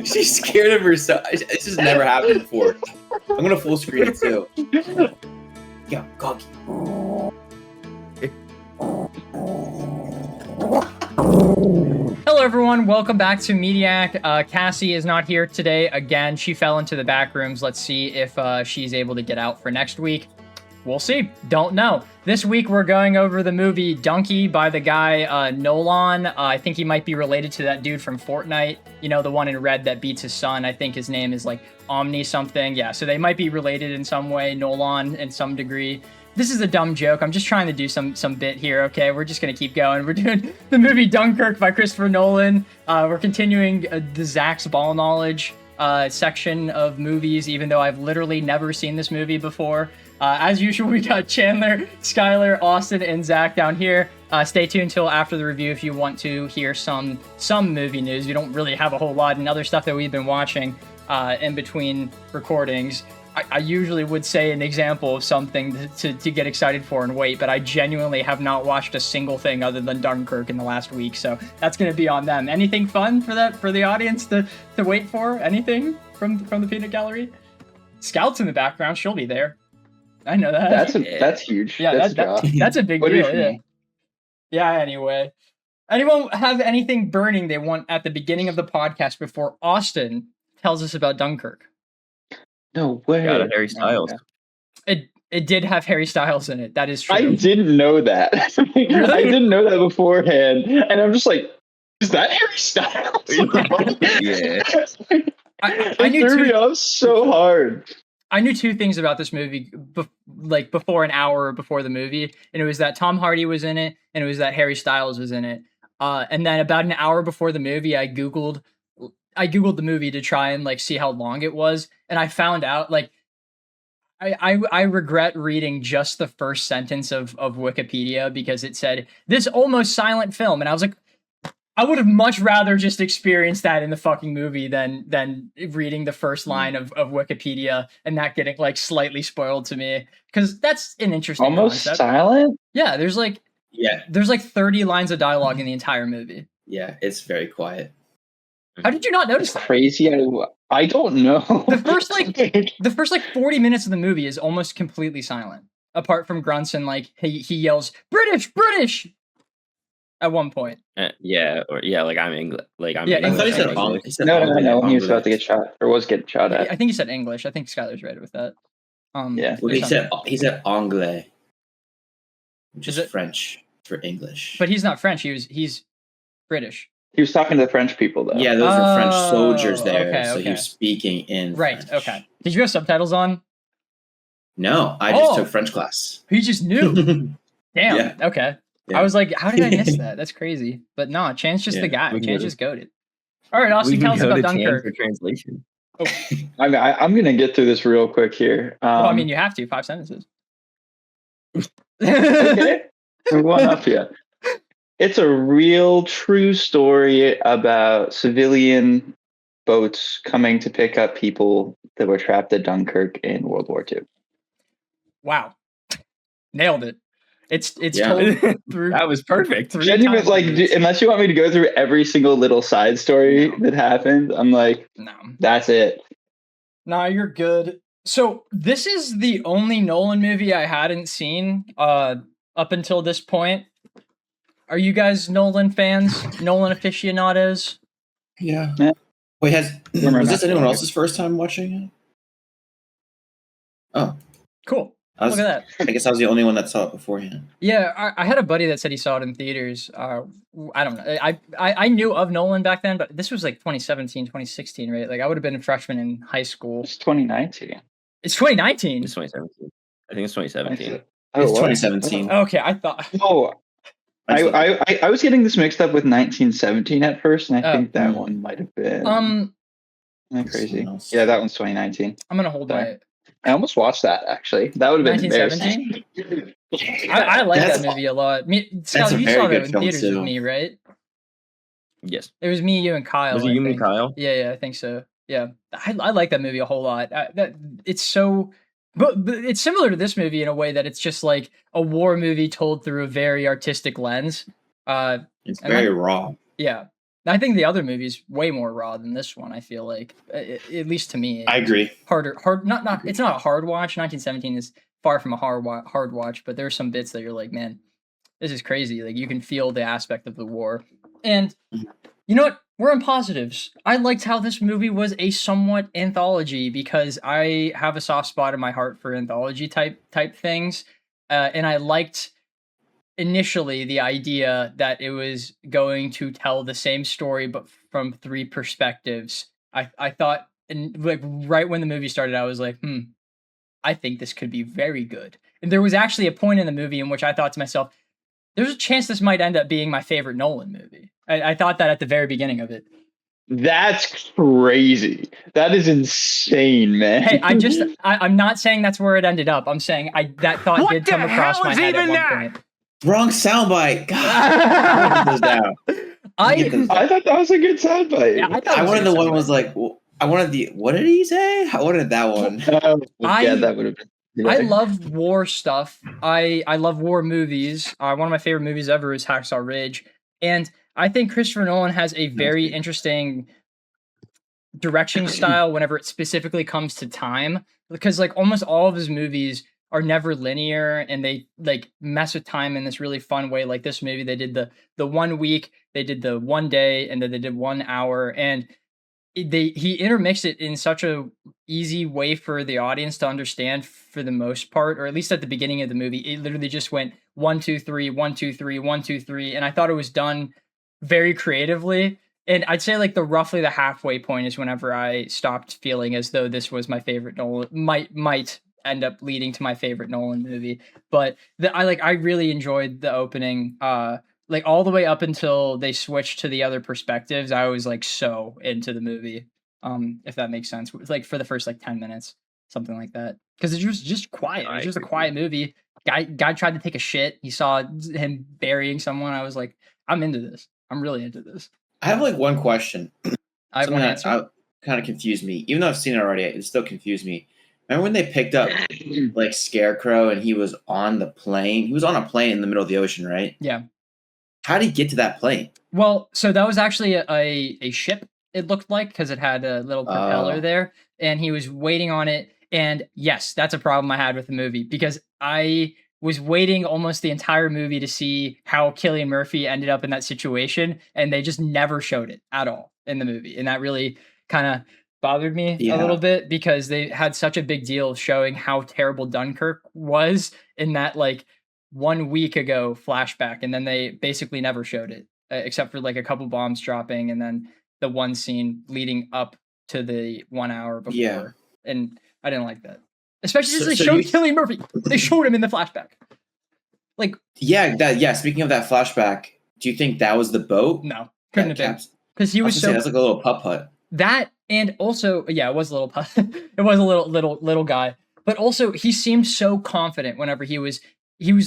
She's scared of herself. This has never happened before. I'm gonna full screen it too. Yeah, cocky. Hello everyone, welcome back to Mediak. Cassie is not here today again. She fell into the back rooms. Let's see if she's able to get out for next week. We'll see. Don't know. This week we're going over the movie Dunkirk by the guy Nolan. I think he might be related to that dude from Fortnite. You know, the one in red that beats his son. I think his name is like Omni something. Yeah, so they might be related in some way, Nolan in some degree. This is a dumb joke. I'm just trying to do some bit here, okay? We're just going to keep going. We're doing the movie Dunkirk by Christopher Nolan. We're continuing the Zach's Ball Knowledge section of movies, even though I've literally never seen this movie before. As usual, we got Chandler, Skylar, Austin, and Zach down here. Stay tuned until after the review if you want to hear some movie news. We don't really have a whole lot and other stuff that we've been watching in between recordings. I usually would say an example of something to get excited for and wait, but I genuinely have not watched a single thing other than Dunkirk in the last week, so that's going to be on them. Anything fun for the audience to wait for? Anything from the peanut gallery? Scout's in the background. She'll be there. I know that. That's huge. Yeah, that's a big deal. Yeah. Yeah. Anyway, anyone have anything burning they want at the beginning of the podcast before Austin tells us about Dunkirk? No way. Got a Harry Styles. It did have Harry Styles in it. That is true. I didn't know that. Really? I didn't know that beforehand, and I'm just like, is that Harry Styles? Yeah. I knew threw me off so hard. I knew two things about this movie, before an hour before the movie, and it was that Tom Hardy was in it, and it was that Harry Styles was in it. And then about an hour before the movie, I googled the movie to try and like see how long it was, and I found out like I regret reading just the first sentence of Wikipedia because it said this almost silent film, and I was like, I would have much rather just experienced that in the fucking movie than reading the first line of Wikipedia and that getting like slightly spoiled to me, because that's an interesting almost concept. Silent. Yeah, there's like 30 lines of dialogue in the entire movie. Yeah, it's very quiet. How did you not notice that? Crazy. I don't know. The first 40 minutes of the movie is almost completely silent, apart from grunts and like he yells British at one point. Like I'm English. Like I'm. Yeah, English. I thought he said No. He was about to get shot, or was getting shot at. I think he said English. I think Skylar's right with that. Yeah. Well, he said anglais, which is French for English. But he's not French. He's British. He was talking to the French people, though. Yeah, those were French soldiers there, okay, so he was speaking in French. Okay. Did you have subtitles on? No, I just took French class. He just knew. Damn. Yeah. Okay. Yeah. I was like, how did I miss that? That's crazy. But no, Chan's just the guy. Chan's just goated. All right, Austin, tell us about Dunkirk. For translation. Oh. I'm going to get through this real quick here. Well, I mean, you have to. 5 sentences. Okay. We're going up here. It's a real, true story about civilian boats coming to pick up people that were trapped at Dunkirk in World War II. Wow. Nailed it. It's told through. That was perfect. Unless you want me to go through every single little side story that happened, I'm like, no, that's it. Nah, you're good. So this is the only Nolan movie I hadn't seen up until this point. Are you guys Nolan fans? Nolan aficionados? Yeah. Wait, was this anyone else's first time watching it? Oh, cool. Look at that. I guess I was the only one that saw it beforehand. Yeah, I had a buddy that said he saw it in theaters. I don't know. I knew of Nolan back then, but this was like 2017, 2016, right? Like I would have been a freshman in high school. It's 2019. It's 2019. It's 2017. I think it's 2017. It's 2017. Okay, I thought. Oh, I was getting this mixed up with 1917 at first, and I think that one might have been crazy. Yeah, that one's 2019. I'm gonna hold that. I almost watched that actually. That would have been 1917. I like that movie a lot. Scott, you saw it in theaters with me, right? Yes. It was me, you, and Kyle. Was it you and Kyle? Yeah, I think so. Yeah, I like that movie a whole lot. It's so. But it's similar to this movie in a way that it's just like a war movie told through a very artistic lens. It's very raw. Yeah. I think the other movie's way more raw than this one. I feel like, at least to me, I agree. Hard. Not. It's not a hard watch. 1917 is far from a hard watch, but there's some bits that you're like, man, this is crazy. Like you can feel the aspect of the war. And you know what? We're on positives. I liked how this movie was a somewhat anthology because I have a soft spot in my heart for anthology type things, and I liked initially the idea that it was going to tell the same story but from 3 perspectives. I thought, and like right when the movie started, I was like, I think this could be very good. And there was actually a point in the movie in which I thought to myself, there's a chance this might end up being my favorite Nolan movie. I thought that at the very beginning of it. That's crazy. That is insane, man. Hey, I'm not saying that's where it ended up. I'm saying that thought did come across my head at one point. Wrong soundbite. God. I thought that was a good soundbite. Yeah, I wanted the one was like, I wanted the, what did he say? I wanted that one. Yeah, that would have been. Yeah. I love war stuff. I love war movies. One of my favorite movies ever is Hacksaw Ridge. And I think Christopher Nolan has a very interesting direction style whenever it specifically comes to time. Because like almost all of his movies are never linear and they like mess with time in this really fun way. Like this movie, they did the 1 week, they did the 1 day, and then they did 1 hour. And he intermixed it in such a easy way for the audience to understand for the most part, or at least at the beginning of the movie. It literally just went 1, 2, 3, 1, 2, 3, 1, 2, 3. And I thought it was done very creatively. And I'd say like roughly the halfway point is whenever I stopped feeling as though this was my favorite Nolan, might end up leading to my favorite Nolan movie. But I really enjoyed the opening, like all the way up until they switched to the other perspectives. I was like so into the movie, if that makes sense. Like for the first like 10 minutes, something like that, because it was just quiet. It was just a quiet movie. Guy tried to take a shit. He saw him burying someone. I was like, I'm into this. I'm really into this. I have like one question. I have one answer. Kind of confused me, even though I've seen it already. It still confused me. Remember when they picked up like Scarecrow and he was on the plane? He was on a plane in the middle of the ocean, right? Yeah. How did he get to that plane? Well, so that was actually a ship, it looked like, because it had a little propeller there, and he was waiting on it. And yes, that's a problem I had with the movie, because I was waiting almost the entire movie to see how Cillian Murphy ended up in that situation, and they just never showed it at all in the movie. And that really kind of bothered me a little bit, because they had such a big deal showing how terrible Dunkirk was in that like 1 week ago flashback, and then they basically never showed it except for like a couple bombs dropping and then the one scene leading up to the 1 hour before. Yeah. And I didn't like that, especially since they showed Cillian Murphy. They showed him in the flashback. Like, speaking of that flashback, do you think that was the boat? No, couldn't have been, because he was so. That's like a little putt putt. That, and also, yeah, it was a little putt. It was a little guy, but also he seemed so confident whenever he was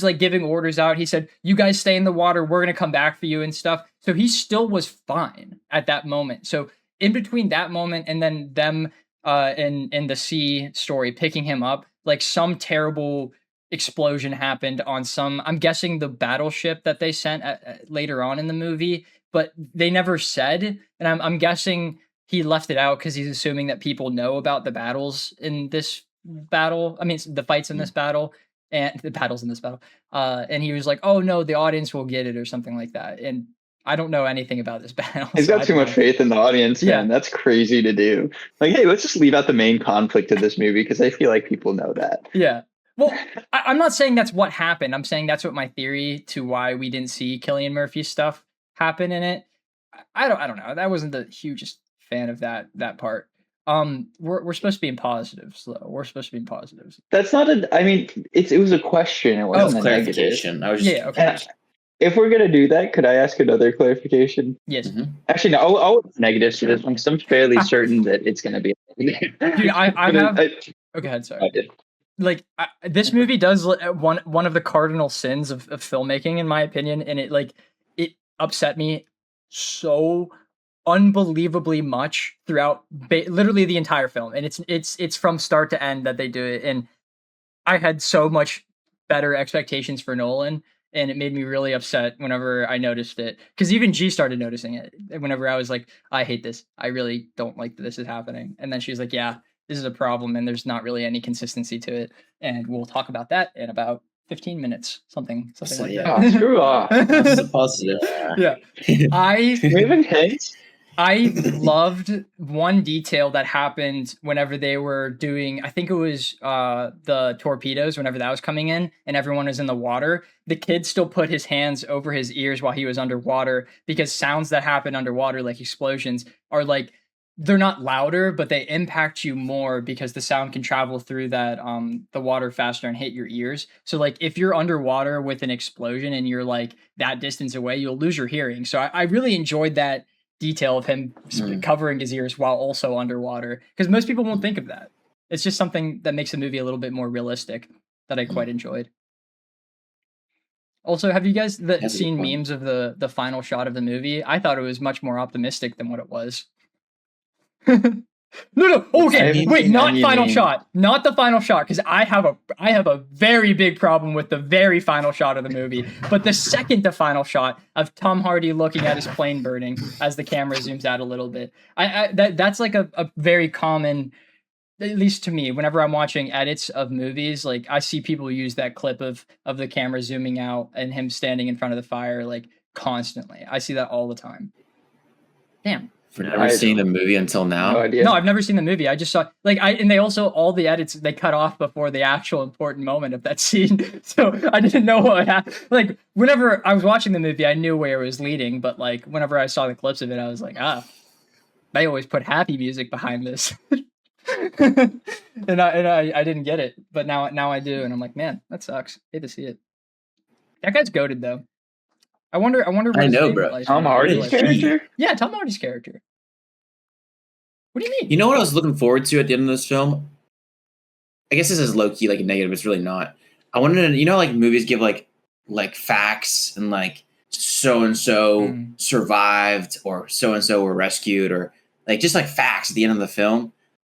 like giving orders out. He said, "You guys stay in the water. We're gonna come back for you," and stuff. So he still was fine at that moment. So in between that moment and then them in the sea story picking him up, like some terrible explosion happened on some, I'm guessing the battleship that they sent later on in the movie, but they never said, and I'm guessing he left it out because he's assuming that people know about the battles in this battle. I mean, the fights in this battle and the battles in this battle. And he was like, "Oh no, the audience will get it," or something like that. And I don't know anything about this battle. He's got too much faith in the audience, man. Yeah. That's crazy to do. Like, hey, let's just leave out the main conflict of this movie because I feel like people know that. Yeah. Well, I'm not saying that's what happened. I'm saying that's what my theory to why we didn't see Cillian Murphy's stuff happen in it. I don't know. That wasn't the hugest fan of that part. We're supposed to be in positives, though. We're supposed to be in positives. That's not I mean, it was a question. It wasn't a clarification. I was just okay. If we're gonna do that, could I ask another clarification? Yes. Mm-hmm. Actually, no. I'll negatives to this one because I'm fairly certain that it's gonna be. Dude, I have. Okay, ahead. Sorry. Like this movie does one of the cardinal sins of filmmaking, in my opinion, and it upset me so unbelievably much throughout literally the entire film, and it's from start to end that they do it, and I had so much better expectations for Nolan, and it made me really upset whenever I noticed it. Because even G started noticing it. Whenever I was like, I hate this. I really don't like that this is happening. And then she was like, yeah, this is a problem, and there's not really any consistency to it. And we'll talk about that in about 15 minutes, something So, like yeah. that. Oh, screw off. That's a positive. Yeah. Moving hints. I loved one detail that happened whenever they were doing, I think it was the torpedoes, whenever that was coming in and everyone was in the water. The kid still put his hands over his ears while he was underwater, because sounds that happen underwater, like explosions, are like, they're not louder, but they impact you more because the sound can travel through that the water faster and hit your ears. So like if you're underwater with an explosion and you're like that distance away, you'll lose your hearing. So I really enjoyed that detail of him covering his ears while also underwater, because most people won't think of that. It's just something that makes the movie a little bit more realistic that I quite enjoyed. Also, have you guys seen memes of the final shot of the movie? I thought it was much more optimistic than what it was. No. Okay, wait, not final shot. Not the final shot, because I have a very big problem with the very final shot of the movie. But the second to final shot of Tom Hardy looking at his plane burning as the camera zooms out a little bit. That's like a very common, at least to me, whenever I'm watching edits of movies, like I see people use that clip of the camera zooming out and him standing in front of the fire like constantly. I see that all the time. Damn. For never seeing the movie until now. No idea. No, I've never seen the movie. I just saw and they also, all the edits they cut off before the actual important moment of that scene. So I didn't know what happened. Like whenever I was watching the movie, I knew where it was leading, but like whenever I saw the clips of it, I was like, they always put happy music behind this. and I didn't get it, but now I do, and I'm like, man, that sucks. Hate to see it. That guy's goated though. I wonder. What I know, bro. Tom Hardy's character? Yeah, Tom Hardy's character. What do you mean? You know what I was looking forward to at the end of this film? I guess this is low key like a negative. It's really not. I wanted to, like movies give like facts and like so and so survived or so and so were rescued or like just like facts at the end of the film.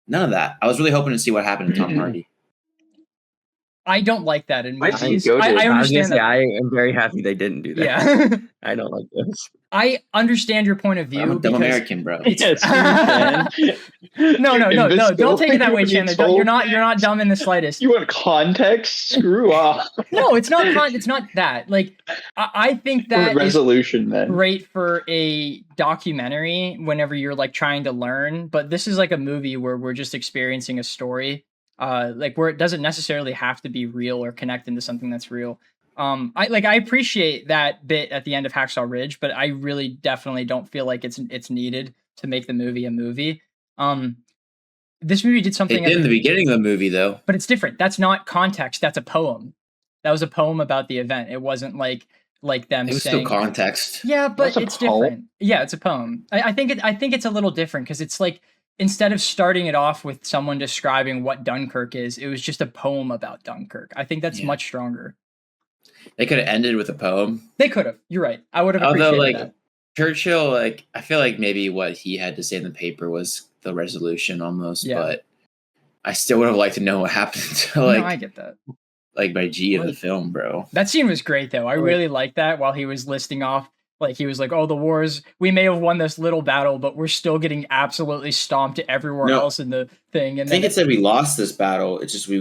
None of that. I was really hoping to see what happened to Tom Hardy. I don't like that in movies. I understand that. I am very happy they didn't do that. Yeah. I don't like this. I understand your point of view. I'm a dumb American, bro. Yes, No. Don't take it that way, Chandler. You're not dumb in the slightest. You want context? Screw off. No, it's not. It's not that. Like, I think that resolution then great for a documentary whenever you're like trying to learn. But this is like a movie where we're just experiencing a story. Like where it doesn't necessarily have to be real or connect into something that's real. I appreciate that bit at the end of Hacksaw Ridge, but I really definitely don't feel like it's needed to make the movie a movie. This movie did something. It did in the beginning of the movie, though. But it's different. That's not context. That's a poem. That was a poem about the event. It wasn't like them. It was saying, still context. Yeah, but it's poem? different. Yeah, it's a poem. I think it's a little different because it's like, instead of starting it off with someone describing what Dunkirk is, it was just a poem about Dunkirk. I think that's much stronger. They could have ended with a poem. They could have. You're right. I would have appreciated that. Churchill, I feel like maybe what he had to say in the paper was the resolution almost, but I still would have liked to know what happened to No, I get that. Like by G of the film, bro. That scene was great though. I really liked that while he was listing off. Like, he was like, the wars, we may have won this little battle, but we're still getting absolutely stomped everywhere else in the thing. And I think it said we lost this battle. It's just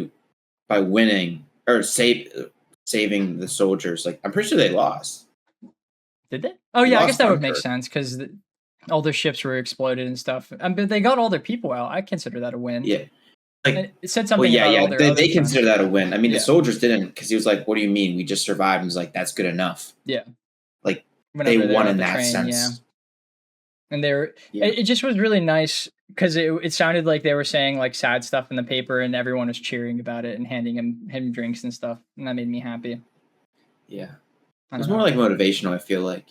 by winning or saving the soldiers. Like, I'm pretty sure they lost. Did they? Oh, yeah, I guess that would make sense because all their ships were exploded and stuff. But they got all their people out. I consider that a win. Yeah. Like, it said something about all their they consider that a win. I mean, the soldiers didn't, because he was like, what do you mean? We just survived. And he was like, that's good enough. Yeah. Like, they won in that sense. Yeah. And it just was really nice because it sounded like they were saying like sad stuff in the paper and everyone was cheering about it and handing him drinks and stuff. And that made me happy. Yeah. It was more like motivational, I feel like.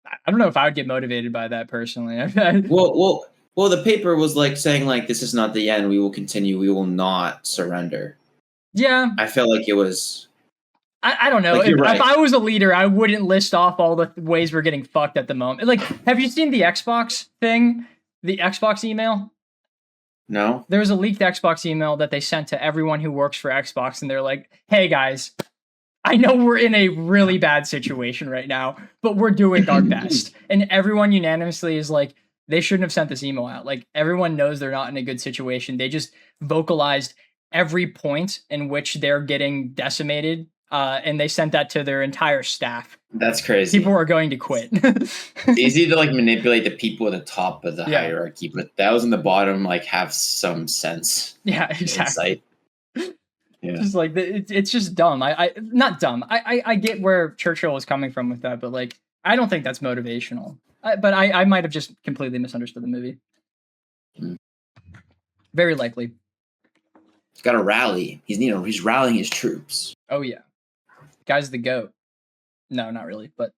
I don't know if I would get motivated by that personally. Well, the paper was like saying like, this is not the end. We will continue. We will not surrender. Yeah. I felt like it was... I don't know. Like, if right. I was a leader, I wouldn't list off all the ways we're getting fucked at the moment. Like, have you seen the Xbox thing? The Xbox email? No. There was a leaked Xbox email that they sent to everyone who works for Xbox, and they're like, hey guys, I know we're in a really bad situation right now, but we're doing our best. And everyone unanimously is like, they shouldn't have sent this email out. Like, everyone knows they're not in a good situation. They just vocalized every point in which they're getting decimated, and they sent that to their entire staff. That's crazy. People are going to quit. It's easy to like manipulate the people at the top of the hierarchy, but those in the bottom like have some sense. Yeah, exactly. Yeah. Just like it's just dumb. I not dumb. I get where Churchill was coming from with that, but like I don't think that's motivational. But I might have just completely misunderstood the movie. Very likely. He's got to rally. He's rallying his troops. Oh yeah, guy's the GOAT. No, not really, but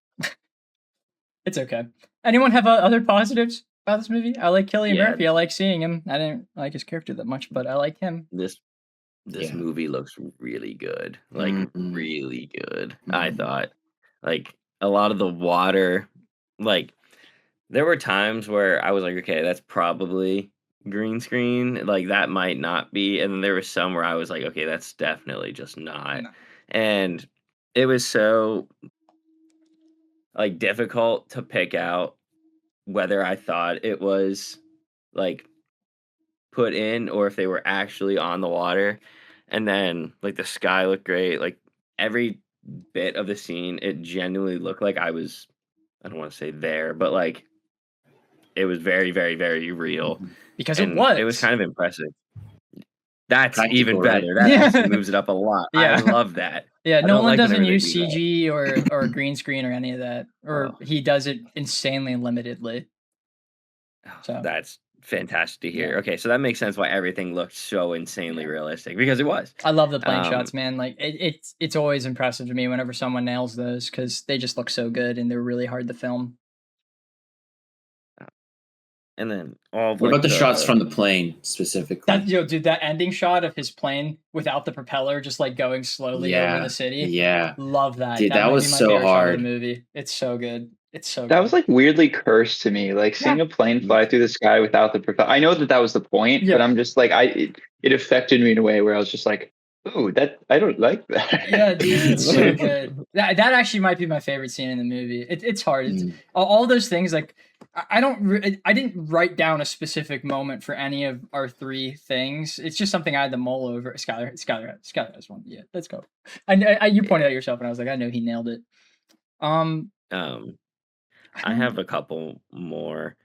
it's okay. Anyone have other positives about this movie? I like Cillian Murphy. I like seeing him. I didn't like his character that much, but I like him. This movie looks really good. Like really good. I thought. Like a lot of the water, like there were times where I was like, okay, that's probably green screen. Like that might not be. And then there was some where I was like, okay, that's definitely just not. No. And it was so like difficult to pick out whether I thought it was like put in or if they were actually on the water. And then like the sky looked great. Like every bit of the scene, it genuinely looked like I don't want to say there, but like it was very, very, very real. Because and it was kind of impressive. That's practical, even right? better. That actually moves it up a lot. I love that. Yeah, Nolan doesn't use CG or green screen or any of that. Or he does it insanely limitedly. So that's fantastic to hear. Okay, so that makes sense why everything looked so insanely realistic, because it was. I love the plane shots, man. Like it's always impressive to me whenever someone nails those, because they just look so good and they're really hard to film. And then what about the shots from the plane specifically? Dude, that ending shot of his plane without the propeller just like going slowly over the city. Yeah, love that. Dude, that was so hard. The movie, it's so good. It's so. That was like weirdly cursed to me. Like seeing a plane fly through the sky without the propeller. I know that was the point, but I'm just like it affected me in a way where I was just like, oh, that I don't like that. Yeah, dude, it's so good. That actually might be my favorite scene in the movie. It's hard. It's, all those things like. I didn't write down a specific moment for any of our three things. It's just something I had to mull over. Skylar has one. Yeah, let's go. You pointed out yourself, and I was like, I know he nailed it. I have a couple more.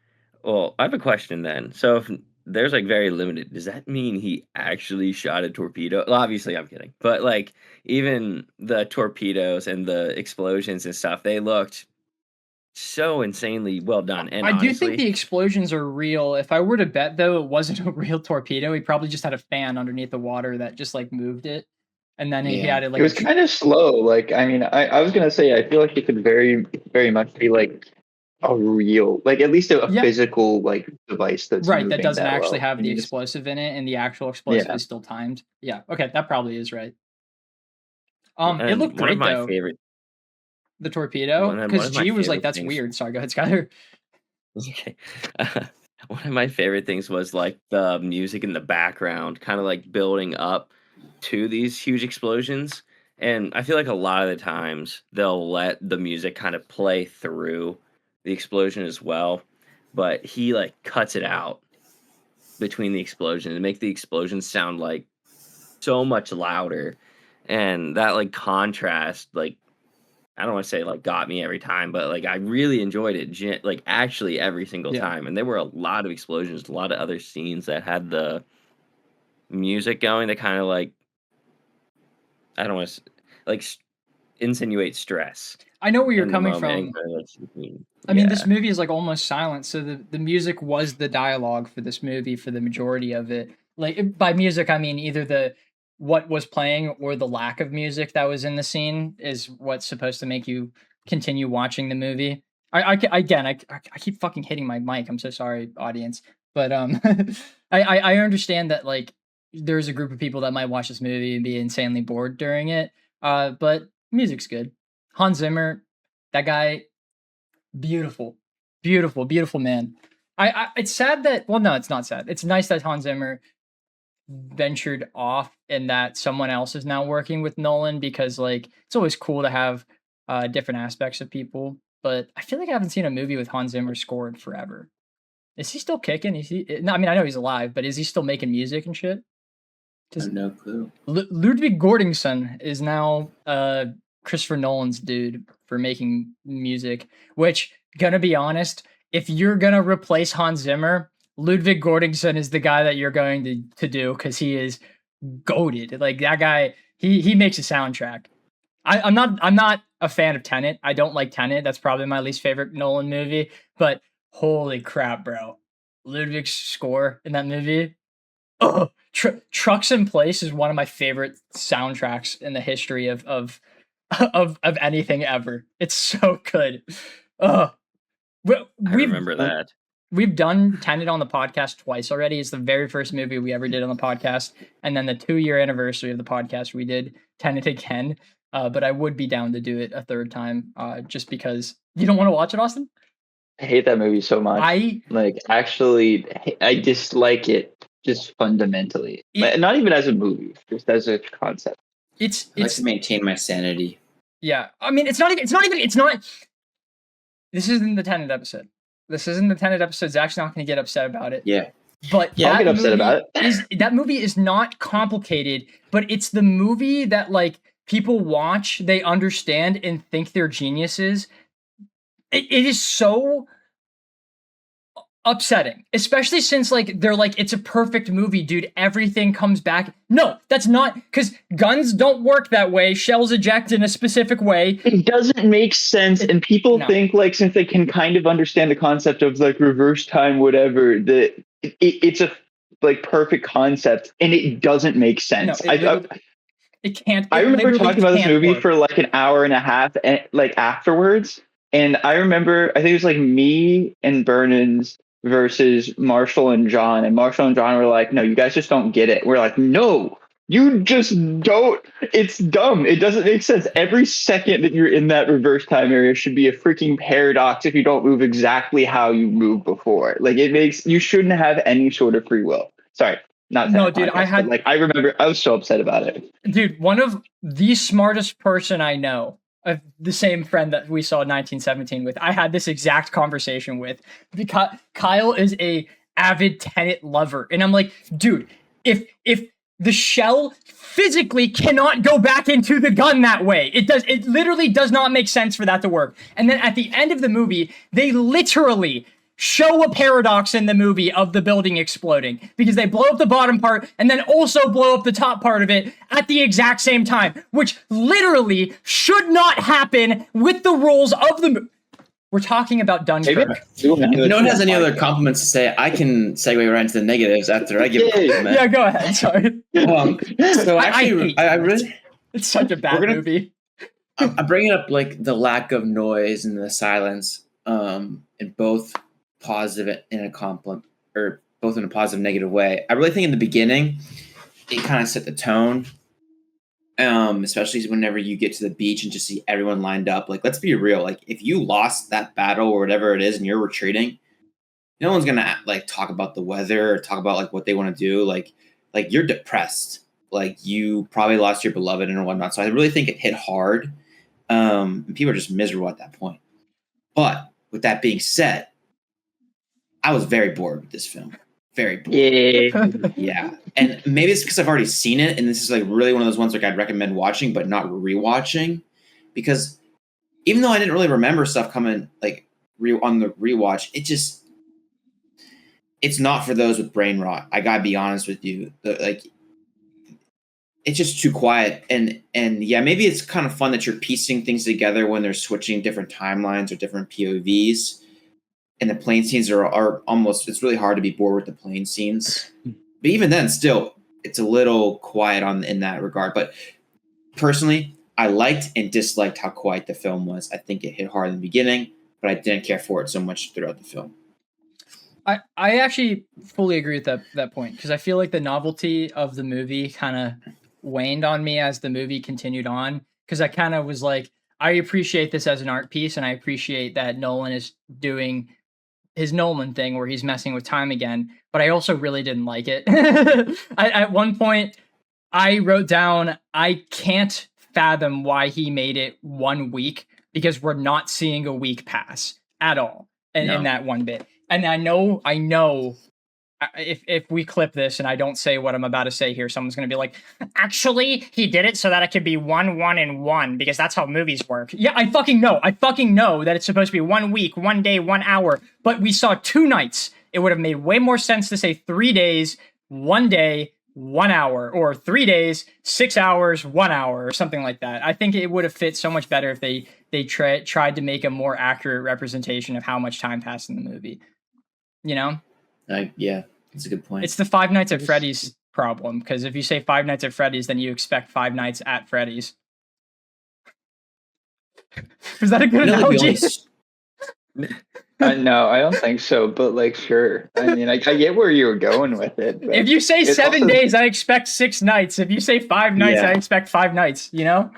Well, I have a question then. So if there's like very limited, does that mean he actually shot a torpedo? Well, obviously I'm kidding, but like even the torpedoes and the explosions and stuff, they looked so insanely well done. And I do think the explosions are real. If I were to bet, though, it wasn't a real torpedo. He probably just had a fan underneath the water that just like moved it, and then he added like. It was kind of slow. Like I mean, I was gonna say I feel like it could very, very much be like a real, like at least a physical like device that's right that doesn't actually have the explosive in it, and the actual explosive is still timed. Yeah, okay, that probably is right. It looked great though. The torpedo, because G was like, "That's weird." Sorry, go ahead, Skyler. Okay. One of my favorite things was like the music in the background, kind of like building up to these huge explosions. And I feel like a lot of the times they'll let the music kind of play through the explosion as well, but he like cuts it out between the explosions and make the explosions sound like so much louder, and that like contrast like. I don't want to say like got me every time, but like I really enjoyed it, like actually every single time. And there were a lot of explosions, a lot of other scenes that had the music going that kind of like, I don't want to like insinuate stress. I know where you're coming from. I mean, this movie is like almost silent, so the music was the dialogue for this movie for the majority of it. Like by music, I mean either what was playing or the lack of music that was in the scene is what's supposed to make you continue watching the movie. I keep fucking hitting my mic. I'm so sorry, audience. But I understand that like there's a group of people that might watch this movie and be insanely bored during it. But music's good. Hans Zimmer, that guy, beautiful, beautiful, beautiful man. It's sad that, well, no, it's not sad. It's nice that Hans Zimmer ventured off and that someone else is now working with Nolan, because like it's always cool to have different aspects of people. But I feel like I haven't seen a movie with Hans Zimmer score in forever. Is he still kicking? Is he? No, I mean, I know he's alive, but is he still making music and shit? I have no clue. Ludwig Göransson is now Christopher Nolan's dude for making music. Which, gonna be honest, if you're gonna replace Hans Zimmer, Ludwig Göransson is the guy that you're going to do, because he is goated. Like that guy, he makes a soundtrack. I'm not a fan of Tenet. I don't like Tenet. That's probably my least favorite Nolan movie. But holy crap, bro! Ludwig's score in that movie. Oh, Trucks in Place is one of my favorite soundtracks in the history of anything ever. It's so good. Oh, I remember that. We've done Tenet on the podcast twice already. It's the very first movie we ever did on the podcast, and then the 2-year anniversary of the podcast, we did Tenet again. But I would be down to do it a third time, just because. You don't want to watch it, Austin? I hate that movie so much. I dislike it just fundamentally. Not even as a movie, just as a concept. I like to maintain my sanity. Yeah, I mean, it's not. This isn't the Tenet episode. Zach's not going to get upset about it. Yeah. But I'll get upset about it. That movie is not complicated, but it's the movie that like people watch, they understand and think they're geniuses. It is so upsetting, especially since like they're like, it's a perfect movie, dude. Everything comes back. No, that's not, because guns don't work that way. Shells eject in a specific way. It doesn't make sense, and people think like, since they can kind of understand the concept of like reverse time, whatever, that it's a like perfect concept, and it doesn't make sense. No, it can't. I remember talking about this movie for like an hour and a half, and like afterwards, and I remember I think it was like me and Burnins versus Marshall and John, and Marshall and John were like, no, you guys just don't get it. We're like, no, you just don't. It's dumb. It doesn't make sense. Every second that you're in that reverse time area should be a freaking paradox if you don't move exactly how you moved before. Like you shouldn't have any sort of free will. Sorry. Dude, I remember I was so upset about it. Dude, one of the smartest person I know, the same friend that we saw 1917 with, I had this exact conversation with, because Kyle is a avid Tenet lover, and I'm like, dude, if the shell physically cannot go back into the gun that way, it literally does not make sense for that to work. And then at the end of the movie, they literally show a paradox in the movie of the building exploding, because they blow up the bottom part and then also blow up the top part of it at the exact same time, which literally should not happen with the rules of the movie. We're talking about Dunkirk. If no one has any other compliments to say, I can segue right into the negatives after I give a compliment. Yeah, go ahead. Sorry. So actually, I really... It's such a bad movie. I'm bringing up like the lack of noise and the silence in both positive and a compliment, or both in a positive negative way. I really think in the beginning it kind of set the tone, especially whenever you get to the beach and just see everyone lined up. Like, let's be real, like if you lost that battle or whatever it is and you're retreating, no one's gonna like talk about the weather or talk about like what they want to do. Like you're depressed, like you probably lost your beloved and whatnot. So I really think it hit hard, and people are just miserable at that point. But with that being said, I was very bored with this film. Very bored. Yeah. And maybe it's because I've already seen it, and this is like really one of those ones like I'd recommend watching but not rewatching, because even though I didn't really remember stuff coming like on the rewatch, it's not for those with brain rot. I gotta be honest with you. Like, it's just too quiet, and yeah, maybe it's kind of fun that you're piecing things together when they're switching different timelines or different POVs. And the plane scenes are almost, it's really hard to be bored with the plane scenes. But even then, still, it's a little quiet in that regard. But personally, I liked and disliked how quiet the film was. I think it hit hard in the beginning, but I didn't care for it so much throughout the film. I actually fully agree with that point, because I feel like the novelty of the movie kind of waned on me as the movie continued on, because I kind of was like, I appreciate this as an art piece, and I appreciate that Nolan is doing his Nolan thing where he's messing with time again, but I also really didn't like it. At one point, I wrote down, I can't fathom why he made it 1 week, because we're not seeing a week pass at all in that one bit. And I know if we clip this and I don't say what I'm about to say here, someone's going to be like, actually, he did it so that it could be 1, 1, and 1, because that's how movies work. Yeah, I fucking know that it's supposed to be 1 week, 1 day, 1 hour, but we saw 2 nights. It would have made way more sense to say 3 days, 1 day, 1 hour, or 3 days, 6 hours, 1 hour, or something like that. I think it would have fit so much better if they tried to make a more accurate representation of how much time passed in the movie. You know? Yeah, that's a good point. It's the Five Nights at Freddy's problem, because if you say Five Nights at Freddy's, then you expect Five Nights at Freddy's. Was that a good analogy? No, I don't think so, but like, sure. I mean, I get where you were going with it. If you say 7 days, I expect 6 nights. If you say 5 nights, I expect 5 nights, you know?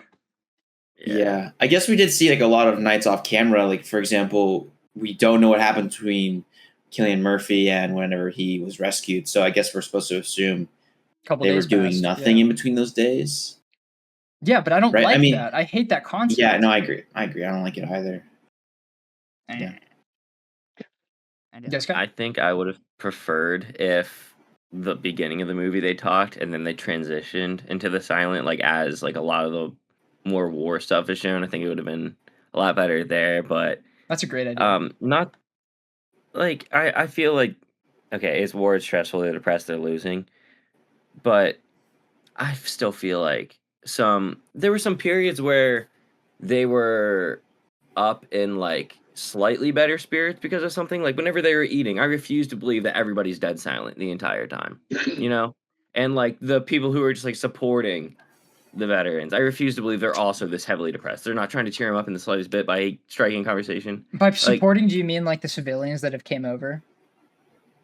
Yeah. I guess we did see like a lot of nights off camera. Like, for example, we don't know what happened between Cillian Murphy and whenever he was rescued. So I guess we're supposed to assume they were doing nothing in between those days. Yeah, but I don't like that. I hate that concept. Yeah, no, I agree. I don't like it either. Yeah. I think I would have preferred if the beginning of the movie they talked and then they transitioned into the silent, like as like a lot of the more war stuff is shown. I think it would have been a lot better there, but that's a great idea. Not like I feel like, okay, it's war, it's stressful, they're depressed, they're losing, but I still feel like there were some periods where they were up in like slightly better spirits because of something. Like whenever they were eating, I refuse to believe that everybody's dead silent the entire time, you know? And like the people who are just like supporting the veterans, I refuse to believe they're also this heavily depressed. They're not trying to cheer them up in the slightest bit by striking conversation. By supporting, do you mean like the civilians that have came over?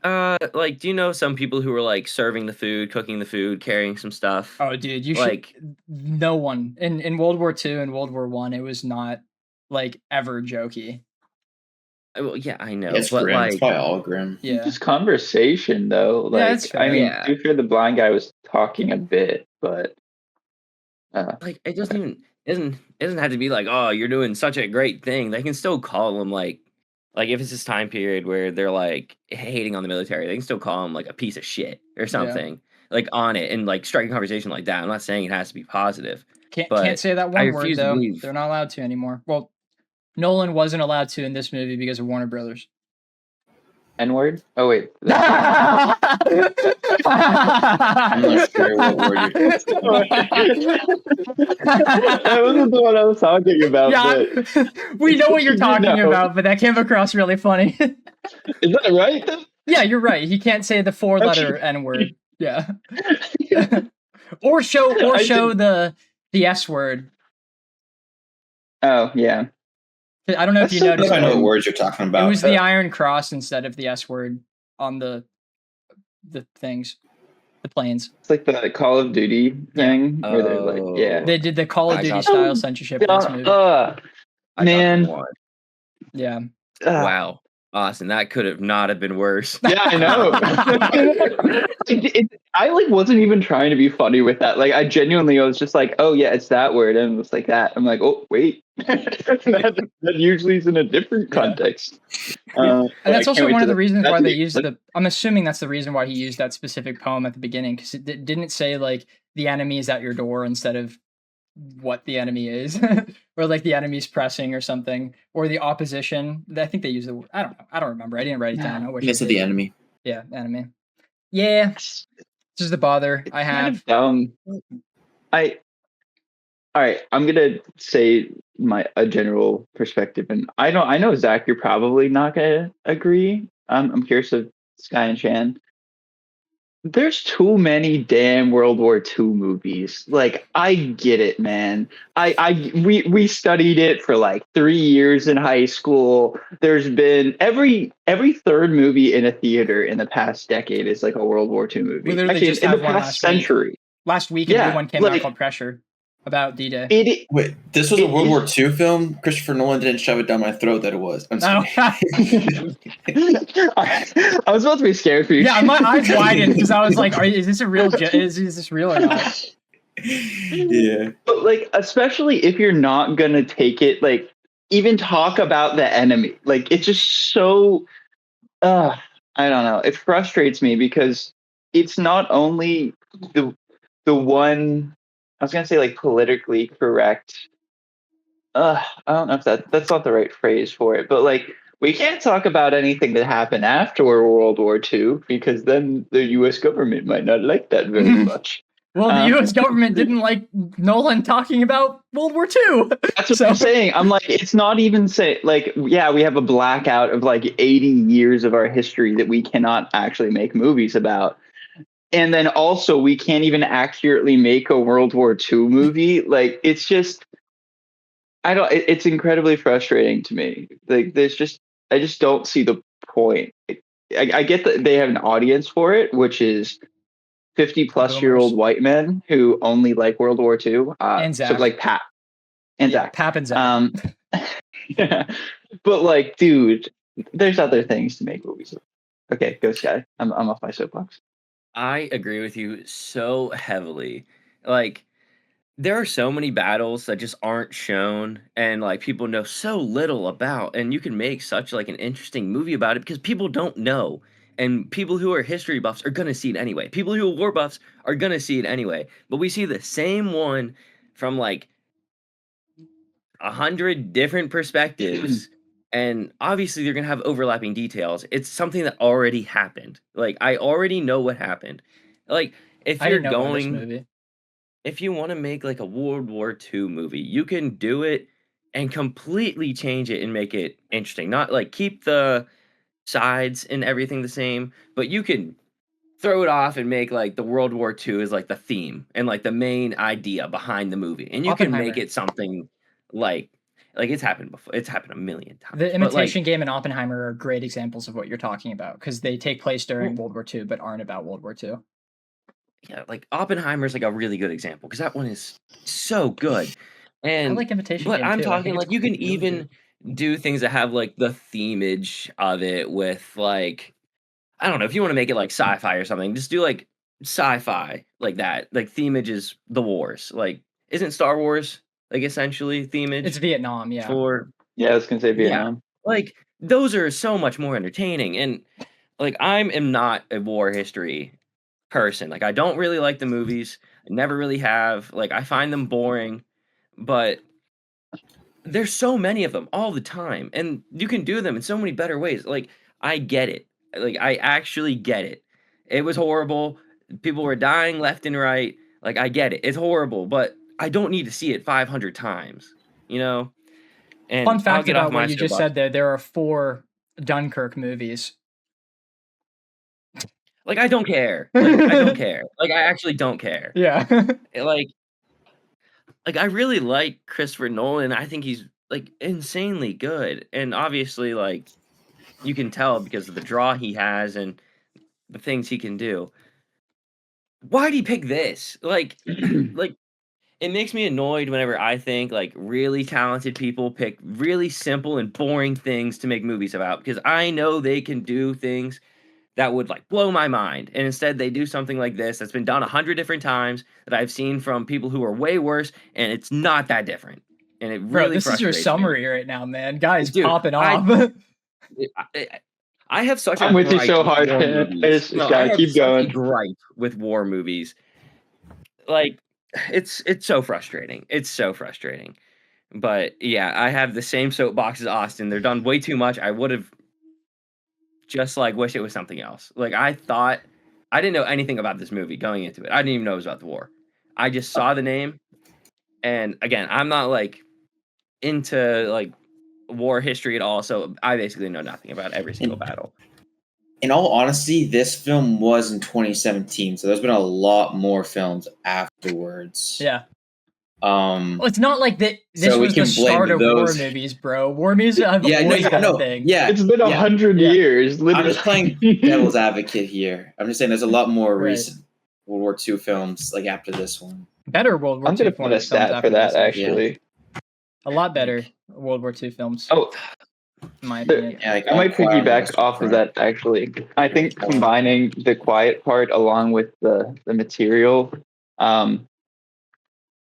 Like, do you know some people who were like serving the food, cooking the food, carrying some stuff? Oh, dude, you like no one in World War II and World War I, it was not like ever jokey. Well, yeah, I know, it's but grim. like, it's probably all grim. Yeah, just conversation though. Like, I mean, I'm sure the blind guy was talking a bit, but like, it doesn't have to be like, oh, you're doing such a great thing. They can still call them like if it's this time period where they're like hating on the military, they can still call them like a piece of shit or something, like on it, and like strike a conversation like that. I'm not saying it has to be positive. Can't say that one word though. They're not allowed to anymore. Well, Nolan wasn't allowed to in this movie because of Warner Brothers. N-word? Oh wait. I'm not sure what word you're talking about. That wasn't the one I was talking about. Yeah, but we know what you're talking about, but that came across really funny. Is that right? Yeah, you're right. He can't say the 4-letter N-word. Yeah. or show the S word. Oh yeah. I don't know if you noticed. I know what words you're talking about. It was the Iron Cross instead of the S word on the things, the planes. It's like the Call of Duty thing, where they're like, they did the Call of Duty style censorship in this movie. Man, yeah. Wow, Austin, that could have not have been worse. Yeah, I know. I like wasn't even trying to be funny with that. Like, I genuinely was just like, oh yeah, it's that word, and it was like that. I'm like, oh wait, that usually is in a different context. And that's also one of the reasons why they used I'm assuming that's the reason why he used that specific poem at the beginning, because it didn't say like the enemy is at your door instead of what the enemy is, or like the enemy's pressing or something, or the opposition. I think they use the word. I don't know. I don't remember. I didn't write it down. I wish I said the enemy. Yeah, enemy. Yeah, this is the bother I have. All right, I'm gonna say a general perspective, and I know Zach, you're probably not gonna agree. I'm curious of Sky and Chan. There's too many damn World War II movies. Like, I get it, man. We studied it for like 3 years in high school. There's been every third movie in a theater in the past decade is like a World War II movie. We literally just had in the past century. Last week, a new one came out called Pressure. about D-Day. Wait, this was a World War II film? Christopher Nolan didn't shove it down my throat that it was. I'm sorry. I was about to be scared for you. Yeah, my eyes widened because I was like, is this a real is this real or not? Yeah. But like, especially if you're not gonna take it, like, even talk about the enemy. Like, it's just so I don't know. It frustrates me because it's not only the one, I was gonna say, like, politically correct. I don't know if that's not the right phrase for it, but like, we can't talk about anything that happened after World War II because then the U.S. government might not like that very much. Well, the U.S. government didn't like Nolan talking about World War II. That's what I'm saying. I'm like, it's not even like, yeah, we have a blackout of like 80 years of our history that we cannot actually make movies about. And then also we can't even accurately make a World War II movie. Like, it's just, it's incredibly frustrating to me. Like, I just don't see the point. I get that they have an audience for it, which is 50-plus-year-old white men who only like World War II. And Zach. So like Pat and Zach. Pap and Zach. Yeah. But like, dude, there's other things to make movies. Okay, go Sky. I'm off my soapbox. I agree with you so heavily. Like, there are so many battles that just aren't shown and like people know so little about, and you can make such like an interesting movie about it because people don't know. And people who are history buffs are going to see it anyway. People who are war buffs are going to see it anyway. But we see the same one from like 100 different perspectives. And obviously they're going to have overlapping details. It's something that already happened. Like, I already know what happened. Like, if you're going, if you want to make like a World War II movie, you can do it and completely change it and make it interesting. Not like keep the sides and everything the same, but you can throw it off and make like the World War II is like the theme and like the main idea behind the movie, and you can make it something like it's happened before. It's happened a million times. The Imitation Game and Oppenheimer are great examples of what you're talking about because they take place during World War II but aren't about World War II. Yeah, like Oppenheimer is like a really good example because that one is so good. And I like Imitation Game, but I'm talking like you can even do things that have like the themage of it with like, I don't know, if you want to make it like sci-fi or something, just do like sci-fi like that. Like themage is the wars. Like, isn't Star Wars like essentially themage? It's Vietnam, yeah. Yeah, I was gonna say Vietnam. Yeah. Like, those are so much more entertaining. And like, I am not a war history person. Like, I don't really like the movies. I never really have. Like, I find them boring. But there's so many of them all the time, and you can do them in so many better ways. Like, I get it. Like, I actually get it. It was horrible. People were dying left and right. Like, I get it. It's horrible, but I don't need to see it 500 times, you know? And fun fact about what you just said there are 4 Dunkirk movies. Like, I don't care. Like, I don't care. Like, I actually don't care. Yeah. Like, I really like Christopher Nolan. I think he's, like, insanely good. And obviously, like, you can tell because of the draw he has and the things he can do. Why'd he pick this? Like, it makes me annoyed whenever I think, like, really talented people pick really simple and boring things to make movies about. Because I know they can do things that would like blow my mind, and instead they do something like this that's been done 100 different times that I've seen from people who are way worse, and it's not that different. And it really this is your summary right now, man. Guys, popping off. I have such I'm with you so hard. I keep going. Gripe with war movies. Like, it's so frustrating. It's so frustrating. But yeah, I have the same soapbox as Austin. They're done way too much. I would have just like wish it was something else. Like, I thought, I didn't know anything about this movie going into it. I didn't even know it was about the war. I just saw the name, and again, I'm not like into like war history at all, so I basically know nothing about every single battle. In all honesty, this film was in 2017, so there's been a lot more films afterwards. Yeah. Well, it's not like that. This was the start of war movies, bro. War movies have always been a thing. Yeah, it's been 100 years. Literally. I'm just playing devil's advocate here. I'm just saying there's a lot more recent World War II films like after this one. Better World War I'm II gonna put a films stat after for that this, actually. A lot better World War II films. Oh, in my opinion. Yeah, like I might piggyback off of Front. that actually. I think combining the quiet part along with the material,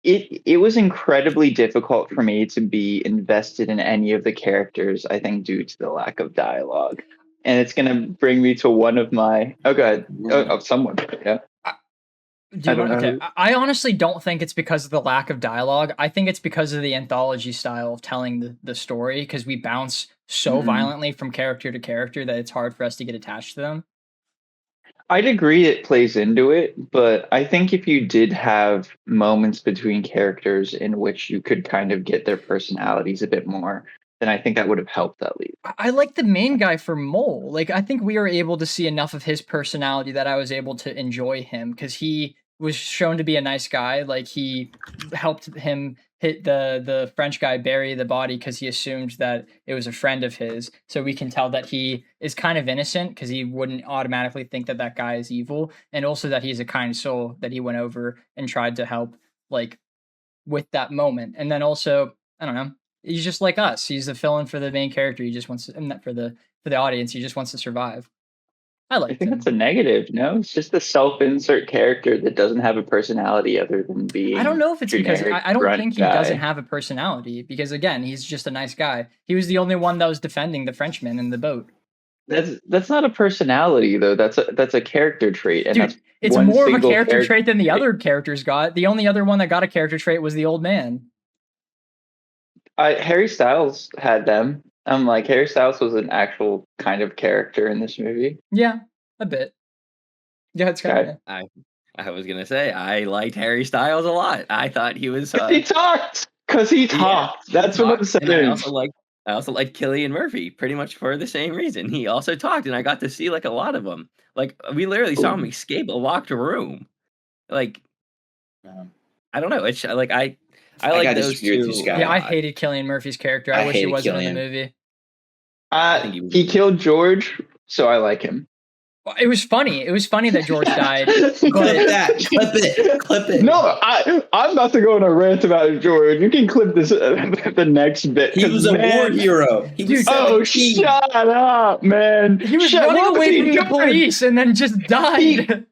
it was incredibly difficult for me to be invested in any of the characters, I think, due to the lack of dialogue. And it's gonna bring me to one of my someone. Yeah. I honestly don't think it's because of the lack of dialogue. I think it's because of the anthology style of telling the story, because we bounce so violently from character to character that it's hard for us to get attached to them. I'd agree it plays into it, but I think if you did have moments between characters in which you could kind of get their personalities a bit more, then I think that would have helped that lead. I like the main guy for Mole. Like, I think we were able to see enough of his personality that I was able to enjoy him, because he was shown to be a nice guy. Like, he helped him hit the French guy bury the body because he assumed that it was a friend of his. So we can tell that he is kind of innocent because he wouldn't automatically think that that guy is evil, and also that he's a kind soul that he went over and tried to help, like, with that moment. And then also, I don't know, he's just like us. He's the fill-in for the main character. He just wants to, and for the audience, he just wants to survive. I think that's a negative. No, it's just a self-insert character that doesn't have a personality other than being. I don't know if it's because I don't think he guy. doesn't have a personality, because again, he's just a nice guy. He was the only one that was defending the Frenchman in the boat. That's not a personality though. That's a character trait, and dude, it's more of a character trait than the other characters got. The only other one that got a character trait was the old man. Harry Styles had them. Harry Styles was an actual kind of character in this movie. Yeah, a bit. Yeah, it's kind of. I was gonna say I liked Harry Styles a lot. I thought he was. He talked. Because he talked. Yeah, that's what I'm saying. I also liked Cillian Murphy pretty much for the same reason. He also talked, and I got to see like a lot of them. Like we literally saw him escape a locked room. Like, I don't know. It's like I like those two. Yeah, I hated Cillian Murphy's character. I wish he wasn't in the movie. He killed George, so I like him. It was funny. It was funny that George died. Clip it. No, I'm about to go on a rant about George. You can clip this the next bit. He was a war hero. Shut up, man. He was running away from the police and then just died.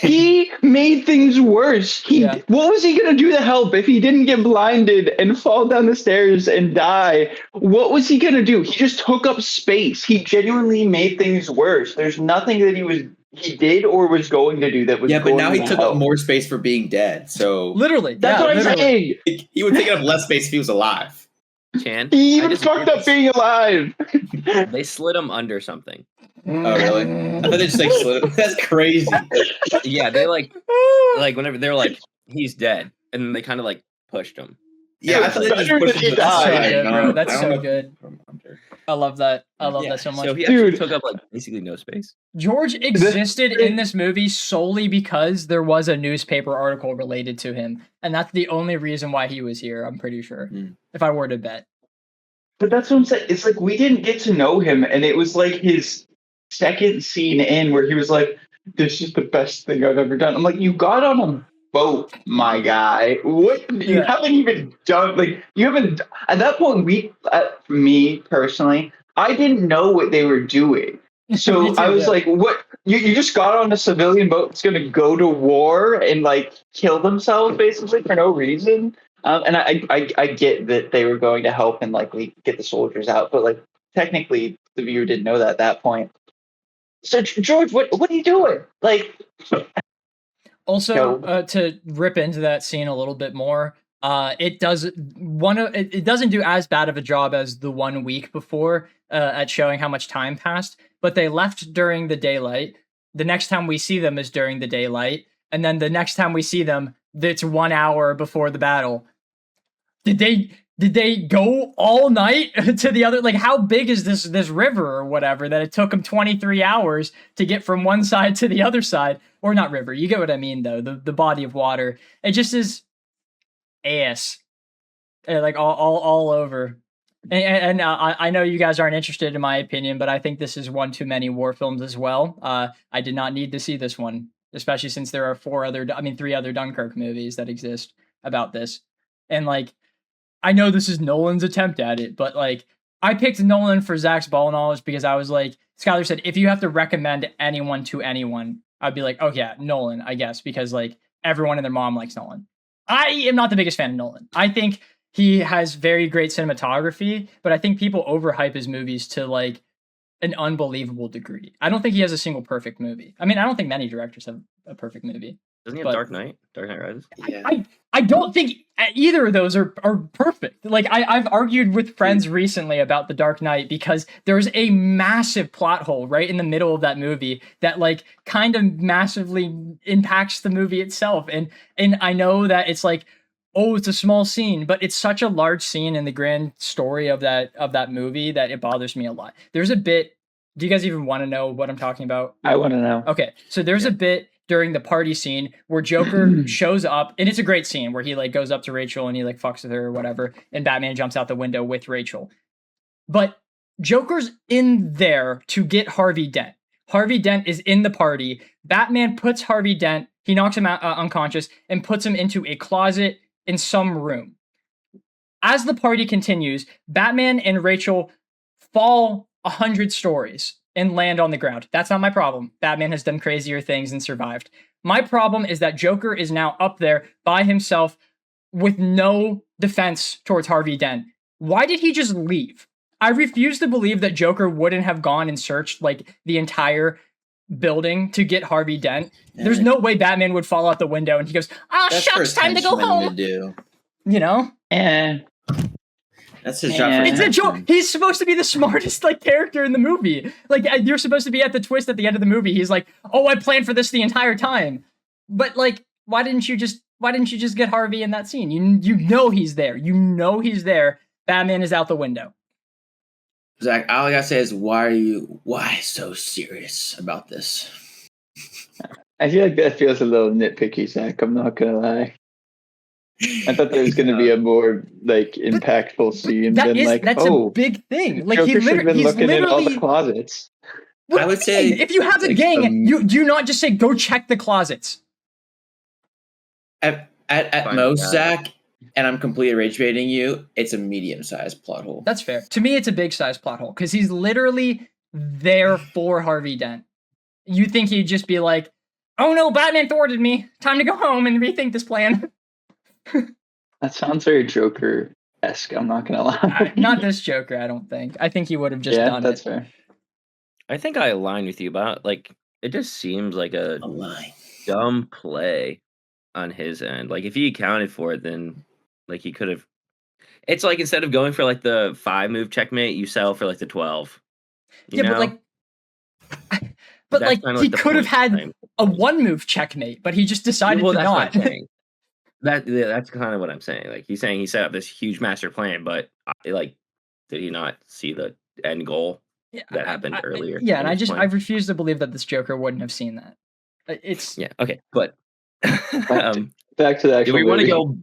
He made things worse. What was he gonna do to help if he didn't get blinded and fall down the stairs and die? What was he gonna do? He just took up space. He genuinely made things worse. There's nothing that he did or was going to do that was. Yeah, but now he took up more space for being dead. So literally, that's what I'm saying. He would take up less space if he was alive. Chan, he even fucked up being alive. They slid him under something. Oh really? I thought they just like slid him. That's crazy. Yeah, they like whenever they're like he's dead, and then they kind of like pushed him. Yeah, I thought they just pushed him. That's so good. I love that. I love that so much. So he actually took up like basically no space. George existed in this movie solely because there was a newspaper article related to him, and that's the only reason why he was here. I'm pretty sure, if I were to bet. But that's what I'm saying. It's like we didn't get to know him, and it was like his second scene in where he was like, "This is the best thing I've ever done." I'm like, "You got on a boat, my guy. What you haven't even done? Like you haven't." At that point, me personally, I didn't know what they were doing. So I was like, "What? You just got on a civilian boat that's going to go to war and like kill themselves basically for no reason?" And I get that they were going to help and likely get the soldiers out, but like technically the viewer didn't know that at that point. So George, what are you doing? Like, also to rip into that scene a little bit more, it doesn't do as bad of a job as the 1 week before at showing how much time passed. But they left during the daylight. The next time we see them is during the daylight, and then the next time we see them, it's 1 hour before the battle. Did they go all night to the other? Like, how big is this river or whatever that it took them 23 hours to get from one side to the other side? Or not river, you get what I mean, though. The body of water. It just is ass. Like, all over. And I know you guys aren't interested in my opinion, but I think this is one too many war films as well. I did not need to see this one. especially since there are three other Dunkirk movies that exist about this. And like, I know this is Nolan's attempt at it, but like, I picked Nolan for Zach's ball knowledge because I was like, Skylar said, if you have to recommend anyone to anyone, I'd be like, oh yeah, Nolan, I guess, because like everyone and their mom likes Nolan. I am not the biggest fan of Nolan. I think he has very great cinematography, but I think people overhype his movies to like an unbelievable degree. I don't think he has a single perfect movie. I mean, I don't think many directors have a perfect movie. Doesn't he have Dark Knight? Dark Knight Rises? Yeah. I don't think either of those are perfect. Like I've argued with friends recently about The Dark Knight because there's a massive plot hole right in the middle of that movie that like kind of massively impacts the movie itself. And I know that it's like, oh, it's a small scene, but it's such a large scene in the grand story of that movie that it bothers me a lot. There's a bit. Do you guys even want to know what I'm talking about? I want to know. Okay, so there's a bit during the party scene where Joker shows up, and it's a great scene where he like goes up to Rachel and he like fucks with her or whatever, and Batman jumps out the window with Rachel. But Joker's in there to get Harvey Dent. Harvey Dent is in the party. Batman puts Harvey Dent, he knocks him out unconscious, and puts him into a closet in some room. As the party continues, Batman and Rachel fall 100 stories and land on the ground. That's not my problem. Batman has done crazier things and survived. My problem is that Joker is now up there by himself with no defense towards Harvey Dent. Why did he just leave? I refuse to believe that Joker wouldn't have gone and searched like the entire building to get Harvey Dent. There's no way Batman would fall out the window and he goes, shucks, time to go home. You know? That's his job. It's a joke. He's supposed to be the smartest like character in the movie. Like you're supposed to be at the twist at the end of the movie. He's like, "Oh, I planned for this the entire time." But like, why didn't you just get Harvey in that scene? You know he's there. You know he's there. Batman is out the window. Zach, all I gotta say is, why so serious about this? I feel like that feels a little nitpicky, Zach. I'm not gonna lie. I thought there was going to be a more like impactful scene than that's a big thing. Like Joker should have been looking in all the closets. I would say if you have a gang, you do not just say go check the closets. At most, Zach, and I'm completely rage baiting you, it's a medium-sized plot hole. That's fair. To me, it's a big-sized plot hole because he's literally there for Harvey Dent. You think he'd just be like, "Oh no, Batman thwarted me. Time to go home and rethink this plan." That sounds very Joker-esque. I'm not gonna lie. Not this Joker, I don't think. I think he would have just done it. Yeah, that's fair. I think I align with you, but like it just seems like a dumb play on his end. Like if he accounted for it, then like he could have. It's like instead of going for like the 5-move checkmate, you sell for like the 12. You know? but like he could have had a 1-move checkmate, but he just decided to not. That's kind of what I'm saying. Like he's saying he set up this huge master plan, but like, did he not see the end goal that happened earlier? Yeah, and I refuse to believe that this Joker wouldn't have seen that. It's okay, but back to the actual. Do we want to go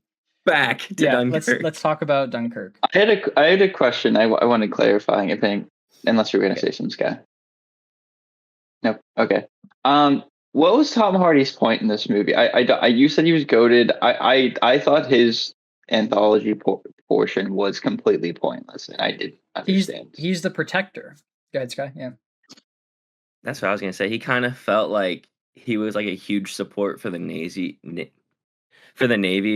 back to Dunkirk? Let's talk about Dunkirk. I had a question. I wanted clarifying. I think, unless you were going to say some, Sky. No. Okay. What was Tom Hardy's point in this movie? You said he was goated. I thought his anthology portion was completely pointless, and I didn't understand. He's the protector. Go ahead, Sky. Yeah. That's what I was gonna say. He kind of felt like he was like a huge support for the Navy,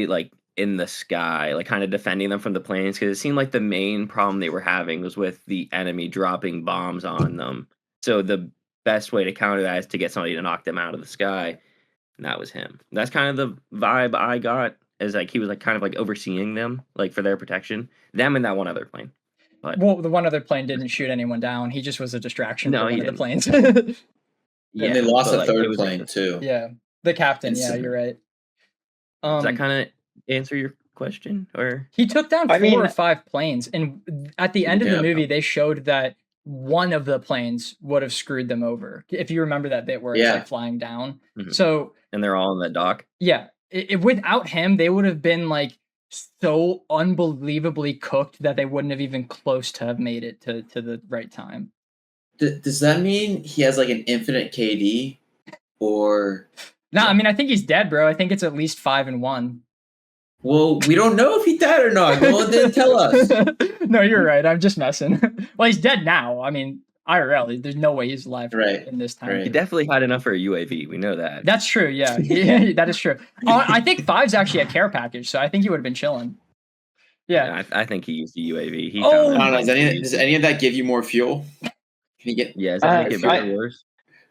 like in the sky, like kind of defending them from the planes, because it seemed like the main problem they were having was with the enemy dropping bombs on them. So the best way to counter that is to get somebody to knock them out of the sky, and that was him. That's kind of the vibe I got, is like he was like kind of like overseeing them, like for their protection, them and that one other plane. But the one other plane didn't shoot anyone down. He just was a distraction for one of the planes. Yeah, and they lost a third plane too. Yeah, the captain. Yeah, you're right. Does that kind of answer your question? Or he took down 4 or 5 planes, and at the end of the movie, they showed that one of the planes would have screwed them over. If you remember that bit where it's like flying down. Mm-hmm. So and they're all in the dock. Yeah, without him, they would have been like so unbelievably cooked that they wouldn't have even close to have made it to the right time. Does that mean he has like an infinite KD, or No, I mean, I think he's dead, bro. I think it's at least 5-1. Well, we don't know if he died or not. Go on there and tell us. No, you're right. I'm just messing. Well, he's dead now. I mean, IRL, there's no way he's alive in this time. Right. He definitely had enough for a UAV. We know that. That's true. Yeah, that is true. I think 5's actually a care package, so I think he would have been chilling. Yeah, I think he used the UAV. He found that. Does any of that give you more fuel? Can you get? Yeah, does that make it better or worse?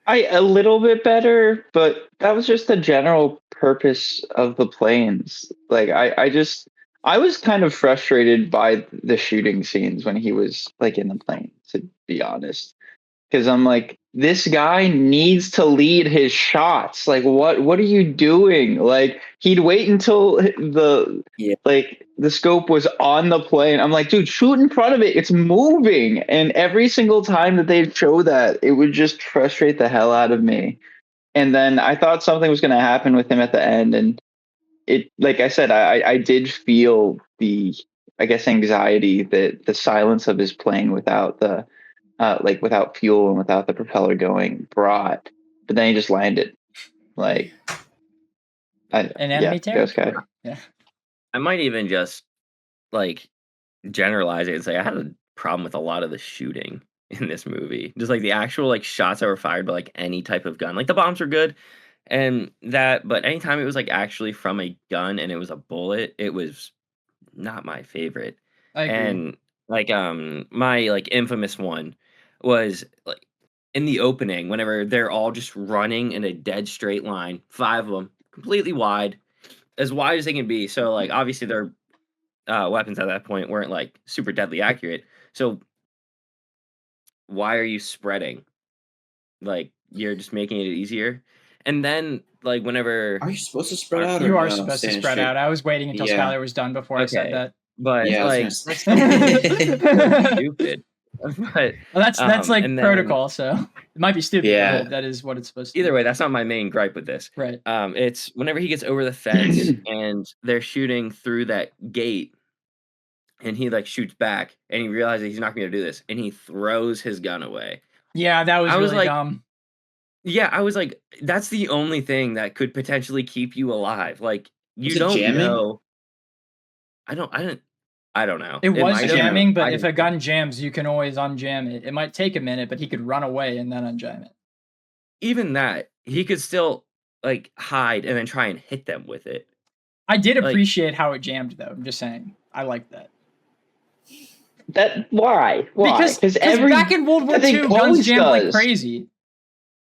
A little bit better, but that was just the general purpose of the planes. Like I was kind of frustrated by the shooting scenes when he was like in the plane, to be honest. Because I'm like, this guy needs to lead his shots. Like, what are you doing? Like, he'd wait until the scope was on the plane. I'm like, dude, shoot in front of it. It's moving. And every single time that they'd show that, it would just frustrate the hell out of me. And then I thought something was going to happen with him at the end. And it, like I said, I did feel the, I guess, anxiety that the silence of his plane without the, without fuel and without the propeller going brought, but then he just landed. Like, an enemy territory. Yeah. I might even just like generalize it and say I had a problem with a lot of the shooting in this movie. Just like the actual like shots that were fired by like any type of gun. Like the bombs were good and that, but anytime it was like actually from a gun and it was a bullet, it was not my favorite. I agree. And like my like infamous one was like in the opening whenever they're all just running in a dead straight line, 5 of them completely wide as they can be. So like obviously their weapons at that point weren't like super deadly accurate. So why are you spreading? Like you're just making it easier. And then like whenever are you supposed to spread out? You are supposed to spread out. I was waiting until Skylar was done before I said that. But like stupid. But that's like protocol, so it might be stupid. Yeah, but that is what it's supposed to. Either way, that's not my main gripe with this. Right. It's whenever he gets over the fence and they're shooting through that gate, and he like shoots back, and he realizes he's not going to do this, and he throws his gun away. Yeah, that was really dumb. Yeah, I was like, that's the only thing that could potentially keep you alive. Like you don't know. I don't know. It was jamming, but if a gun jams, you can always unjam it. It might take a minute, but he could run away and then unjam it. Even that, he could still like hide and then try and hit them with it. I did appreciate how it jammed, though. I'm just saying, I like that. Why? Because back in World War II, guns jammed like crazy.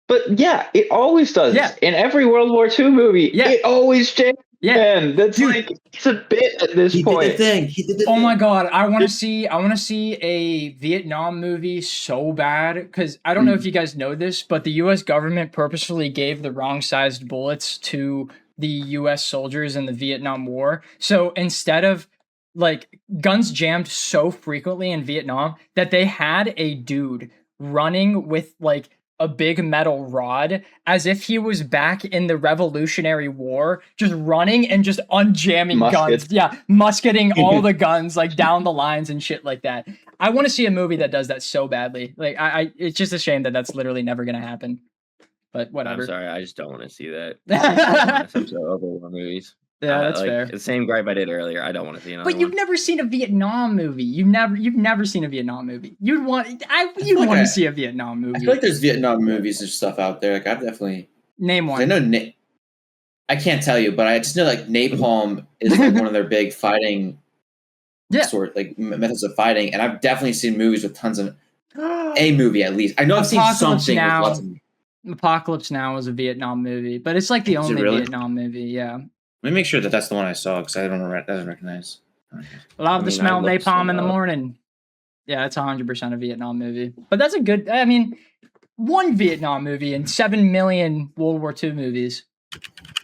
But yeah, it always does. Yeah. In every World War II movie, it always jams. Yeah, man, that's like it's a bit at this point. He did the thing. Oh my god, I want to see a Vietnam movie so bad because I don't know if you guys know this, but the U.S. government purposefully gave the wrong sized bullets to the U.S. soldiers in the Vietnam War. So instead of like guns jammed so frequently in Vietnam that they had a dude running with like a big metal rod as if he was back in the Revolutionary War, just running and just unjamming guns. Yeah, musketing all the guns like down the lines and shit like that. I want to see a movie that does that so badly. Like it's just a shame that that's literally never going to happen. But whatever. I'm sorry, I just don't want to see that. I'm so over war movies. Yeah, that's like, fair. The same gripe I did earlier. I don't want to see another. But you've never seen a Vietnam movie. You've never seen a Vietnam movie. You'd want to see a Vietnam movie. I feel like there's Vietnam movies and stuff out there. Like I've definitely name one. I know. I can't tell you, but I just know like napalm is like one of their big fighting sort like methods of fighting, and I've definitely seen movies with tons of a movie at least. I know I've seen something. Now, with lots of... Apocalypse Now is a Vietnam movie, but it's like the only Vietnam movie. Yeah. Let me make sure that that's the one I saw because I don't recognize. Love the smell of napalm in the morning. Yeah, it's 100% a Vietnam movie. But that's a good. I mean, one Vietnam movie and 7 million World War II movies.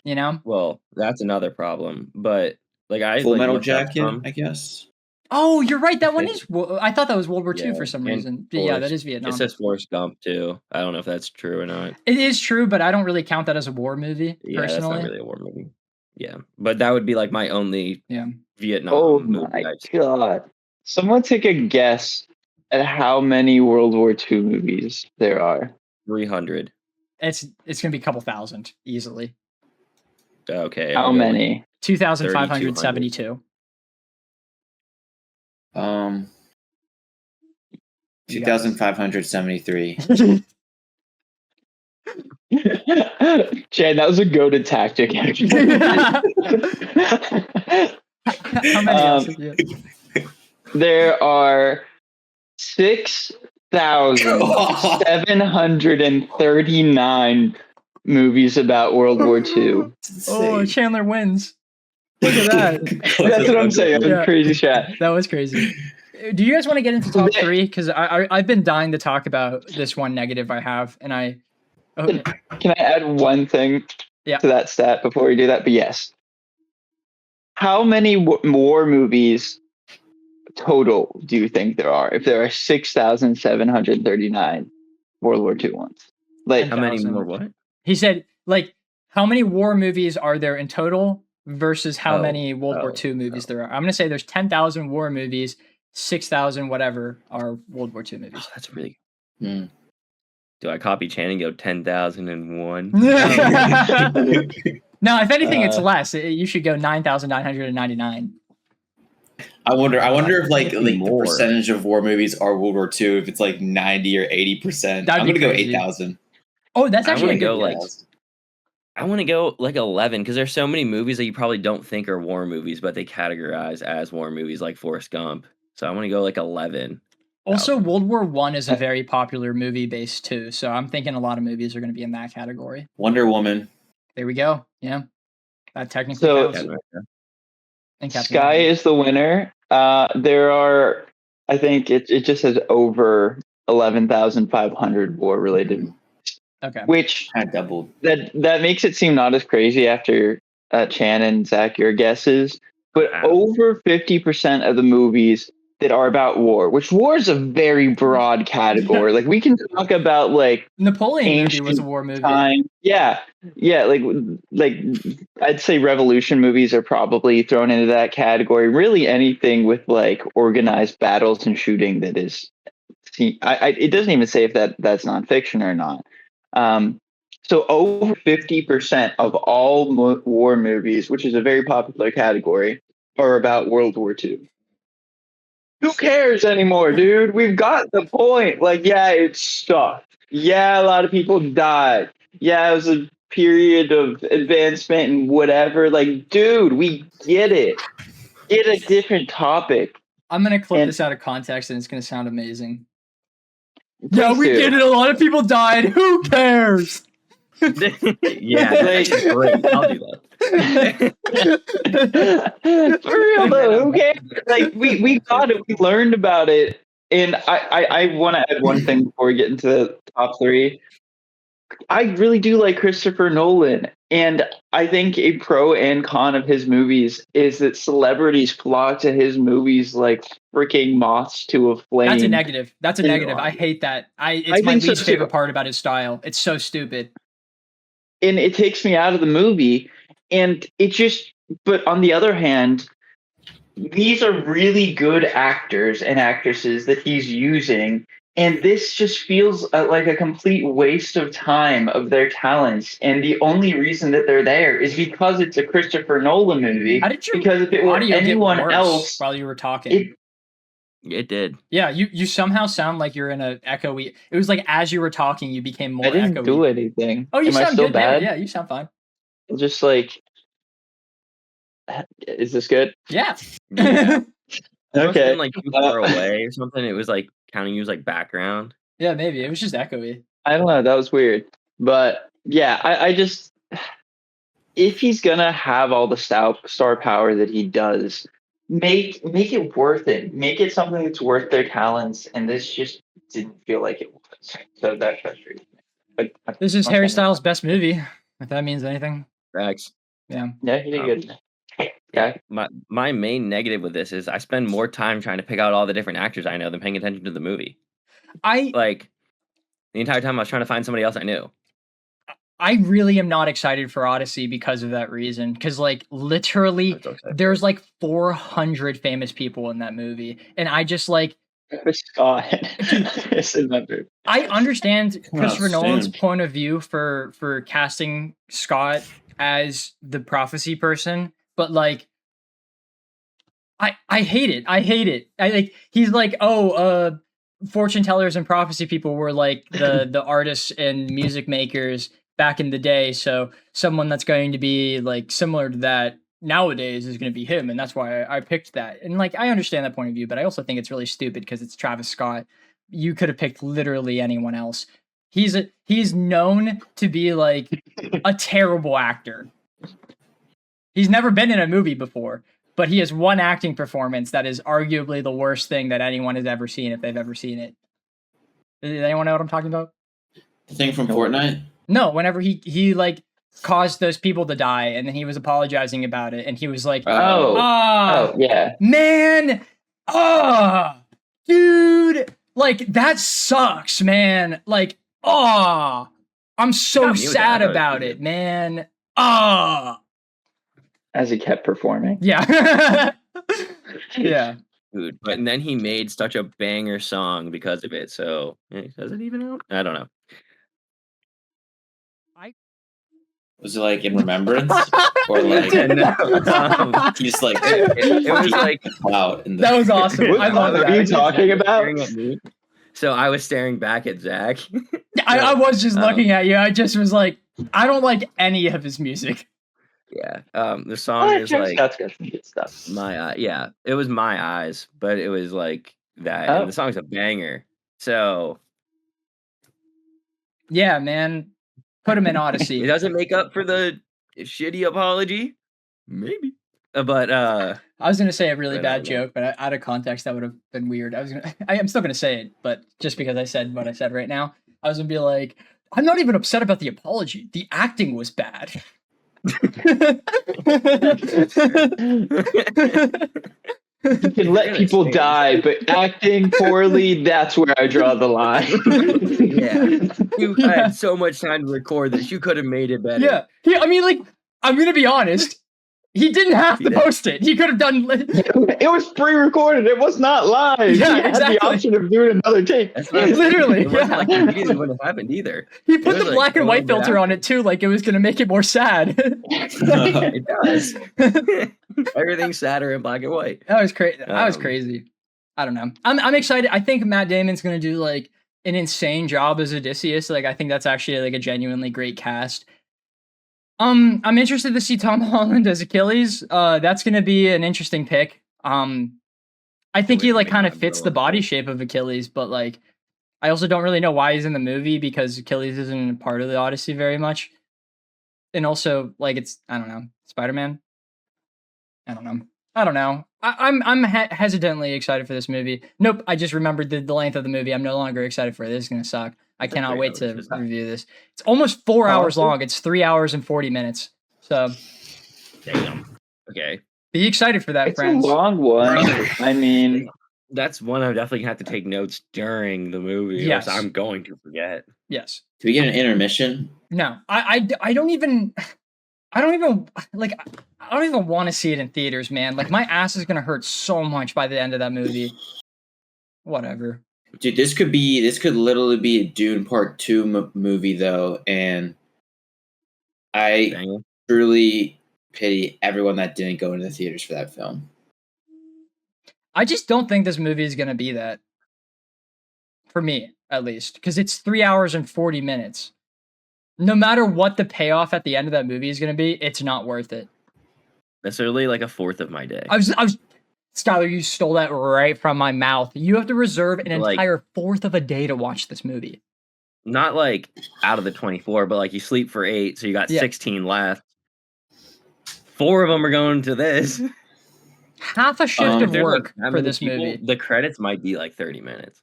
You know. Well, that's another problem. But like Full Metal Jacket, I guess. Oh, you're right. That one is. I thought that was World War II for some reason. But yeah, that is Vietnam. It says Forrest Gump too. I don't know if that's true or not. It is true, but I don't really count that as a war movie. Yeah, personally. That's not really a war movie. Yeah, but that would be like my only Vietnam. Oh movie my god! Someone take a guess at how many World War II movies there are. 300. It's gonna be a couple thousand easily. Okay. How many? 2,572. 2,573. Chad, that was a goated tactic, actually. How many else did you get? There are 6,739 movies about World War II. Oh, Chandler wins. Look at that. That's what I'm saying. That was crazy chat. That was crazy. Do you guys want to get into top three? Because I've been dying to talk about this one negative I have, and I. Okay. Can I add one thing to that stat before we do that? But yes. How many war movies total do you think there are? If there are 6,739 World War II ones, like how many more? What he said? Like how many war movies are there in total versus how many World War II movies there are? I'm gonna say there's 10,000 war movies, 6,000 whatever are World War II movies. Oh, that's really. Do I copy Channing? Go 10,001. No, if anything, it's less. You should go 9,999. I wonder if like the percentage of war movies are World War II. If it's like 90 or 80%, I'm gonna go 8,000. Oh, that's actually a good guess. I want to go like 11 because there's so many movies that you probably don't think are war movies, but they categorize as war movies, like Forrest Gump. So I want to go like 11. Also, World War I is a very popular movie base too, so I'm thinking a lot of movies are going to be in that category. Wonder Woman. There we go. Yeah, that technically counts. Sky is the winner. There are, I think it just says over 11,500 war-related. Okay. Which I doubled. That makes it seem not as crazy after Chan and Zach, your guesses. But over 50% of the movies that are about war, which war is a very broad category. Like we can talk about like Napoleon movie was a war movie. Time. Yeah. Like I'd say revolution movies are probably thrown into that category. Really anything with like organized battles and shooting that is. It doesn't even say if that's nonfiction or not. So over 50% of all war movies, which is a very popular category, are about World War II. Who cares anymore, dude? We've got the point. Like, yeah, it sucked. Yeah, a lot of people died. Yeah, it was a period of advancement and whatever. Like, dude, we get it. Get a different topic. I'm going to clip this out of context and it's going to sound amazing. Yeah, we get it. A lot of people died. Who cares? Yeah, that's great. I'll do that. For real though, who cares? Like we got it, we learned about it, and I want to add one thing before we get into the top three. I really do like Christopher Nolan, and I think a pro and con of his movies is that celebrities flock to his movies like freaking moths to a flame. That's a negative. That's a negative. I hate that. It's my least favorite part about his style. It's so stupid. And it takes me out of the movie, and but on the other hand, these are really good actors and actresses that he's using, and this just feels like a complete waste of time of their talents. And the only reason that they're there is because it's a Christopher Nolan movie. How did because if it were anyone else, while you were talking, it did. Yeah, you somehow sound like you're in a echoey. It was like as you were talking, you became more. I didn't echoey. do anything. Oh, you Am sound I still good bad? Yeah, you sound fine. Just like, is this good? Yeah. Okay. Been, like too far away or something. It was like counting you as like background. Yeah, maybe it was just echoey. I don't know. That was weird, but yeah, I just if he's gonna have all the star power that he does. Make it worth it. Make it something that's worth their talents, and this just didn't feel like it was. So that frustrated me. But this is Harry Styles' best movie, if that means anything. Facts. Yeah. Yeah, he did good. Yeah. My main negative with this is I spend more time trying to pick out all the different actors I know than paying attention to the movie. The entire time I was trying to find somebody else I knew. I really am not excited for Odyssey because of that reason. Because, like, literally, there's like 400 famous people in that movie, and I just like. Scott is in that movie. I understand Christopher Nolan's point of view for casting Scott as the prophecy person, but like I hate it. I hate it. I like he's like, oh, fortune tellers and prophecy people were like the artists and music makers back in the day. So someone that's going to be like similar to that nowadays is going to be him, and that's why I picked that. And like I understand that point of view, but I also think it's really stupid because it's Travis Scott. You could have picked literally anyone else. He's known to be like a terrible actor. He's never been in a movie before, but he has one acting performance that is arguably the worst thing that anyone has ever seen if they've ever seen it. Does anyone know what I'm talking about? The thing from Fortnite? No, whenever he like caused those people to die and then he was apologizing about it and he was like, yeah. Man, dude, like that sucks, man. Like, I'm so sad about it, man. As he kept performing. Yeah. Yeah. Dude, but and then he made such a banger song because of it. So does it even out? I don't know. Was it like in remembrance? Or like he's like it was like wow. That was awesome. I love that. What are you talking about? So I was staring back at Zach. I was just looking at you. I just was like, I don't like any of his music. Yeah. The song is like that's got some good stuff. it was My Eyes, but it was like that. And the song's a banger. So yeah, man. Put him in Odyssey. It doesn't make up for the shitty apology. Maybe. But I was gonna say a really bad joke, but out of context that would have been weird. I'm still gonna say it, but just because I said what I said right now, I was gonna be like, I'm not even upset about the apology. The acting was bad. You can let people die, but acting poorly, that's where I draw the line. Yeah. You had so much time to record that you could have made it better. Yeah. I mean, like, I'm going to be honest. He didn't have to post it. He could have done... It was pre-recorded. It was not live. Yeah, he had exactly. the option of doing another take. Literally, it wasn't like immediately when it happened either. He put the black and white filter on it, too, like it was going to make it more sad. It does. Everything's sadder in black and white. That was crazy. That was crazy. I don't know. I'm excited. I think Matt Damon's going to do, like, an insane job as Odysseus. Like, I think that's actually, like, a genuinely great cast. I'm interested to see Tom Holland as Achilles. That's going to be an interesting pick. I think he like kind of fits the body shape of Achilles, but like I also don't really know why he's in the movie because Achilles isn't part of the Odyssey very much. And also like I don't know, Spider-Man. I don't know. I'm hesitantly excited for this movie. Nope, I just remembered the length of the movie. I'm no longer excited for it. This is going to suck. I cannot wait to review this. It's almost 4 hours long. It's 3 hours and 40 minutes. So, damn. Okay. Be excited for that, friends. It's a long one. I mean, that's one I'm definitely gonna have to take notes during the movie. Yes. I'm going to forget. Yes. Do we get an intermission? No, I don't even want to see it in theaters, man. Like my ass is gonna hurt so much by the end of that movie. Whatever. Dude, this could literally be a Dune Part 2 movie, though, and I truly pity everyone that didn't go into the theaters for that film. I just don't think this movie is going to be that. For me, at least. Because it's 3 hours and 40 minutes. No matter what the payoff at the end of that movie is going to be, it's not worth it. That's literally like a fourth of my day. I was Skylar, you stole that right from my mouth. You have to reserve an entire fourth of a day to watch this movie. Not like out of the 24, but like you sleep for 8, so you got 16 left. 4 of them are going to this. Half a shift of work for this movie. The credits might be like 30 minutes.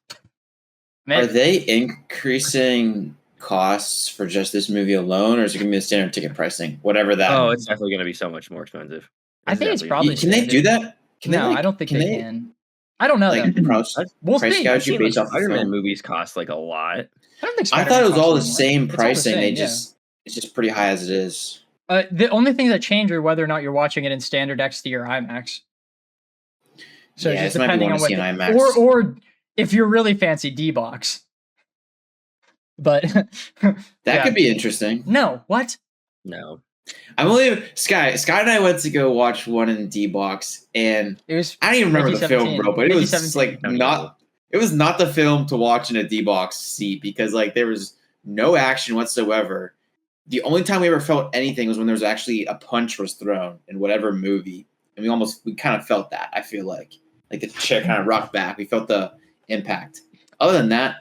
Are they increasing costs for just this movie alone, or is it going to be the standard ticket pricing? Whatever that. Oh, it's definitely going to be so much more expensive. I think it's probably. Can they do that? I don't think they can. I don't know. We'll see. Spider-Man movies cost like a lot. I don't think. I thought it was all the same pricing. It's just pretty high as it is. The only thing that changed are whether or not you're watching it in standard XD or IMAX. So just depending on what, IMAX. or if you're really fancy, D-box. But that could be interesting. No, what? No. Sky and I went to go watch one in D box, and It was. I don't even remember the film, bro. But it was like not. It was not the film to watch in a D box seat because like there was no action whatsoever. The only time we ever felt anything was when there was actually a punch was thrown in whatever movie, and we kind of felt that. I feel like the chair kind of rocked back. We felt the impact. Other than that,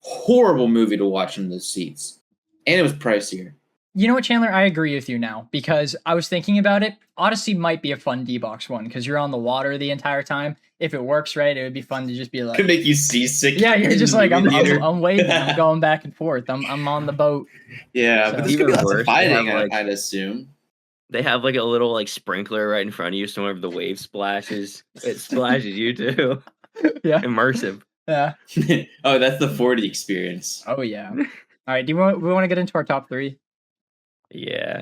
horrible movie to watch in the seats, and it was pricier. You know what, Chandler? I agree with you now because I was thinking about it. Odyssey might be a fun D-box one because you're on the water the entire time. If it works right, it would be fun to just be like... Could make you seasick. Yeah, you're just like, I'm waving. I'm going back and forth. I'm on the boat. Yeah, so. But there's even worse. Fighting, I'd assume. They have like a little like sprinkler right in front of you, so whenever the wave splashes, it splashes you too. Yeah. Immersive. Yeah. Oh, that's the 4D experience. Oh, yeah. All right, we want to get into our top 3? Yeah.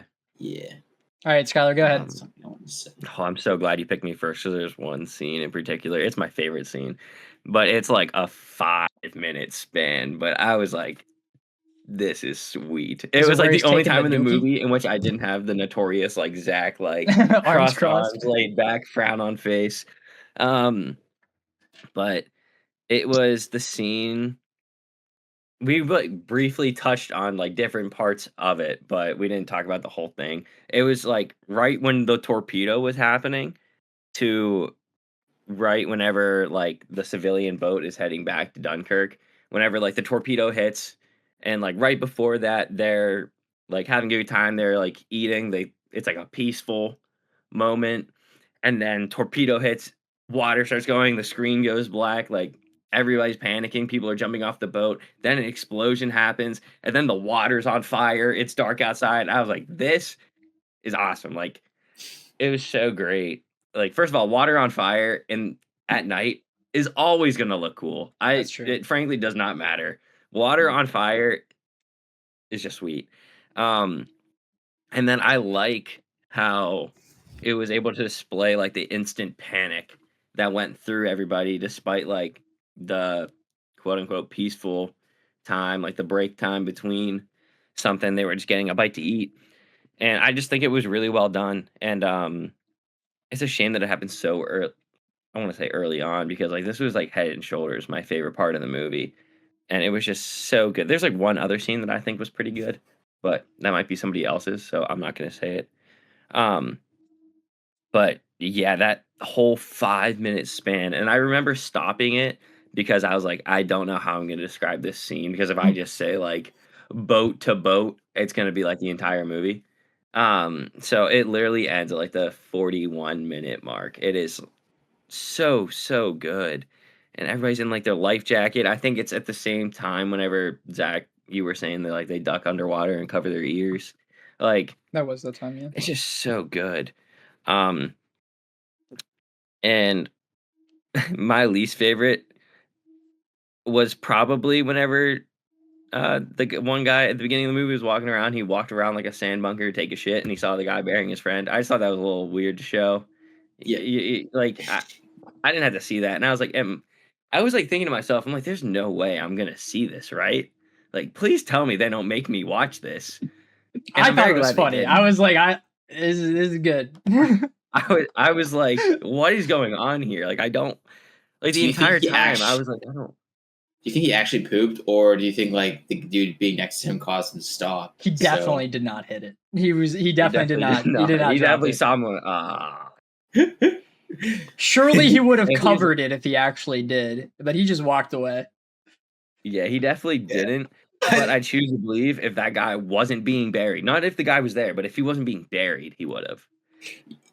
All right, Skylar, go ahead. Oh, I'm so glad you picked me first because there's one scene in particular. It's my favorite scene, but it's like a 5-minute span. But I was like, this is sweet. It was like the only time in the movie in which I didn't have the notorious like Zach like crossed arms, laid back, frown on face. But it was the scene. We like briefly touched on like different parts of it, but we didn't talk about the whole thing. It was like right when the torpedo was happening to right whenever like the civilian boat is heading back to Dunkirk, whenever like the torpedo hits and like right before that they're like having a good time, they're like eating, it's like a peaceful moment, and then torpedo hits, water starts going, the screen goes black, like everybody's panicking, people are jumping off the boat, then an explosion happens, and then the water's on fire, it's dark outside. I was like, this is awesome. Like, it was so great. Like, first of all, water on fire and at night is always going to look cool. That's true. It frankly does not matter. Water on fire is just sweet. And then I like how it was able to display like the instant panic that went through everybody despite like the quote unquote peaceful time, like the break time between something. They were just getting a bite to eat. And I just think it was really well done. And it's a shame that it happened so early. I want to say early on because like this was like head and shoulders my favorite part of the movie. And it was just so good. There's like one other scene that I think was pretty good, but that might be somebody else's, so I'm not going to say it. But yeah, that whole 5-minute span. And I remember stopping it because I was like, I don't know how I'm going to describe this scene because if I just say like boat to boat, it's going to be like the entire movie. So it literally ends at like the 41-minute mark. It is so good. And everybody's in like their life jacket. I think it's at the same time whenever Zach, you were saying that like they duck underwater and cover their ears. Like that was the time, yeah. It's just so good. And my least favorite was probably whenever the one guy at the beginning of the movie was walking around. He walked around like a sand bunker to take a shit, and he saw the guy burying his friend. I just thought that was a little weird to show. Yeah, like I didn't have to see that, and I was like, thinking to myself, I'm like, there's no way I'm gonna see this, right? Like, please tell me they don't make me watch this. And I thought it was funny. I was like, this is good. I was like, what is going on here? Like, I don't like the entire time. I was like, I don't. Do you think he actually pooped, or do you think like the dude being next to him caused him to stop? He definitely did not hit it. He definitely did not. He did not. He definitely saw him. Surely he would have covered it if he actually did, but he just walked away. Yeah, he definitely didn't. But I choose to believe if that guy wasn't being buried, not if the guy was there, but if he wasn't being buried, he would have.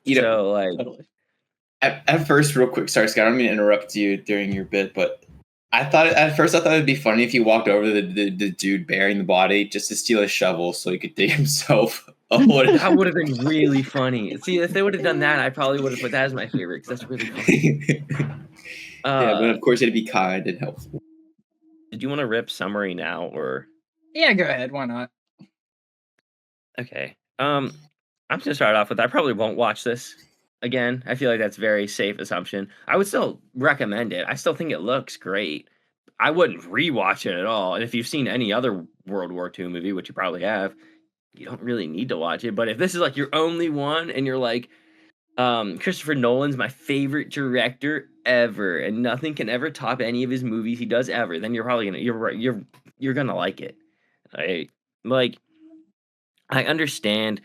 So like, totally. At first, real quick, sorry, Scott, I don't mean to interrupt you during your bit, but I thought it'd be funny if he walked over to the dude burying the body just to steal a shovel so he could dig himself. That would have been really funny. See, if they would have done that, I probably would have put that as my favorite because that's really funny. Yeah, but of course it'd be kind and helpful. Did you want to rip summary now, or? Yeah, go ahead. Why not? Okay. I'm just gonna start off with I probably won't watch this again. I feel like that's a very safe assumption. I would still recommend it. I still think it looks great. I wouldn't rewatch it at all. And if you've seen any other World War II movie, which you probably have, you don't really need to watch it. But if this is like your only one and you're like, Christopher Nolan's my favorite director ever, and nothing can ever top any of his movies he does ever, then you're probably gonna you're gonna like it. Like I understand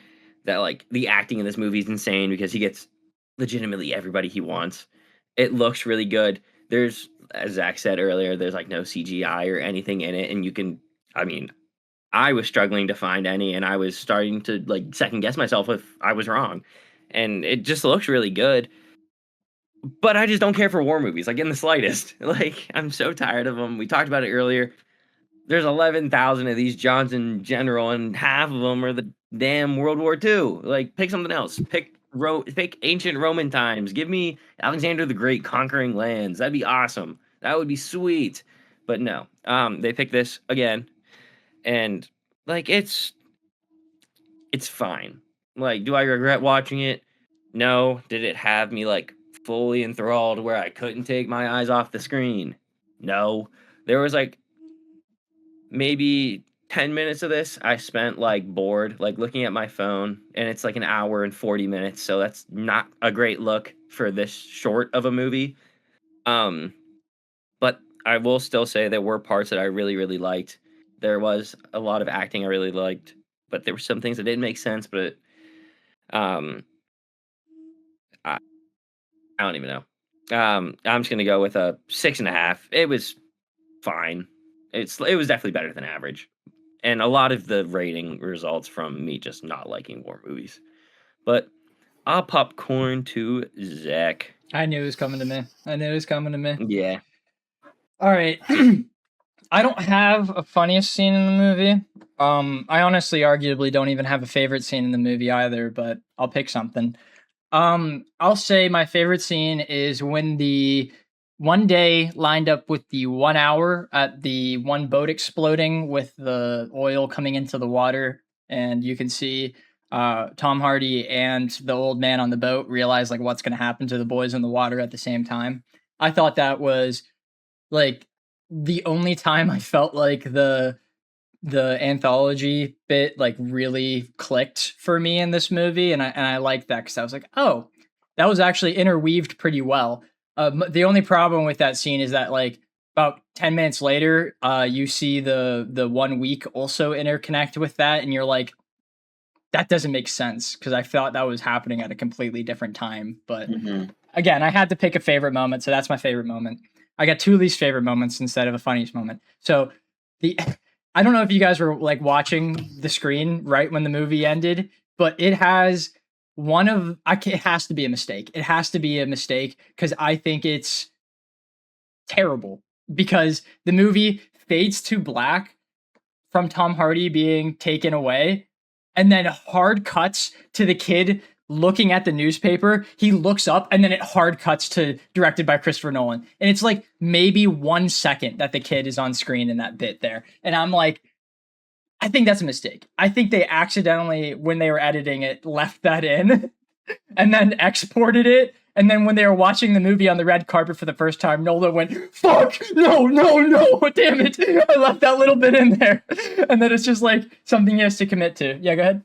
that like the acting in this movie is insane because he gets legitimately everybody he wants. It looks really good. There's, as Zach said earlier, there's like no CGI or anything in it, and you can. I mean, I was struggling to find any, and I was starting to like second guess myself if I was wrong. And it just looks really good. But I just don't care for war movies, like in the slightest. Like, I'm so tired of them. We talked about it earlier. There's 11,000 of these Johnson General, and half of them are the damn World War II. Like, pick something else. Pick ancient Roman times. Give me Alexander the Great conquering lands. That'd be awesome. That would be sweet. But no, they picked this again, and like it's fine. Like, do I regret watching it? No. Did it have me like fully enthralled where I couldn't take my eyes off the screen? No. There was like maybe 10 minutes of this I spent like bored, like looking at my phone, and it's like an hour and 40 minutes, so that's not a great look for this short of a movie. But I will still say there were parts that I really, really liked. There was a lot of acting I really liked, but there were some things that didn't make sense, but I don't even know. I'm just gonna go with a 6.5. It was fine. It was definitely better than average, and a lot of the rating results from me just not liking war movies. But I'll popcorn to Zach. I knew it was coming to me. Yeah. All right. I don't have a funniest scene in the movie. I honestly, arguably, don't even have a favorite scene in the movie either. But I'll pick something. I'll say my favorite scene is when the one day lined up with the 1 hour at the one boat exploding with the oil coming into the water, and you can see Tom Hardy and the old man on the boat realize like what's going to happen to the boys in the water at the same time. I thought that was like the only time I felt like the anthology bit like really clicked for me in this movie, and I liked that because I was like, oh, that was actually interweaved pretty well. The only problem with that scene is that like about 10 minutes later, you see the 1 week also interconnect with that, and you're like, that doesn't make sense because I thought that was happening at a completely different time. But again, I had to pick a favorite moment, so that's my favorite moment. I got 2 least favorite moments instead of a funniest moment. So I don't know if you guys were like watching the screen right when the movie ended, but it has it has to be a mistake. It has to be a mistake because I think it's terrible because the movie fades to black from Tom Hardy being taken away, and then hard cuts to the kid looking at the newspaper. He looks up, and then it hard cuts to directed by Christopher Nolan. And it's like maybe 1 second that the kid is on screen in that bit there. And I'm like, I think that's a mistake. I think they accidentally, when they were editing it, left that in and then exported it. And then when they were watching the movie on the red carpet for the first time, Nolan went, fuck, no, damn it. I left that little bit in there. And then it's just like something he has to commit to. Yeah, go ahead.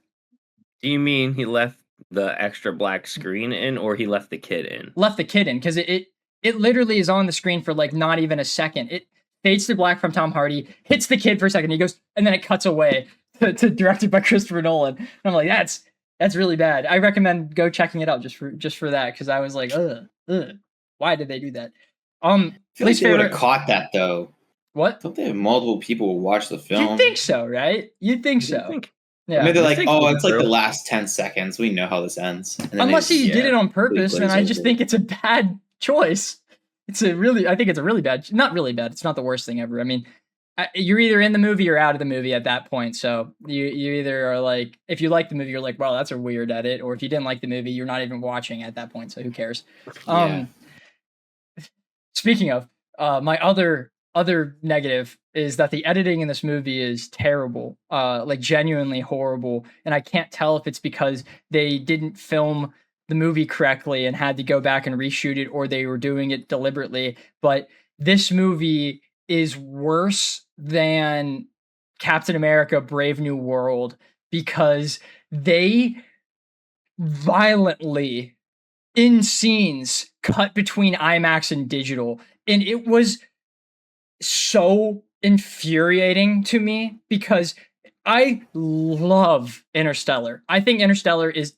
Do you mean he left the extra black screen in, or he left the kid in? Left the kid in, because it literally is on the screen for like not even a second. It fades to black from Tom Hardy, hits the kid for a second, he goes, and then it cuts away to directed by Christopher Nolan. And I'm like, that's really bad. I recommend go checking it out just for that, because I was like, why did they do that? I feel like they would have caught that though. What? Don't they have multiple people who watch the film? You'd think so, right? You'd think so. Yeah. Maybe they're like, oh, it's like the last 10 seconds. We know how this ends. Unless he did it on purpose, then I just think it's a bad choice. I think it's a really bad, not really bad. It's not the worst thing ever. I mean, you're either in the movie or out of the movie at that point. So you either are like, if you like the movie, you're like, wow, that's a weird edit. Or if you didn't like the movie, you're not even watching at that point. So who cares? Yeah. Speaking of, my other negative is that the editing in this movie is terrible, like genuinely horrible. And I can't tell if it's because they didn't film the movie correctly and had to go back and reshoot it, or they were doing it deliberately. But this movie is worse than Captain America Brave New World because they violently, in scenes, cut between IMAX and digital. And it was so infuriating to me because I love Interstellar. I think Interstellar is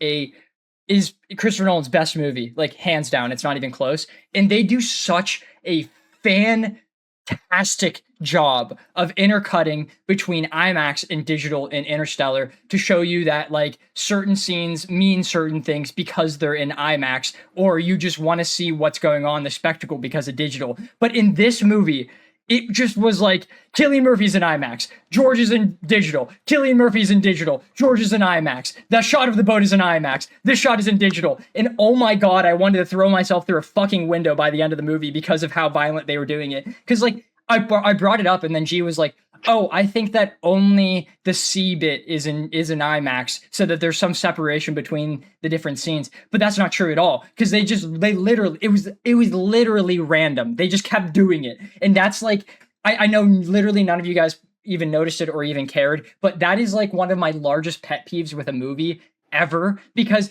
Christopher Nolan's best movie, like hands down. It's not even close. And they do such a fantastic job of intercutting between IMAX and digital in Interstellar to show you that like certain scenes mean certain things because they're in IMAX, or you just want to see what's going on, the spectacle, because of digital. But in this movie, it just was like, Cillian Murphy's in IMAX, George is in digital, Cillian Murphy's in digital, George is in IMAX, that shot of the boat is in IMAX, this shot is in digital, and oh my god, I wanted to throw myself through a fucking window by the end of the movie because of how violent they were doing it. Because like, I brought it up, and then G was like, oh, I think that only the C bit is in IMAX, so that there's some separation between the different scenes. But that's not true at all, because it was literally random. They just kept doing it. And that's like, I know literally none of you guys even noticed it or even cared, but that is like one of my largest pet peeves with a movie ever, because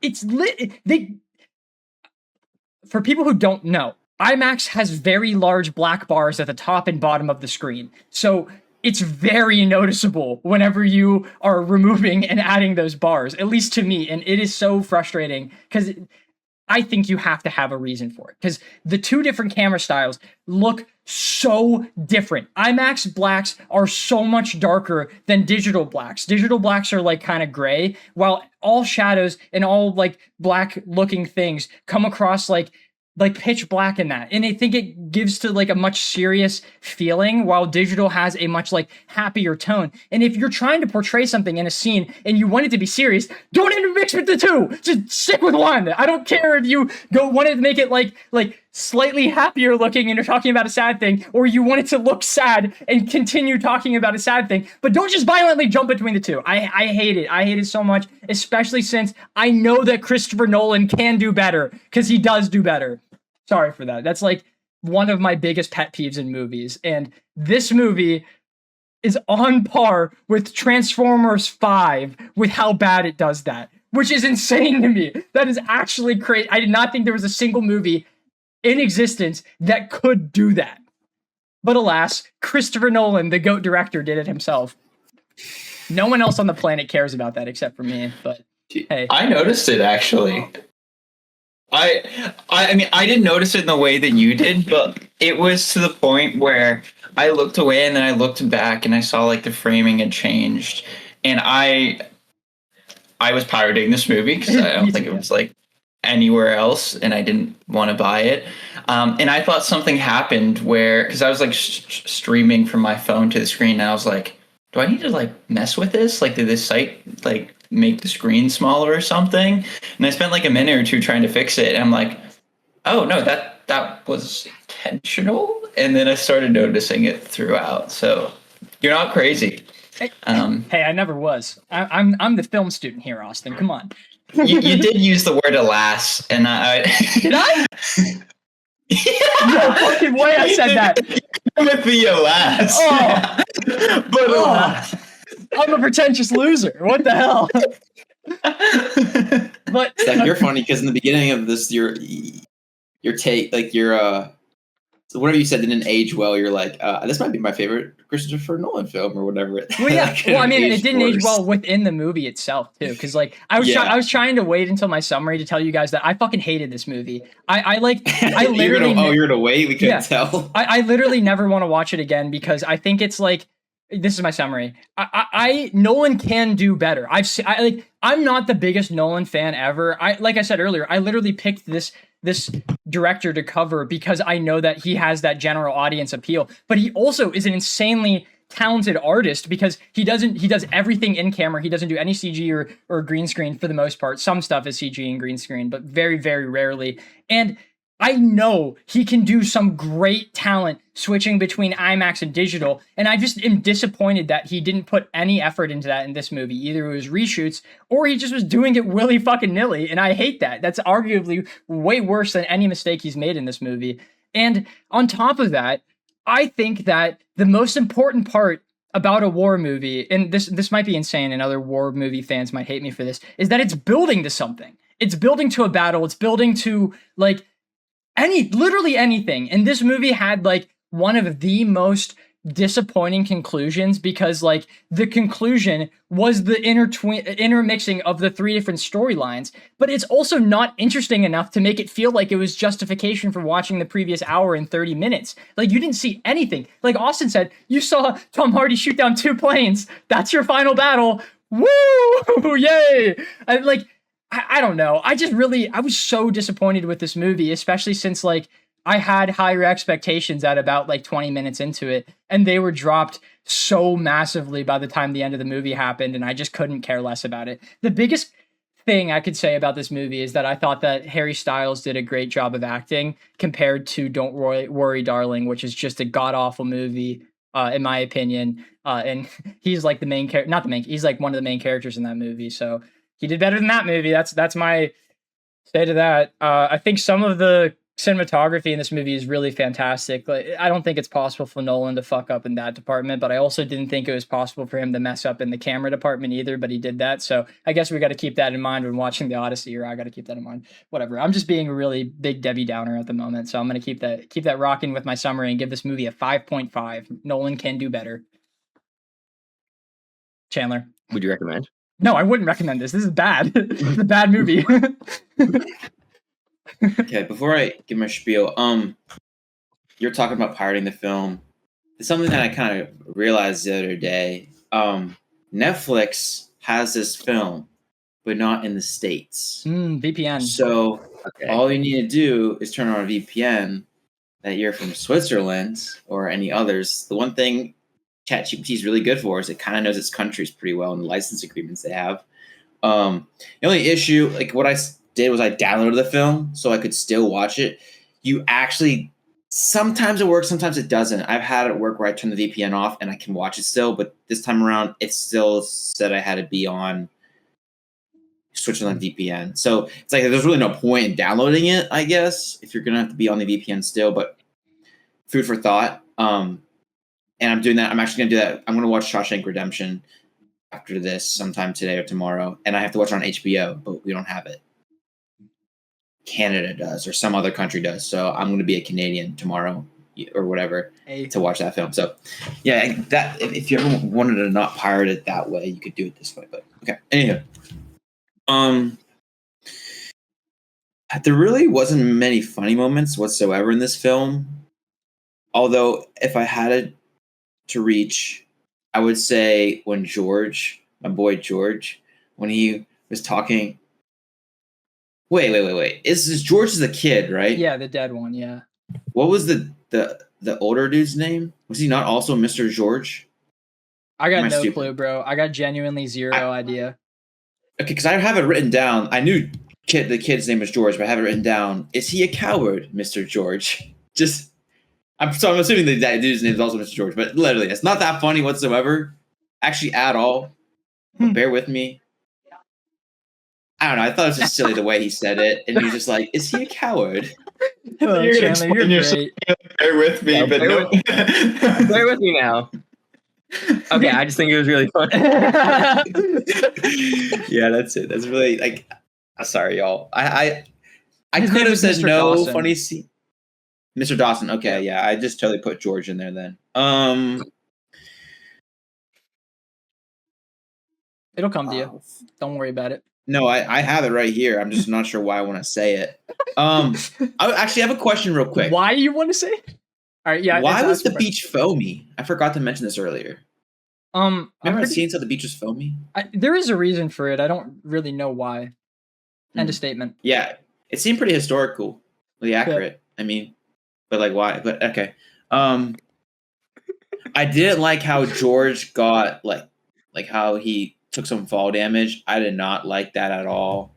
it's for people who don't know, IMAX has very large black bars at the top and bottom of the screen. So it's very noticeable whenever you are removing and adding those bars, at least to me. And it is so frustrating because I think you have to have a reason for it, because the two different camera styles look so different. IMAX blacks are so much darker than digital blacks. Digital blacks are like kind of gray, while all shadows and all like black looking things come across like pitch black in that. And I think it gives to like a much serious feeling, while digital has a much like happier tone. And if you're trying to portray something in a scene and you want it to be serious, don't intermix with the two. Just stick with one. I don't care if you want to make it like slightly happier looking and you're talking about a sad thing, or you want it to look sad and continue talking about a sad thing, but don't just violently jump between the two. I hate it. I hate it so much, especially since I know that Christopher Nolan can do better, because he does do better. Sorry for that. That's like one of my biggest pet peeves in movies. And this movie is on par with Transformers 5 with how bad it does that, which is insane to me. That is actually crazy. I did not think there was a single movie in existence that could do that. But alas, Christopher Nolan, the GOAT director, did it himself. No one else on the planet cares about that except for me, but hey. I noticed it, actually. I mean, I didn't notice it in the way that you did, but it was to the point where I looked away and then I looked back and I saw like the framing had changed, and I was pirating this movie because I don't think it was like anywhere else, and I didn't want to buy it. And I thought something happened where, because I was like streaming from my phone to the screen, and I was like, do I need to like mess with this? Like, did this site like make the screen smaller or something? And I spent like a minute or two trying to fix it, and I'm like, oh no, that was intentional. And then I started noticing it throughout. So you're not crazy. Hey, I never was. I'm the film student here, Austin. Come on. You did use the word alas, and I did I? No fucking way I said that. With the alas. Oh. But alas. I'm a pretentious loser. What the hell? But Steph, you're funny because in the beginning of this, your take, like your so whatever you said didn't age well. You're like, this might be my favorite Christopher Nolan film or whatever. Well, yeah. Well, I mean, it didn't age well within the movie itself too, because like I was trying to wait until my summary to tell you guys that I fucking hated this movie. I literally you're gonna wait. We couldn't tell. I literally never want to watch it again because I think it's like, this is my summary. Nolan can do better. I'm not the biggest Nolan fan ever. Like I said earlier, I literally picked this director to cover because I know that he has that general audience appeal, but he also is an insanely talented artist because he does everything in camera. He doesn't do any CG or green screen for the most part. Some stuff is CG and green screen, but very, very rarely. And I know he can do some great talent switching between IMAX and digital, and I just am disappointed that he didn't put any effort into that in this movie. Either it was reshoots, or he just was doing it willy-fucking-nilly, and I hate that. That's arguably way worse than any mistake he's made in this movie. And on top of that, I think that the most important part about a war movie, and this might be insane, and other war movie fans might hate me for this, is that it's building to something. It's building to a battle. It's building to like literally anything. And this movie had like one of the most disappointing conclusions, because like the conclusion was the intermixing of the three different storylines, but it's also not interesting enough to make it feel like it was justification for watching the previous hour and 30 minutes. Like, you didn't see anything. Like Austin said, you saw Tom Hardy shoot down 2 planes. That's your final battle. Woo! Yay! I don't know. I was so disappointed with this movie, especially since like I had higher expectations at about like 20 minutes into it, and they were dropped so massively by the time the end of the movie happened, and I just couldn't care less about it. The biggest thing I could say about this movie is that I thought that Harry Styles did a great job of acting compared to Don't Worry, Darling, which is just a god-awful movie, in my opinion. And he's like the main character, he's like one of the main characters in that movie, so he did better than that movie. That's my say to that. I think some of the cinematography in this movie is really fantastic. Like, I don't think it's possible for Nolan to fuck up in that department, but I also didn't think it was possible for him to mess up in the camera department either, but he did that. So I guess we got to keep that in mind when watching The Odyssey, or I got to keep that in mind. Whatever. I'm just being a really big Debbie Downer at the moment, so I'm going to keep that rocking with my summary and give this movie a 5.5. Nolan can do better. Chandler. Would you recommend? No, I wouldn't recommend this. This is bad. It's a bad movie. Okay, before I give my spiel, you're talking about pirating the film. It's something that I kind of realized the other day. Netflix has this film, but not in the States. VPN. So all you need to do is turn on a VPN that you're from Switzerland or any others. The one thing ChatGPT is really good for is it kind of knows its countries pretty well and the license agreements they have. The only issue, like what I did was I downloaded the film so I could still watch it. You actually, sometimes it works, sometimes it doesn't. I've had it work where I turn the VPN off and I can watch it still, but this time around it still said I had to be on Switzerland VPN. So it's like there's really no point in downloading it, I guess, if you're gonna have to be on the VPN still. But food for thought. And I'm doing that. I'm actually gonna do that. I'm gonna watch Shawshank Redemption after this sometime today or tomorrow, and I have to watch it on HBO, but we don't have it. Canada does, or some other country does. So I'm going to be a Canadian tomorrow or whatever to watch that film. So yeah, that if you ever wanted to not pirate it that way, you could do it this way. But okay, anyway, there really wasn't many funny moments whatsoever in this film. Although if I had it to reach, I would say when George, my boy George, when he was talking. Wait. Is George the kid, right? Yeah, the dead one, yeah. What was the older dude's name? Was he not also Mr. George? I got no clue, bro. I got genuinely zero idea. Okay, because I have it written down. I knew the kid's name was George, but I have it written down. Is he a coward, Mr. George? I'm assuming that dude's name is also Mr. George, but literally, it's not that funny whatsoever, actually at all. But bear with me. I don't know. I thought it was just silly the way he said it, and he was just like, "Is he a coward?" Oh, Chandler, you're great. Bear with me, but no. Bear with me now. Okay, I just think it was really fun. Yeah, that's it. That's really like. Sorry, y'all. I could have said Mr. no Dawson. funny scene. Mr. Dawson. Okay, yeah, I just totally put George in there then. It'll come to you. Don't worry about it. No, I have it right here. I'm just not sure why I want to say it. I actually have a question real quick. Why you want to say it? All right, yeah. Why was the beach foamy? I forgot to mention this earlier. Remember scenes of the beach was foamy? There is a reason for it. I don't really know why. End of statement. Yeah, it seemed pretty historically accurate. Yeah. I mean, but like why? But okay. I didn't like how George got like how he took some fall damage. I did not like that at all.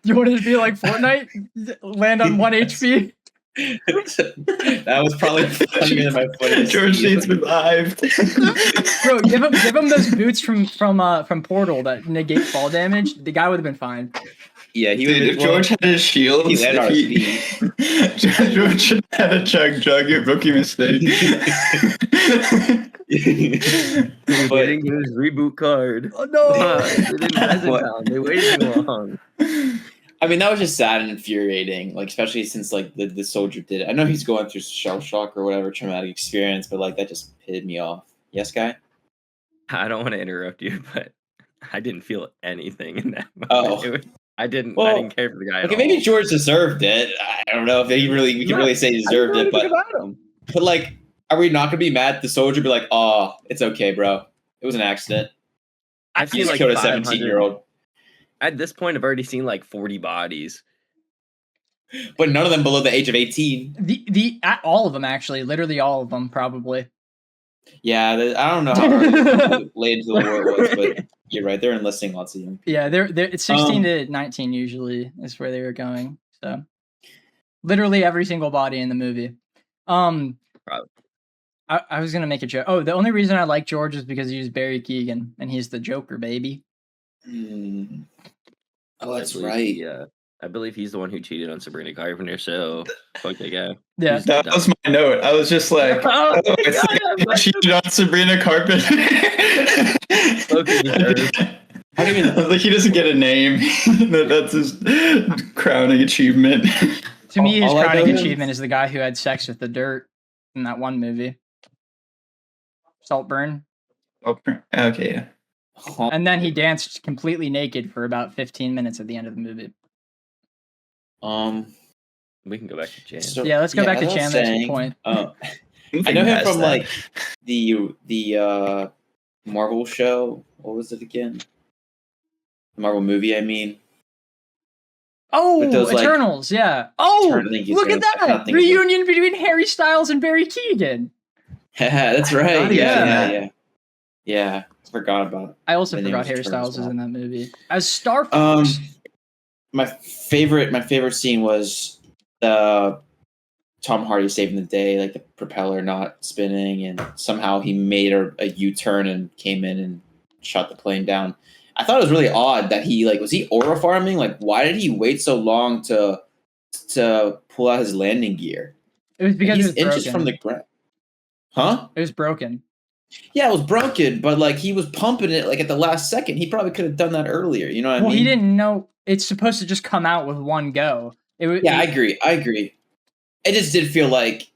You wanted to be like Fortnite? Land on 1 HP? That was probably funnier than my footage. George needs revived. Bro, give him those boots from Portal that negate fall damage. The guy would have been fine. Yeah, he would. If George had his shield, he landed on his feet. George should have had a chug, your rookie mistake. But didn't get his reboot card. Oh no! They didn't resin town. They waited too long. I mean, that was just sad and infuriating. Like, especially since like the soldier did it. I know he's going through shell shock or whatever traumatic experience, but like that just pitted me off. Yes, guy. I don't want to interrupt you, but I didn't feel anything in that moment. Oh. I didn't care for the guy. Okay, maybe George deserved it. I don't know if we can really say he deserved it, but like, are we not gonna be mad at the soldier? Be like, oh, it's okay, bro. It was an accident. I've seen like killed a 17-year-old. At this point, I've already seen like 40 bodies, but none of them below the age of 18. All of them actually, literally all of them, probably. Yeah, I don't know how late into the war it was, but you're right. They're enlisting lots of young people. Yeah, it's 16 to 19 usually is where they were going. So, literally every single body in the movie. I was gonna make a joke. Oh, the only reason I like George is because he was Barry Keoghan and he's the Joker, baby. Oh, that's right. Yeah, I believe he's the one who cheated on Sabrina Carpenter. So fuck that guy. Yeah, that was my note. I was just like, cheated on Sabrina Carpenter. I was like, he doesn't get a name. That's his crowning achievement. To me, his crowning achievement is the guy who had sex with the dirt in that one movie, Saltburn. Okay, yeah. And then he danced completely naked for about 15 minutes at the end of the movie. We can go back to Chan. So, yeah, let's go back to Chan. That's the point. I know him from like the Marvel show. What was it again? The Marvel movie, I mean. Oh, those, Eternals, like, yeah. Oh, look at that! Reunion between Harry Styles and Barry Keoghan. That's right. Yeah. Forgot about it. I also forgot Harry Styles was in that movie as Star Fox. My favorite scene was the Tom Hardy saving the day, like the propeller not spinning, and somehow he made a U-turn and came in and shot the plane down. I thought it was really odd that was he aura farming? Like, why did he wait so long to pull out his landing gear? It was because he's it was inches from the ground. Huh? It was broken. Yeah, it was broken, but like he was pumping it like at the last second. He probably could have done that earlier. You know what I mean? Well, he didn't know it's supposed to just come out with one go. I agree. It just did feel like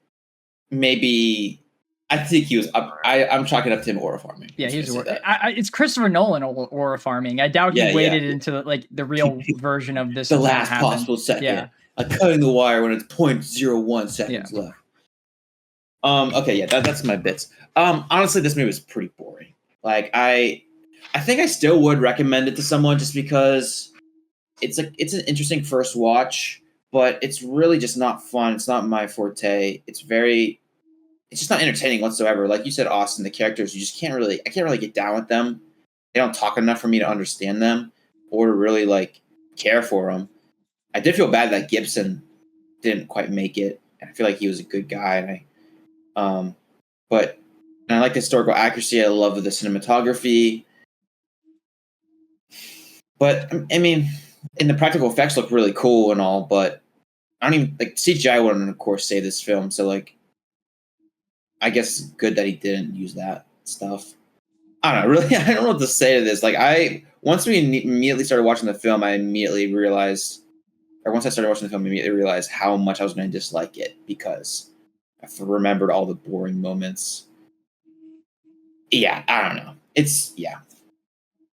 maybe I think he was. I'm chalking up to him aura farming. Yeah, he's it's Christopher Nolan aura farming. I doubt he waited into the real version of this. The last possible second. Yeah, cutting the wire when it's 0.01 seconds left. Okay, yeah, that's my bits. Honestly, this movie was pretty boring. Like, I think I still would recommend it to someone just because it's an interesting first watch, but it's really just not fun. It's not my forte. It's just not entertaining whatsoever. Like you said, Austin, the characters, I can't really get down with them. They don't talk enough for me to understand them or to really like care for them. I did feel bad that Gibson didn't quite make it. I feel like he was a good guy, and I like the historical accuracy. I love the cinematography. But I mean, and the practical effects look really cool and all, but I don't even like CGI wouldn't, of course, save this film. So like, I guess it's good that he didn't use that stuff. I don't know. Really, I don't know what to say to this. Like, once we immediately started watching the film, I immediately realized how much I was going to dislike it because I remembered all the boring moments. Yeah, I don't know.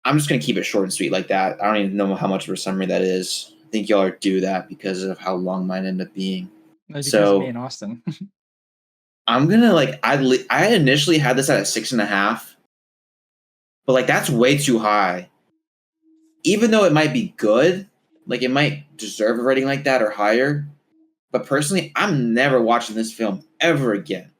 I'm just going to keep it short and sweet like that. I don't even know how much of a summary that is. I think y'all are due that because of how long mine ended up being. Because of me and Austin. I'm going to I initially had this at a 6.5, but like that's way too high. Even though it might be good, like it might deserve a rating like that or higher. But personally, I'm never watching this film ever again.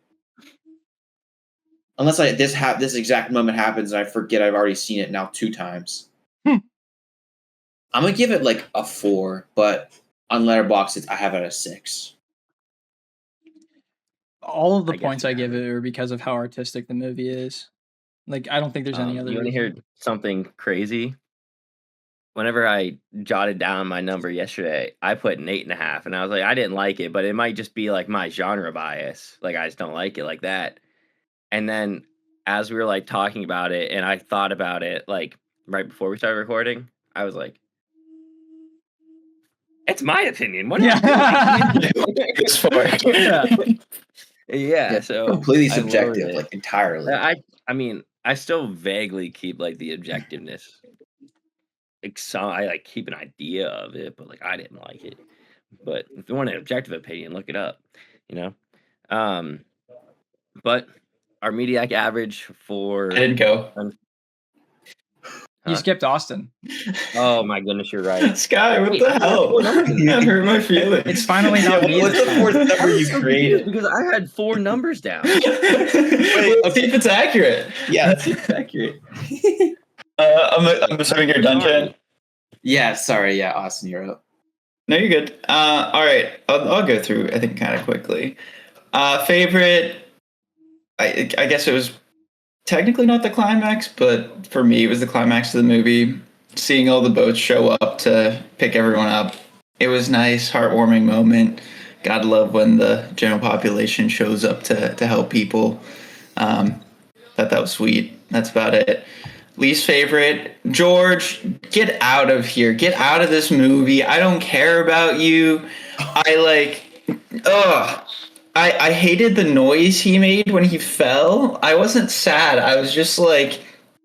Unless this exact moment happens and I forget I've already seen it now 2 times. I'm going to give it like a 4, but on Letterboxd, I have it at a 6. All of the points I give it are because of how artistic the movie is. Like, I don't think there's any other. You want to hear something crazy? Whenever I jotted down my number yesterday, I put an 8.5, and I was like, I didn't like it, but it might just be like my genre bias. Like, I just don't like it like that. And then as we were like talking about it, and I thought about it like right before we started recording, I was like, it's my opinion. What am I doing? It's for Yeah, so completely subjective, like entirely. I mean, I still vaguely keep like the objectiveness. I like keep an idea of it, but like I didn't like it. But if you want an objective opinion, look it up. You know, but our Mediak average for I didn't go. You skipped Austin. Oh my goodness, you're right. Sky, what the hell? That hurt my feelings. It's finally not me. What's the fourth number you created? Because I had 4 numbers down. Wait, let's see if it's accurate. Yeah, let's see if it's accurate. I'm assuming you're done, Jen. Yeah, sorry. Yeah, Austin, you're up. No, you're good. All right, I'll go through, I think, kind of quickly. Favorite, I guess it was technically not the climax, but for me, it was the climax of the movie. Seeing all the boats show up to pick everyone up. It was nice, heartwarming moment. Gotta love when the general population shows up to help people. Thought that was sweet. That's about it. Least favorite, George, get out of here. Get out of this movie. I don't care about you. I hated the noise he made when he fell. I wasn't sad. I was just like,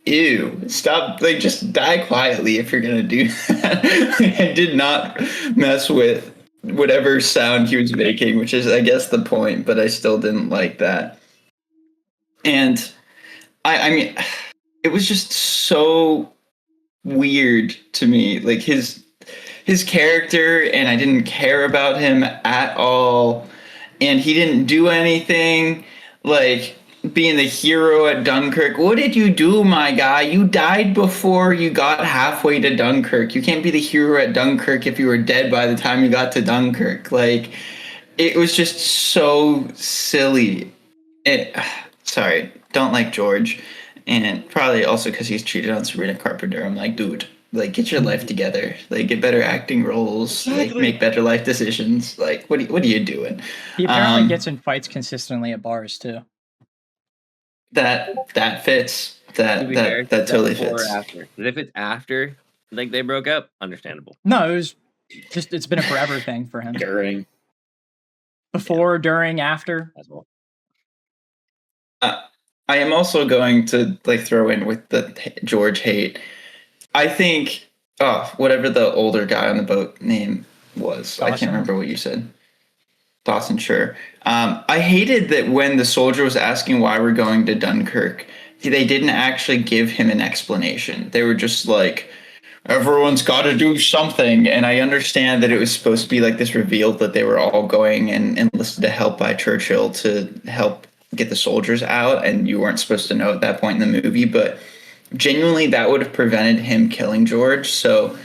ew, stop. Like, just die quietly if you're going to do that. I did not mess with whatever sound he was making, which is, I guess, the point, but I still didn't like that. And I mean, it was just so weird to me. Like, his character, and I didn't care about him at all. And he didn't do anything, like being the hero at Dunkirk. What did you do, my guy? You died before you got halfway to Dunkirk. You can't be the hero at Dunkirk if you were dead by the time you got to Dunkirk. Like, it was just so silly. Sorry, don't like George. And probably also because he's cheated on Sabrina Carpenter. I'm like, dude, like, get your life together. Like, get better acting roles. Like, make better life decisions. Like, what are you doing? He apparently gets in fights consistently at bars too. That fits. That totally fits. After. But if it's after, like, they broke up, understandable. No, it was just, it's been a forever thing for him. During. Before, during, after. As well. I am also going to like throw in with the George hate. I think, whatever the older guy on the boat name was, Dawson. I can't remember what you said. Dawson, sure. I hated that when the soldier was asking why we're going to Dunkirk, they didn't actually give him an explanation. They were just like, everyone's got to do something. And I understand that it was supposed to be like this reveal that they were all going and enlisted to help by Churchill to help get the soldiers out, and you weren't supposed to know at that point in the movie, but genuinely that would have prevented him killing George. So,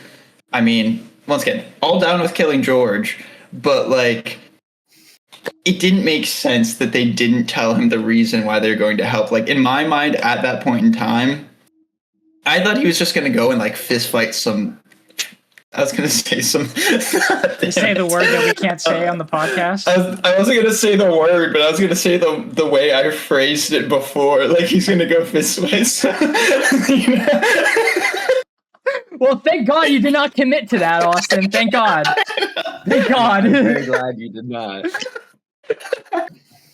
I mean, once again, all down with killing George, but like, it didn't make sense that they didn't tell him the reason why they're going to help. Like, in my mind at that point in time, I thought he was just going to go and like fist fight some, I was going to say some. You say the word that we can't say on the podcast? I wasn't going to say the word, but I was going to say the way I phrased it before. Like, he's going to go fist fight. You know? Well, thank God you did not commit to that, Austin. Thank God. Thank God. I'm very glad you did not.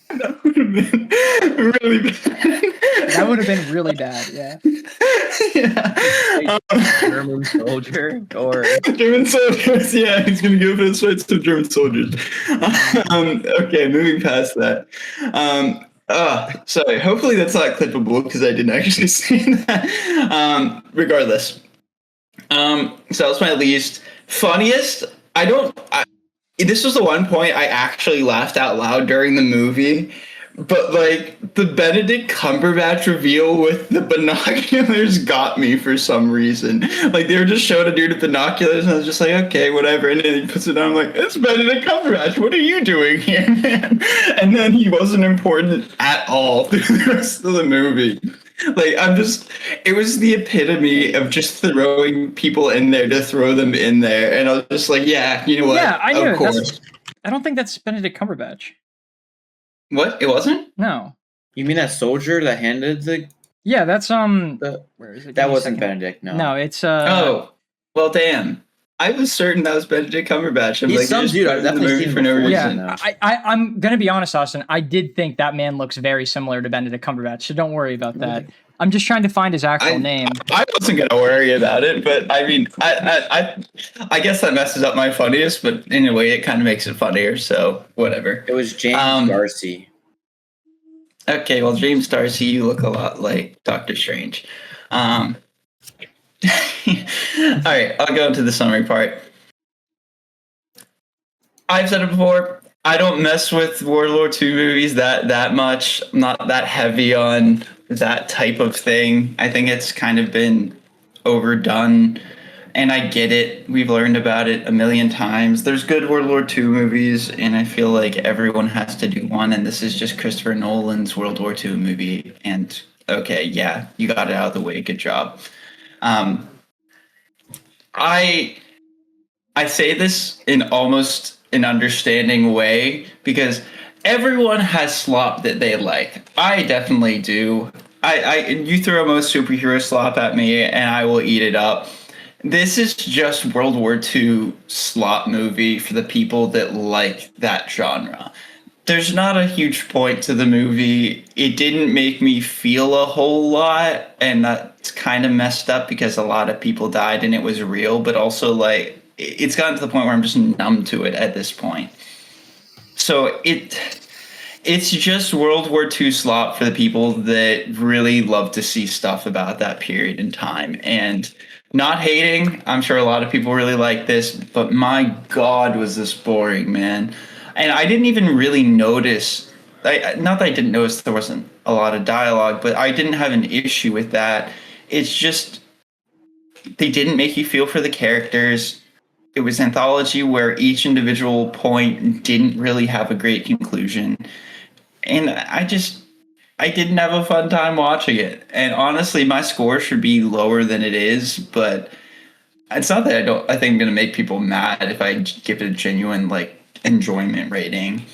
That would have been really bad. That would have been really bad, yeah. German soldier or German soldiers, yeah, he's gonna go fist fight some German soldiers. Okay, moving past that. Sorry, hopefully that's not clippable because I didn't actually see that. Regardless. So that was my least. Funniest, this was the one point I actually laughed out loud during the movie, but like the Benedict Cumberbatch reveal with the binoculars got me for some reason. Like, they were just showing a dude with binoculars and I was just like, okay, whatever. And then he puts it on, I'm like, it's Benedict Cumberbatch. What are you doing here, man? And then he wasn't important at all through the rest of the movie. Like, it was the epitome of just throwing people in there to throw them in there. And I was just like, yeah, you know what? Yeah, I knew. Of course. I don't think that's Benedict Cumberbatch. What? It wasn't? No. You mean that soldier that handed the? Yeah, that's Where is it? That wasn't Benedict. No, it's Oh, well, damn. I was certain that was Benedict Cumberbatch. I'm He's some dude. I've definitely seen for no reason. Yeah, I'm gonna be honest, Austin. I did think that man looks very similar to Benedict Cumberbatch, so don't worry about that. I'm just trying to find his actual name. I wasn't gonna worry about it, but I mean, I guess that messes up my funniest, but in a way, it kind of makes it funnier. So whatever. It was James Darcy. Okay, well, James Darcy, you look a lot like Doctor Strange. All right, I'll go into the summary part. I've said it before. I don't mess with World War II movies that much. I'm not that heavy on that type of thing. I think it's kind of been overdone, and I get it. We've learned about it a million times. There's good World War II movies, and I feel like everyone has to do one, and this is just Christopher Nolan's World War II movie. And okay, yeah, you got it out of the way. Good job. I say this in almost an understanding way because everyone has slop that they like. I definitely do. You throw most superhero slop at me and I will eat it up. This is just World War II slop movie for the people that like that genre. There's not a huge point to the movie. It didn't make me feel a whole lot, and that's kind of messed up because a lot of people died and it was real, but also like it's gotten to the point where I'm just numb to it at this point. So it's just World War II slop for the people that really love to see stuff about that period in time. And not hating, I'm sure a lot of people really like this, but my God, was this boring, man. And I didn't even really notice, not that I didn't notice there wasn't a lot of dialogue, but I didn't have an issue with that. It's just, they didn't make you feel for the characters. It was anthology where each individual point didn't really have a great conclusion. And I didn't have a fun time watching it. And honestly, my score should be lower than it is, but it's not that I think I'm going to make people mad if I give it a genuine, like, enjoyment rating.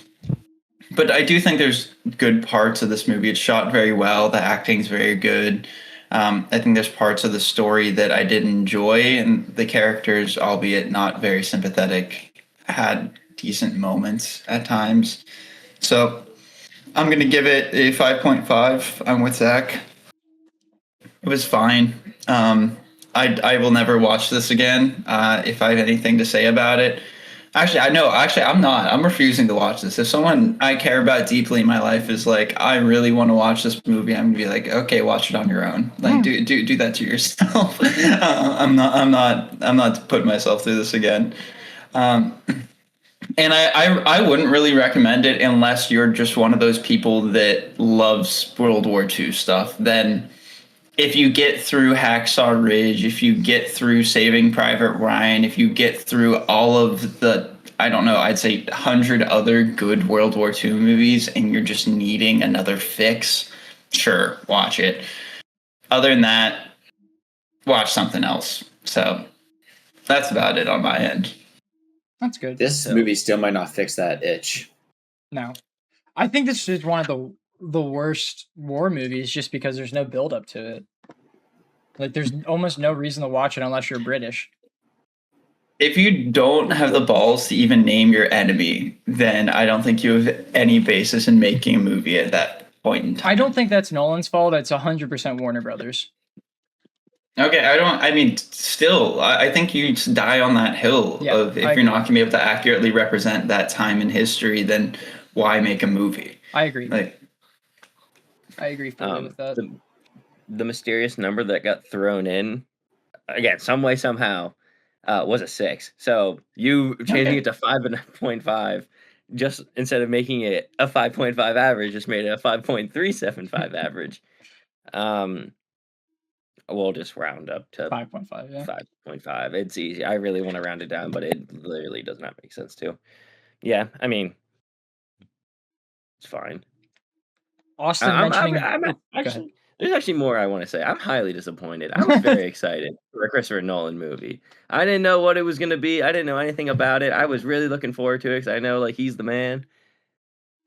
But I do think there's good parts of this movie. It's shot very well. The acting's very good. I think there's parts of the story that I did enjoy, and the characters, albeit not very sympathetic, had decent moments at times. So I'm going to give it a 5.5. I'm with Zach. It was fine. I will never watch this again if I have anything to say about it. Actually, I'm not. I'm refusing to watch this. If someone I care about deeply in my life is like, I really want to watch this movie, I'm gonna be like, okay, watch it on your own. Like, do that to yourself. I'm not putting myself through this again. And I wouldn't really recommend it unless you're just one of those people that loves World War II stuff. Then if you get through Hacksaw Ridge, if you get through Saving Private Ryan, if you get through all of the, I don't know, I'd say 100 other good World War II movies and you're just needing another fix, sure, watch it. Other than that, watch something else. So that's about it on my end. That's good. This movie still might not fix that itch. No. I think this is one of the worst war movies just because there's no build up to it. Like, there's almost no reason to watch it unless you're British. If you don't have the balls to even name your enemy, then I don't think you have any basis in making a movie at that point in time. I don't think that's Nolan's fault. It's 100% Warner Brothers. Okay, I think you die on that hill of if you're not going to be able to accurately represent that time in history, then why make a movie? I agree. I agree fully with that. The mysterious number that got thrown in, again, some way, somehow, was a 6. So you changing it to 5.5, just instead of making it a 5.5 average, just made it a 5.375 average. We'll just round up to 5.5. Yeah, 5.5. It's easy. I really want to round it down, but it literally does not make sense to. Yeah, I mean, it's fine. Austin mentioning. There's actually more I want to say. I'm highly disappointed. I was very excited for a Christopher Nolan movie. I didn't know what it was going to be. I didn't know anything about it. I was really looking forward to it because I know, like, he's the man.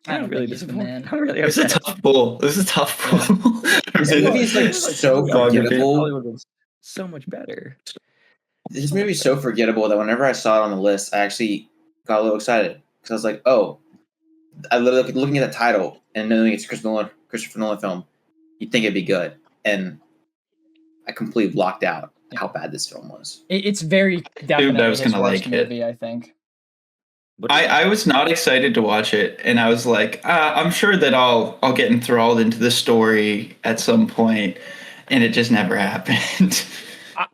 I don't really think he's the man. I'm really This is a tough pull. This is a tough pull. This movie is like so forgettable. Probably would have been so much better. This movie is so forgettable that whenever I saw it on the list, I actually got a little excited because I was like, "Oh!" I literally looking at the title and knowing it's Christopher Nolan film, you'd think it'd be good, and I completely blocked out how bad this film was. It's very definitely I was his gonna worst like it. movie, I think. I was not excited to watch it, and I was like, I'm sure that I'll get enthralled into the story at some point, and it just never happened.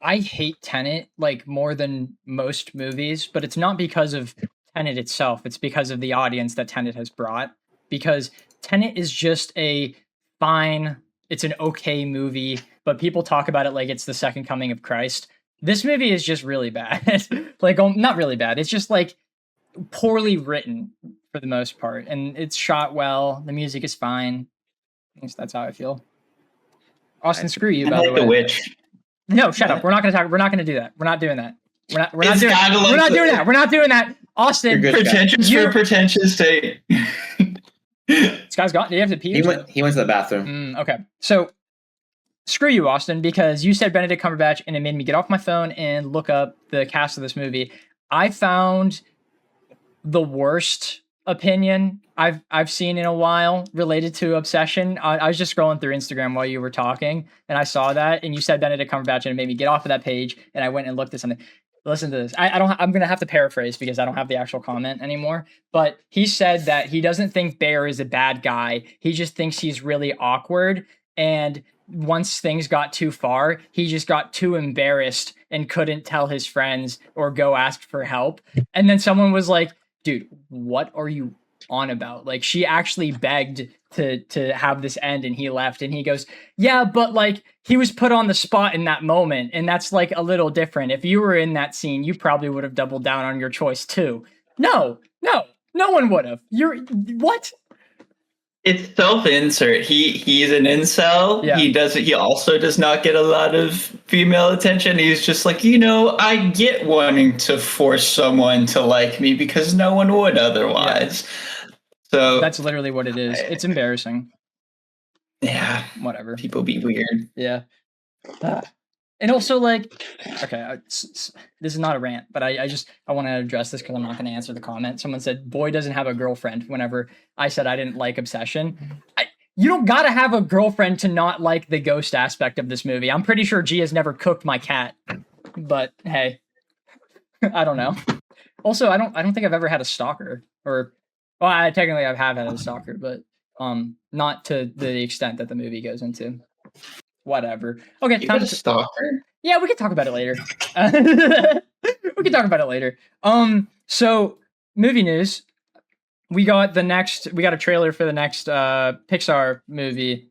I hate Tenet like more than most movies, but it's not because of Tenet itself. It's because of the audience that Tenet has brought. Because Tenet is just it's an okay movie, but people talk about it like it's the second coming of Christ. This movie is just really bad. Like, not really bad. It's just like poorly written for the most part, and it's shot well. The music is fine. At least that's how I feel. Austin, screw you. By the way, The Witch. No, shut up. We're not going to do that. We're not doing that. We're not doing that. We're not doing that. Austin, Pretentious for pretentious sake. This guy's gone. Do you have to pee? He went to the bathroom. Okay. So screw you, Austin, because you said Benedict Cumberbatch and it made me get off my phone and look up the cast of this movie. I found the worst opinion I've seen in a while related to Obsession. I was just scrolling through Instagram while you were talking, and I saw that, and you said Benedict Cumberbatch, and it made me get off of that page, and I went and looked at something. Listen to this. I'm gonna have to paraphrase because I don't have the actual comment anymore. But he said that he doesn't think Bear is a bad guy. He just thinks he's really awkward, and once things got too far, he just got too embarrassed and couldn't tell his friends or go ask for help. And then someone was like, dude, what are you on about? Like, she actually begged to have this end and he left, and he goes, yeah, but like he was put on the spot in that moment, and that's like a little different. If you were in that scene, you probably would have doubled down on your choice too. No one would have. What? It's self-insert. He's an incel. Yeah. He also does not get a lot of female attention. He's just like, I get wanting to force someone to like me because no one would otherwise. Yeah. So that's literally what it is. It's embarrassing. Yeah. Whatever. People be weird. Yeah. And also, like, okay, this is not a rant, but I want to address this because I'm not going to answer the comment. Someone said, boy doesn't have a girlfriend whenever I said I didn't like Obsession. You don't got to have a girlfriend to not like the ghost aspect of this movie. I'm pretty sure Gia's never cooked my cat, but hey, I don't know. Also, I don't think I've ever had a stalker, or, well, I have had a stalker, but not to the extent that the movie goes into. Whatever. Okay, time to stalker. Yeah, we can talk about it later. So movie news. We got a trailer for the next Pixar movie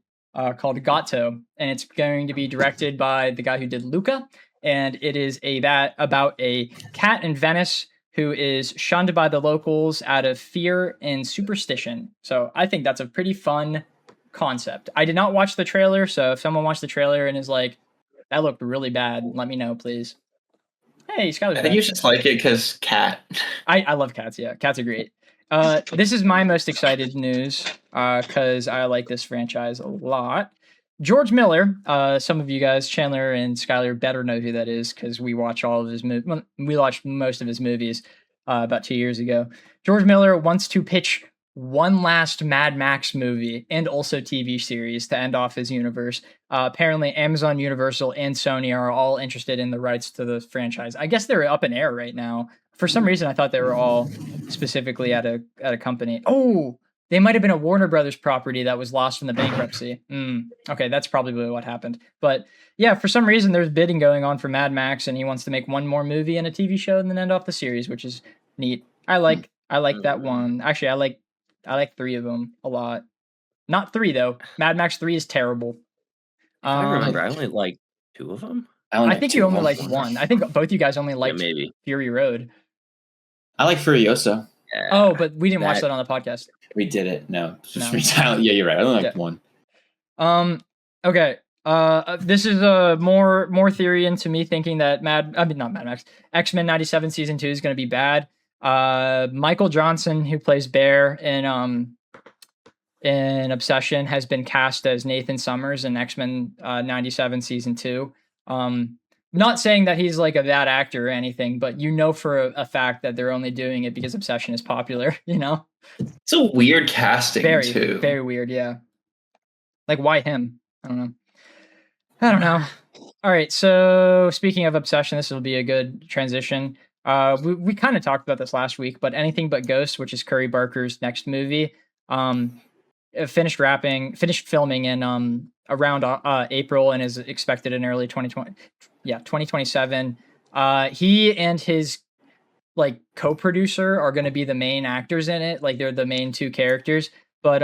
called Gatto, and it's going to be directed by the guy who did Luca, and it is about a cat in Venice who is shunned by the locals out of fear and superstition. So I think that's a pretty fun concept. I did not watch the trailer, so if someone watched the trailer and is like, that looked really bad, let me know, please. Hey, Skylar's I think you just like it because cat. I love cats. Yeah, cats are great. This is my most excited news because I like this franchise a lot. George Miller, some of you guys, Chandler and Skylar, better know who that is because we watch all of his movies. We watched most of his movies about 2 years ago. George Miller wants to pitch one last Mad Max movie and also TV series to end off his universe. Apparently, Amazon, Universal, and Sony are all interested in the rights to the franchise. I guess they're up in air right now. For some reason, I thought they were all specifically at a company. Oh, they might have been a Warner Brothers property that was lost in the bankruptcy. Okay, that's probably what happened. But yeah, for some reason, there's bidding going on for Mad Max, and he wants to make one more movie and a TV show and then end off the series, which is neat. I like that one. Actually, I like 3 of them a lot. Not 3 though. Mad Max 3 is terrible. I remember. I only like 2 of them. I think you only liked 1. I think both you guys only liked maybe Fury Road. I like Furiosa. Yeah, oh, but we didn't watch that on the podcast. We did it. No. Yeah, you're right. I only liked 1. Okay. This is more theory into me thinking that not Mad Max. X-Men 97 season 2 is going to be bad. Michael Johnson, who plays Bear in in Obsession has been cast as Nathan Summers in X-Men 97 season 2. Not saying that he's like a bad actor or anything, but you know for a fact that they're only doing it because Obsession is popular, you know? It's a weird casting too. Very weird, yeah. Like, why him? I don't know. All right, so speaking of Obsession, this will be a good transition. We kind of talked about this last week, but Anything But Ghosts, which is Curry Barker's next movie, finished filming in around April and is expected in early 2027. He and his like co-producer are going to be the main actors in it, like they're the main two characters, but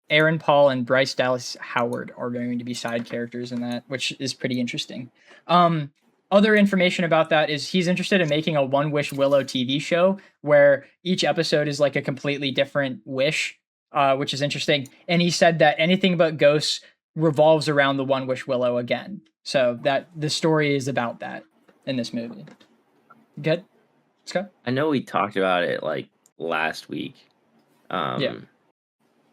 Aaron Paul and Bryce Dallas Howard are going to be side characters in that, which is pretty interesting. Other information about that is he's interested in making a One Wish Willow TV show where each episode is like a completely different wish, which is interesting. And he said that Anything But Ghosts revolves around the One Wish Willow again. So that the story is about that in this movie. Good? Scott? I know we talked about it like last week. Yeah.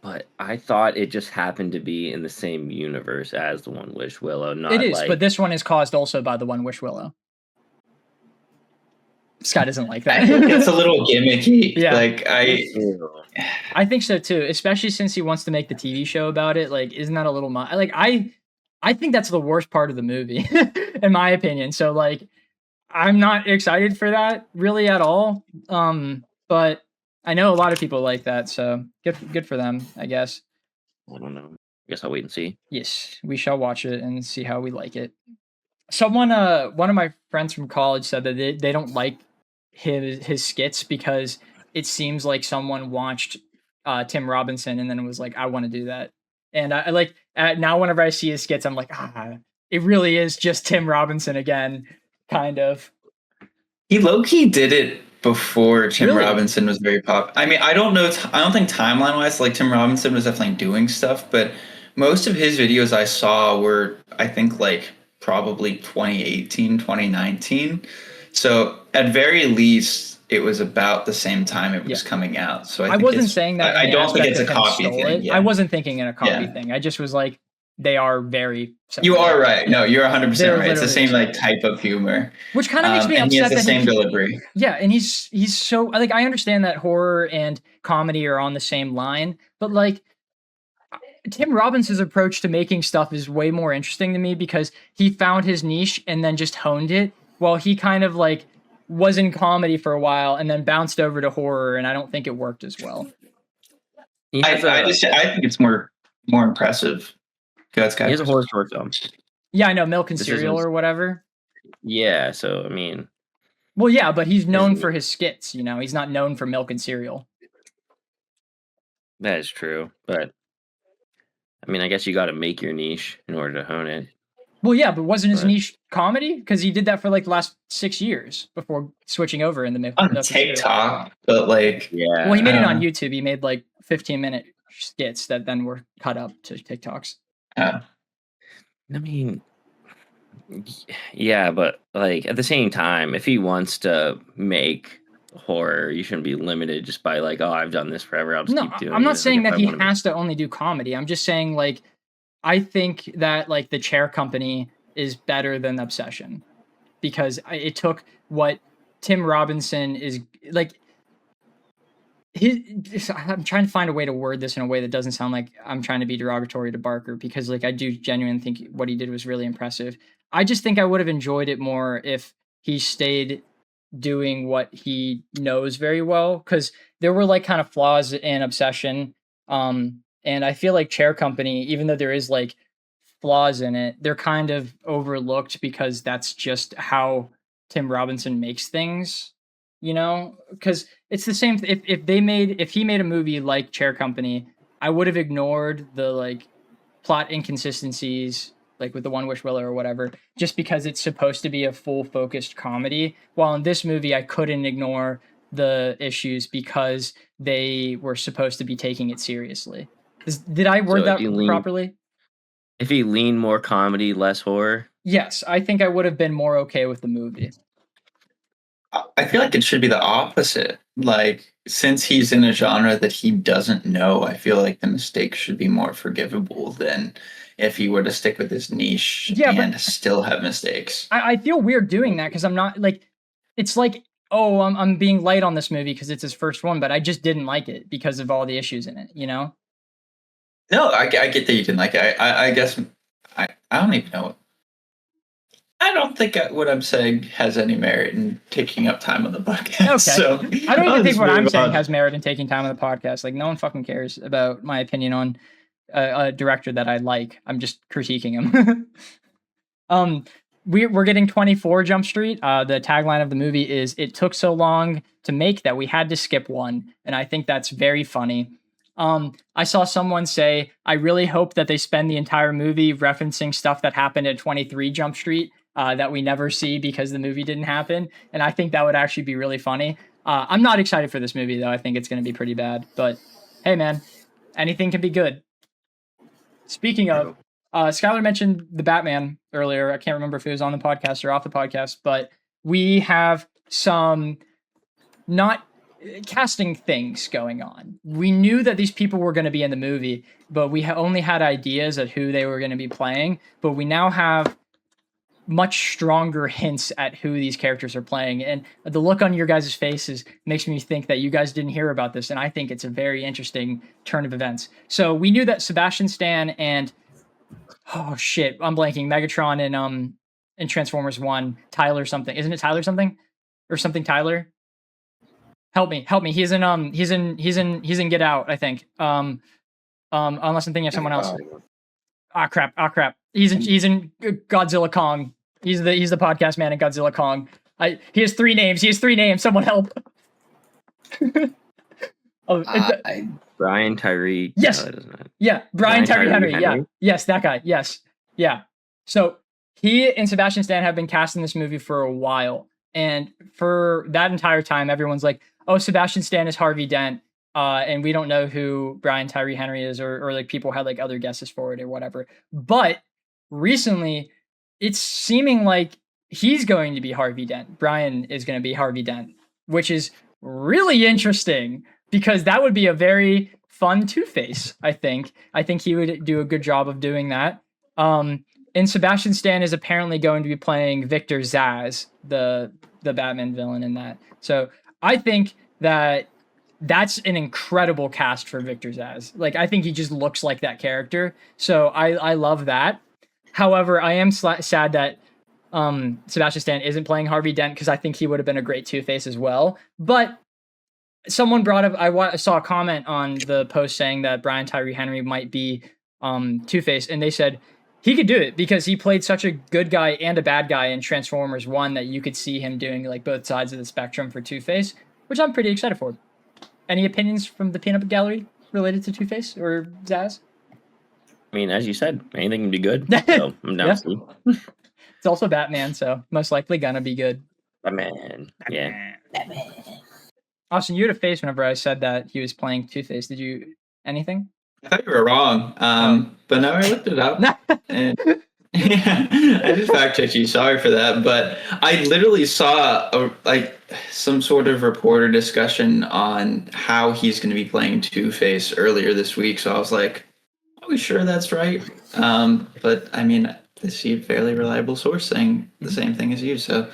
But I thought it just happened to be in the same universe as the One Wish Willow. Not it is, like... but this one is caused also by the One Wish Willow. Scott doesn't like that. I think it's a little gimmicky. Yeah. Like I think so too, especially since he wants to make the TV show about it. Like, isn't that a little like I think that's the worst part of the movie, in my opinion. So like, I'm not excited for that really at all. But I know a lot of people like that, so good for them, I guess. I don't know. I guess I'll wait and see. Yes, we shall watch it and see how we like it. Someone, one of my friends from college said that they don't like his skits because it seems like someone watched Tim Robinson and then was like, I want to do that. And I like now whenever I see his skits, I'm like, it really is just Tim Robinson again, kind of. He low-key did it before Tim Robinson was very popular. I mean, I don't know. I don't think timeline-wise, like Tim Robinson was definitely doing stuff, but most of his videos I saw were, I think, like probably 2018, 2019. So at very least, it was about the same time it was coming out. So I wasn't saying that. I don't think it's a copy thing. Yeah. I wasn't thinking in a copy thing. I just was like, they are very similar. You are right. No, you're 100% right. It's the same like type of humor, which kind of makes me upset. He has the same delivery. Yeah, and he's so like I understand that horror and comedy are on the same line, but like Tim Robinson's approach to making stuff is way more interesting to me because he found his niche and then just honed it, while he kind of like was in comedy for a while and then bounced over to horror, and I don't think it worked as well. I think it's more impressive. He has a horror short film. Yeah, I know, Milk and Cereal or whatever. Yeah, so I mean, well, yeah, but he's known for his skits. You know, he's not known for Milk and Cereal. That is true, but I mean, I guess you got to make your niche in order to hone it. Well, yeah, but wasn't his niche comedy? Because he did that for like the last 6 years before switching over in the Milk on TikTok. But like, yeah, well, he made it on YouTube. He made like 15-minute skits that then were cut up to TikToks. I mean, yeah, but like at the same time, if he wants to make horror, you shouldn't be limited just by like, oh, I've done this forever, I'll just keep doing it. I'm not saying that he has to only do comedy. I'm just saying like, I think that like The Chair Company is better than Obsession because it took what Tim Robinson is like. I'm trying to find a way to word this in a way that doesn't sound like I'm trying to be derogatory to Barker, because like I do genuinely think what he did was really impressive. I just think I would have enjoyed it more if he stayed doing what he knows very well, because there were like kind of flaws in Obsession. And I feel like Chair Company, even though there is like flaws in it, they're kind of overlooked because that's just how Tim Robinson makes things. You know, because it's the same. If he made a movie like Chair Company, I would have ignored the like plot inconsistencies, like with the One Wish Willow or whatever, just because it's supposed to be a full focused comedy. While in this movie, I couldn't ignore the issues because they were supposed to be taking it seriously. Did I word that properly? If he leaned more comedy, less horror. Yes, I think I would have been more okay with the movie. I feel like it should be the opposite. Like, since he's in a genre that he doesn't know, I feel like the mistakes should be more forgivable than if he were to stick with his niche and still have mistakes. I feel weird doing that because I'm not like, it's like, oh, I'm being light on this movie because it's his first one, but I just didn't like it because of all the issues in it, you know? No, I get that you didn't like it. I guess I don't even know. I don't think what I'm saying has any merit in taking up time on the podcast. Okay. So I don't even think what I'm saying has merit in taking time on the podcast. Like, no one fucking cares about my opinion on a director that I like. I'm just critiquing him. We're getting 24 Jump Street. The tagline of the movie is, "It took so long to make that we had to skip one." And I think that's very funny. I saw someone say, I really hope that they spend the entire movie referencing stuff that happened at 23 Jump Street that we never see because the movie didn't happen. And I think that would actually be really funny. I'm not excited for this movie, though. I think it's going to be pretty bad. But hey, man, anything can be good. Speaking of, Skylar mentioned the Batman earlier. I can't remember if it was on the podcast or off the podcast, but we have some not casting things going on. We knew that these people were going to be in the movie, but we only had ideas of who they were going to be playing. But we now have much stronger hints at who these characters are playing. And the look on your guys' faces makes me think that you guys didn't hear about this. And I think it's a very interesting turn of events. So we knew that Sebastian Stan and, oh shit, I'm blanking, Megatron in Transformers 1, Tyler something. Isn't it Tyler something? Or something Tyler? Help me. He's in Get Out, I think. Unless I'm thinking of someone else. Ah crap. He's in Godzilla Kong. He's the podcast man in Godzilla Kong. He has three names. Someone help. Brian Tyree. Yes. No, not. Yeah, Brian Tyree Henry. Yeah. Yes, that guy. Yes. Yeah. So he and Sebastian Stan have been cast in this movie for a while. And for that entire time, everyone's like, oh, Sebastian Stan is Harvey Dent. And we don't know who Brian Tyree Henry is, or like people had like other guesses for it or whatever. But recently, it's seeming like he's going to be Harvey Dent. Brian is going to be Harvey Dent, which is really interesting because that would be a very fun Two-Face, I think. I think he would do a good job of doing that. And Sebastian Stan is apparently going to be playing Victor Zsasz, the Batman villain in that. So I think that's an incredible cast for Victor Zsasz. Like, I think he just looks like that character. So I love that. However, I am sad that Sebastian Stan isn't playing Harvey Dent because I think he would have been a great Two-Face as well. But someone brought up, I saw a comment on the post saying that Brian Tyree Henry might be Two-Face, and they said he could do it because he played such a good guy and a bad guy in Transformers 1 that you could see him doing like both sides of the spectrum for Two-Face, which I'm pretty excited for. Any opinions from the peanut gallery related to Two-Face or Zsasz? I mean, as you said, anything can be good. So I'm down to see. It's also Batman, so most likely gonna be good. Batman. Yeah. Batman. Austin, you had a face whenever I said that he was playing Two-Face. Did you anything? I thought you were wrong. But now I looked it up. And yeah, I just fact checked you. Sorry for that. But I literally saw some sort of reporter discussion on how he's going to be playing Two-Face earlier this week. So I was like, are we sure that's right? But I mean, I see a fairly reliable source saying the same thing as you. So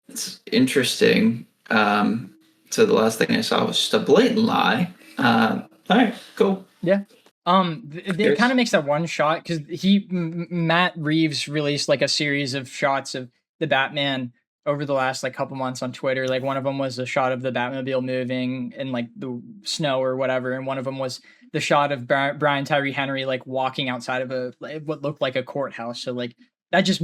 it's interesting. So the last thing I saw was just a blatant lie. All right, cool. Yeah. It kind of makes that one shot because Matt Reeves released like a series of shots of the Batman over the last like couple months on Twitter. Like one of them was a shot of the Batmobile moving in like the snow or whatever, and one of them was the shot of Brian Tyree Henry like walking outside of what looked like a courthouse. So like that just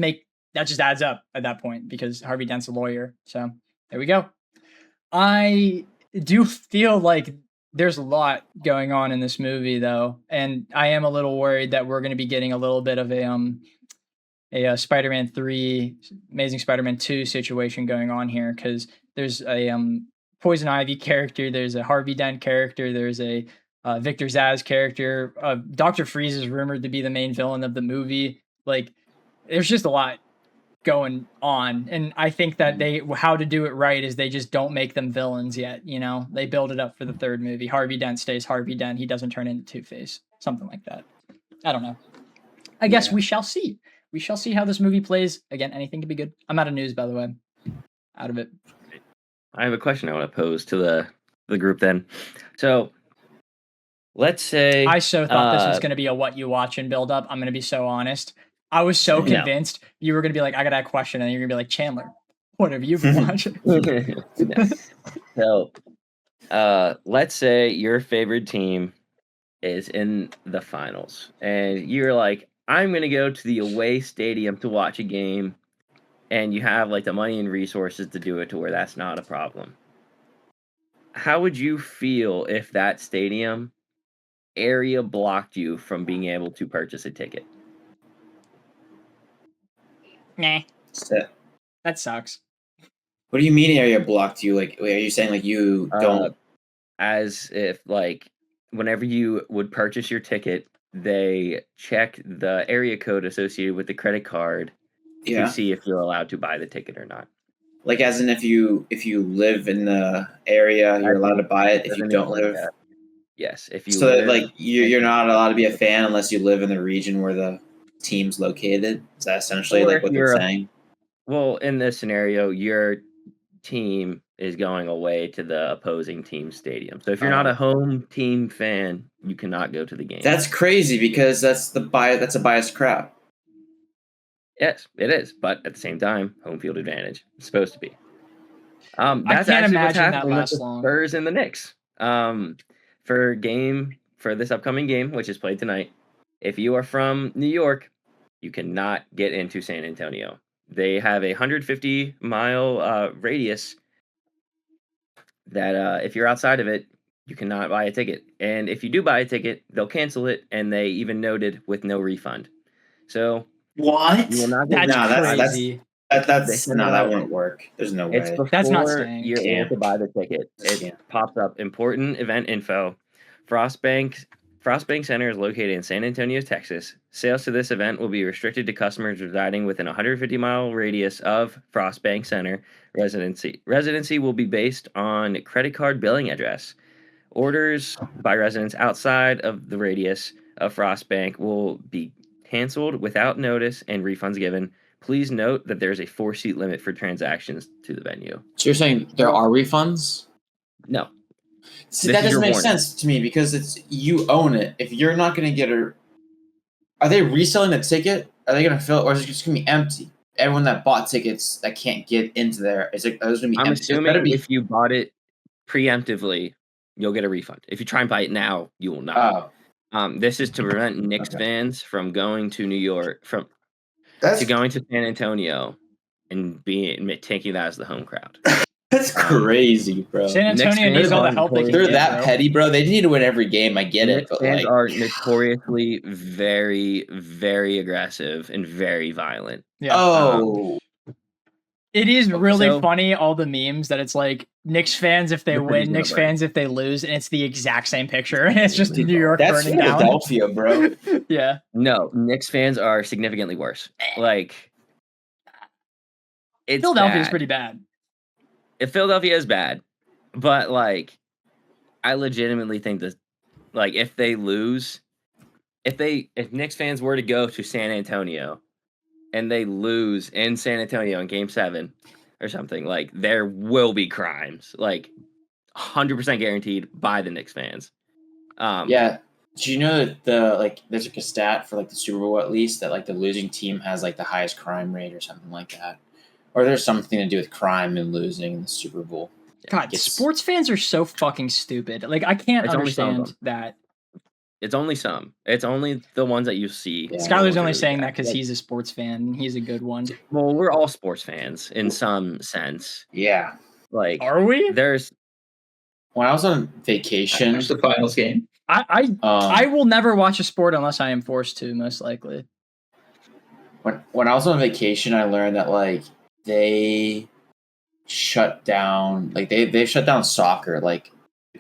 adds up at that point because Harvey Dent's a lawyer. So there we go. I do feel like there's a lot going on in this movie, though, and I am a little worried that we're going to be getting a little bit of a Spider-Man 3, Amazing Spider-Man 2 situation going on here because there's a Poison Ivy character, there's a Harvey Dent character, there's a Victor Zsasz character. Dr. Freeze is rumored to be the main villain of the movie. Like, there's just a lot going on, and I think that how to do it right is they just don't make them villains yet. They build it up for the third movie. Harvey Dent stays Harvey Dent. He doesn't turn into Two-Face, something like that. I don't know. I guess we shall see. We shall see how this movie plays. Again, anything could be good. I'm out of news, by the way. Out of it. I have a question I want to pose to the group then. So let's say I so thought this was going to be a what you watch and build up. I'm going to be so honest. I was so convinced you were going to be like, I got a question, and you're going to be like, Chandler, what have you been watching? So let's say your favorite team is in the finals, and you're like, I'm going to go to the away stadium to watch a game, and you have like the money and resources to do it to where that's not a problem. How would you feel if that stadium area blocked you from being able to purchase a ticket? Nah. That sucks. What do you mean area blocked you? Like, are you saying like you don't? As if like whenever you would purchase your ticket, they check the area code associated with the credit card to see if you're allowed to buy the ticket or not. Like, as in if you live in the area, you're allowed to buy it. If you don't live, yes. If you like you're not allowed to be a fan unless you live in the region where the team's located. Is that essentially like what they're saying? Well, in this scenario, your team is going away to the opposing team stadium. So if you're not a home team fan, you cannot go to the game. That's crazy because that's a biased crowd. Yes, it is. But at the same time, home field advantage. It's supposed to be. I That's can't actually what's imagine that happening with lasts the long. Spurs and the Knicks. For this upcoming game, which is played tonight, if you are from New York, you cannot get into San Antonio. They have a 150-mile radius that if you're outside of it, you cannot buy a ticket. And if you do buy a ticket, they'll cancel it, and they even noted with no refund. So what? You will not That's crazy. That won't work. There's no way. It's before That's not staying. you're able to buy the ticket. It pops up important event info. Frostbank Center is located in San Antonio, Texas. Sales to this event will be restricted to customers residing within a 150-mile radius of Frostbank Center residency. Residency will be based on credit card billing address. Orders by residents outside of the radius of Frostbank will be canceled without notice and refunds given. Please note that there is a 4-seat limit for transactions to the venue. So you're saying there are refunds? No. See, that doesn't make sense to me because it's you own it. If you're not going to get are they reselling the ticket? Are they going to fill it, or is it just going to be empty? Everyone that bought tickets that can't get into there, are those going to be I'm empty? assuming if you bought it preemptively, you'll get a refund. If you try and buy it now, you will not. This is to prevent Knicks fans from going to New York, going to San Antonio and taking that as the home crowd. That's crazy, bro. San Antonio needs all the help they can They're get, that petty, bro. They need to win every game. I get it. But fans are notoriously very, very aggressive and very violent. Yeah. It is really funny, all the memes that it's like Knicks fans if they win, Knicks fans if they lose, and it's the exact same picture. And it's just New York burning down. That's Philadelphia, bro. Yeah. No, Knicks fans are significantly worse. Like, Philadelphia's pretty bad. Philadelphia is bad, but like, I legitimately think that, like, if they lose, if Knicks fans were to go to San Antonio and they lose in San Antonio in Game 7 or something, like, there will be crimes, like 100% guaranteed by the Knicks fans. Yeah. Do you know that there's like a stat for like the Super Bowl at least that like the losing team has like the highest crime rate or something like that? Or there's something to do with crime and losing in the Super Bowl. God, sports fans are so fucking stupid. Like, I can't understand that. It's only some. It's only the ones that you see. Yeah. Skylar's only saying that because he's a sports fan. He's a good one. Well, we're all sports fans in some sense. Yeah. Like, are we? When I was on vacation, I watched the finals game. I will never watch a sport unless I am forced to, most likely. When I was on vacation, I learned that like they shut down, like they've shut down soccer, like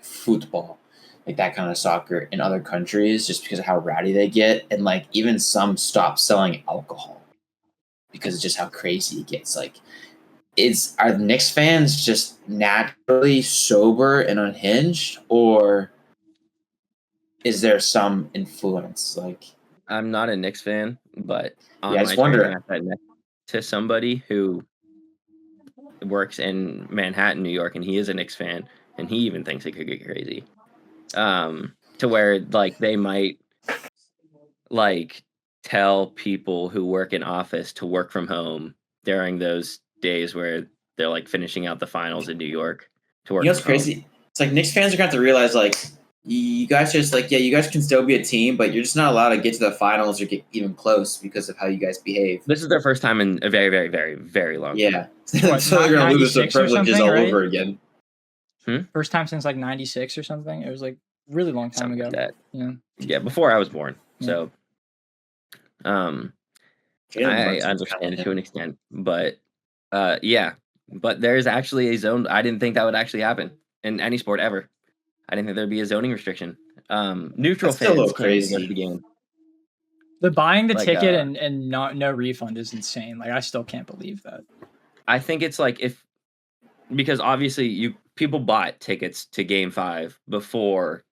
football, like that kind of soccer in other countries just because of how rowdy they get, and like even some stop selling alcohol. because of just how crazy it gets. Like, are the Knicks fans just naturally sober and unhinged, or is there some influence? Like, I'm not a Knicks fan, but on I my just wonder. training, I sat next to somebody who works in Manhattan, New York, and he is a Knicks fan, and he even thinks it could get crazy. To where like they might like tell people who work in office to work from home during those days where they're like finishing out the finals in New York to work. You know what's crazy? It's like Knicks fans are going to have to realize, like, you guys just like, yeah, you guys can still be a team, but you're just not allowed to get to the finals or get even close because of how you guys behave. This is their first time in a very, very, very, very long time. Yeah. So they're going to lose their privileges all over again. First time since like 96 or something. It was like really long time ago. Like yeah, before I was born. Yeah. So I understand it to an extent, but yeah. But there's actually a zone. I didn't think that would actually happen in any sport ever. I didn't think there'd be a zoning restriction. Neutral fans still a little crazy. Go to the game. The buying the ticket and no refund is insane. Like, I still can't believe that. I think it's like because obviously people bought tickets to Game 5 before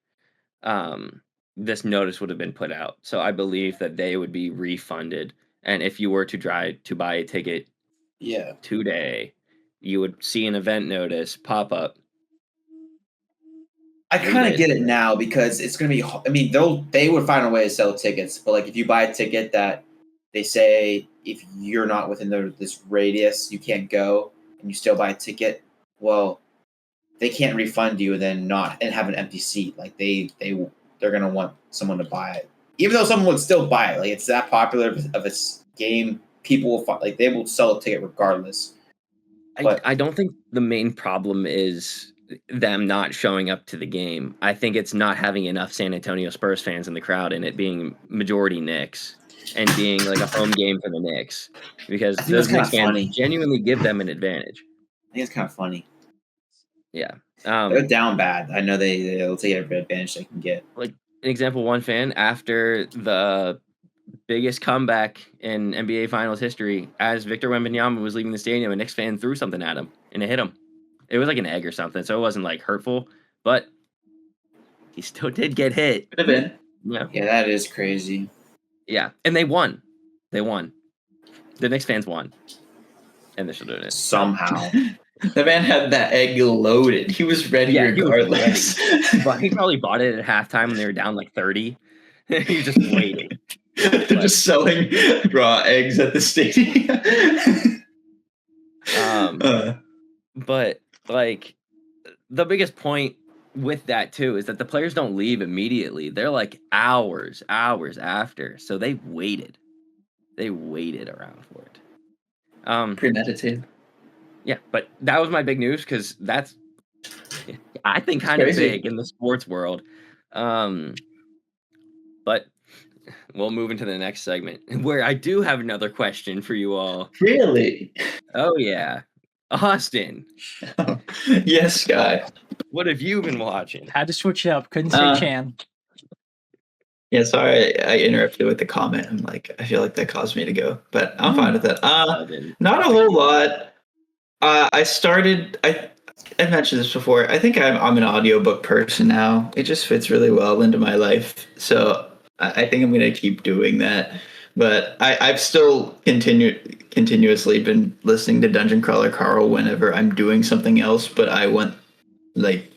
this notice would have been put out. So I believe that they would be refunded. And if you were to try to buy a ticket today, you would see an event notice pop up. I kind of get it now because it's going to be, I mean, they would find a way to sell tickets, but like if you buy a ticket that they say if you're not within this radius, you can't go, and you still buy a ticket, well, they can't refund you and then have an empty seat. Like they're going to want someone to buy it, even though someone would still buy it. Like it's that popular of a game, people will they will sell a ticket regardless. But I don't think the main problem is them not showing up to the game. I think it's not having enough San Antonio Spurs fans in the crowd and it being majority Knicks and being like a home game for the Knicks, because those Knicks fans genuinely give them an advantage. I think it's kind of funny. Yeah. They're down bad. I know they'll take every advantage they can get. Like an example, one fan after the biggest comeback in NBA Finals history, as Victor Wembanyama was leaving the stadium, a Knicks fan threw something at him and it hit him. It was like an egg or something, so it wasn't like hurtful, but he still did get hit. Could have been. Yeah, that is crazy. Yeah, and they won. The Knicks fans won, and they're still doing it somehow. The man had that egg loaded. He was ready regardless. But he probably bought it at halftime when they were down like 30. He was just waiting. They're just selling raw eggs at the stadium. But like the biggest point with that too is that the players don't leave immediately. They're like hours after. So they waited around for it. Premeditated. Yeah, but that was my big news because that's, I think, kind of big in the sports world. But we'll move into the next segment where I do have another question for you all. Really? Oh yeah. Austin. Yes, guy. What have you been watching? Had to switch it up. Couldn't say Chan. Yeah, sorry, I interrupted with the comment. I'm like, I feel like that caused me to go, but I'm fine with it. Not a whole lot. I mentioned this before. I think I'm an audiobook person now. It just fits really well into my life. So I think I'm going to keep doing that. But I've still continuously been listening to Dungeon Crawler Carl whenever I'm doing something else. But I want, like,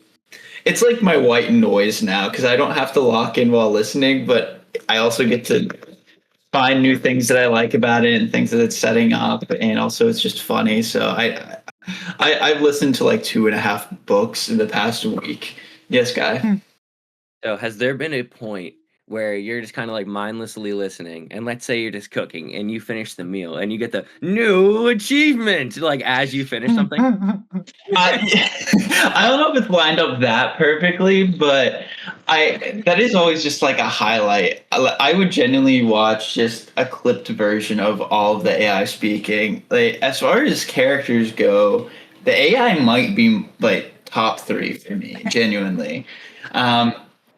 it's like my white noise now because I don't have to lock in while listening. But I also get to find new things that I like about it and things that it's setting up. And also it's just funny. So I've listened to like 2.5 books in the past week. Yes, guy. So has there been a point where you're just kind of like mindlessly listening, and let's say you're just cooking and you finish the meal and you get the new achievement like as you finish something? I don't know if it's lined up that perfectly, but that is always just like a highlight. I would genuinely watch just a clipped version of all of the AI speaking. Like, as far as characters go, the AI might be like top 3 for me, genuinely.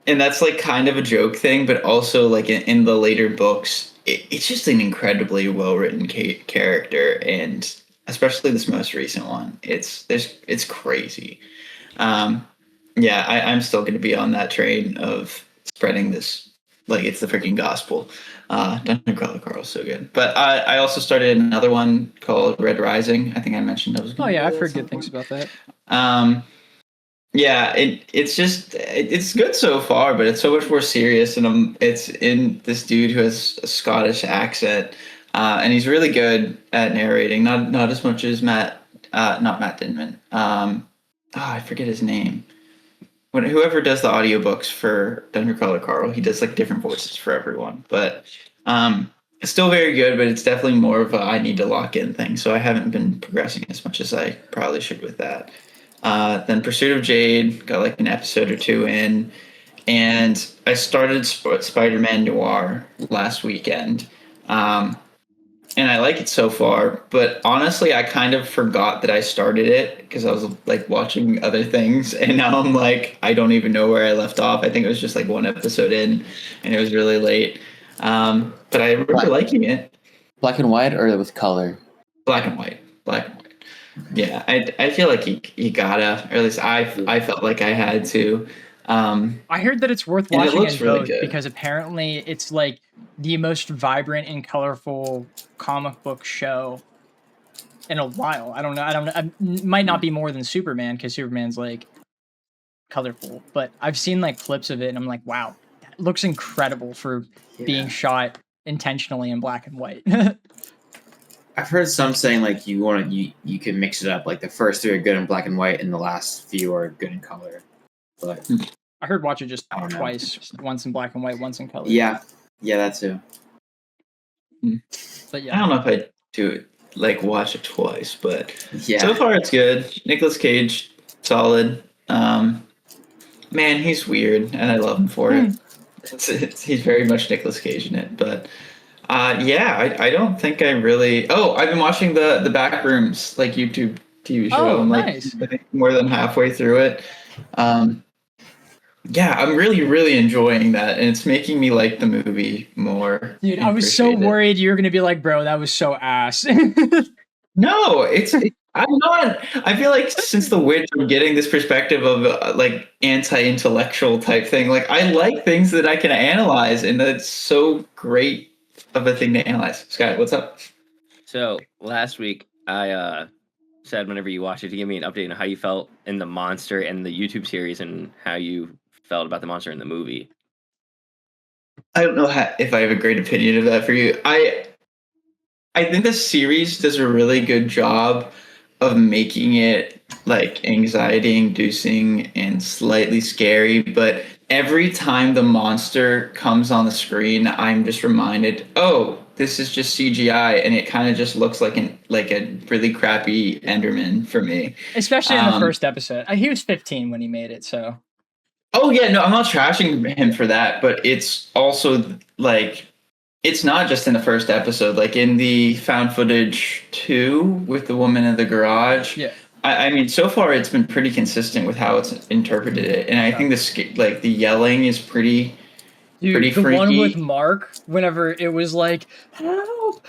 And that's like kind of a joke thing, but also like in the later books, it's just an incredibly well written character, and especially this most recent one, it's crazy. Yeah, I'm still going to be on that train of spreading this like it's the freaking gospel. Dunkirk Carl's so good. But I also started another one called Red Rising. I think I mentioned I was going to I've heard good things about that. Yeah, it's good so far, but it's so much more serious, and it's in this dude who has a Scottish accent, and he's really good at narrating. Not as much as not Matt Denman. I forget his name. Whoever does the audiobooks for Dunkirk Carl, he does like different voices for everyone. But it's still very good, but it's definitely more of a I need to lock in thing. So I haven't been progressing as much as I probably should with that. Then Pursuit of Jade, got like an episode or two in. And I started Spider-Man Noir last weekend. And I like it so far, but honestly, I kind of forgot that I started it because I was like watching other things, and now I'm like, I don't even know where I left off. I think it was just like one episode in, and it was really late. But I remember liking it. Black and white or with color? Black and white. Yeah, I feel like you gotta, or at least I felt like I had to. I heard that it's worth watching in both because apparently it's like the most vibrant and colorful comic book show in a while. I don't know. It might not be more than Superman because Superman's like colorful, but I've seen like clips of it and I'm like, wow, that looks incredible for being shot intentionally in black and white. I've heard some saying like you can mix it up. Like the first three are good in black and white and the last few are good in color. But I heard watch it just twice, once in black and white, once in color. Yeah, that too. But yeah, I don't know if I do it like watch it twice, but so far it's good. Nicolas Cage, solid. Man, he's weird, and I love him for it. He's very much Nicolas Cage in it, but I don't think I really. Oh, I've been watching the Backrooms like YouTube TV show. Oh, I'm like nice. I think more than halfway through it. Yeah, I'm really, really enjoying that, and it's making me like the movie more. Dude, I was so worried you were going to be like, bro, that was so ass. No, I'm not. I feel like since The Witch, I'm getting this perspective of like anti-intellectual type thing. Like, I like things that I can analyze, and that's so great of a thing to analyze. Scott, what's up? So, last week, I said whenever you watched it to give me an update on how you felt in the monster and the YouTube series and how you felt about the monster in the movie. I don't know if I have a great opinion of that for you. I think the series does a really good job of making it like anxiety inducing and slightly scary, but every time the monster comes on the screen, I'm just reminded, oh, this is just CGI, and it kind of just looks like a really crappy Enderman for me. Especially in the first episode. He was 15 when he made it, so. Oh yeah, no, I'm not trashing him for that, but it's also like it's not just in the first episode. Like in the found footage 2 with the woman in the garage. Yeah. I mean, so far it's been pretty consistent with how it's interpreted it, and I think the yelling is pretty. Dude, pretty the freaky. one with Mark, whenever it was like, help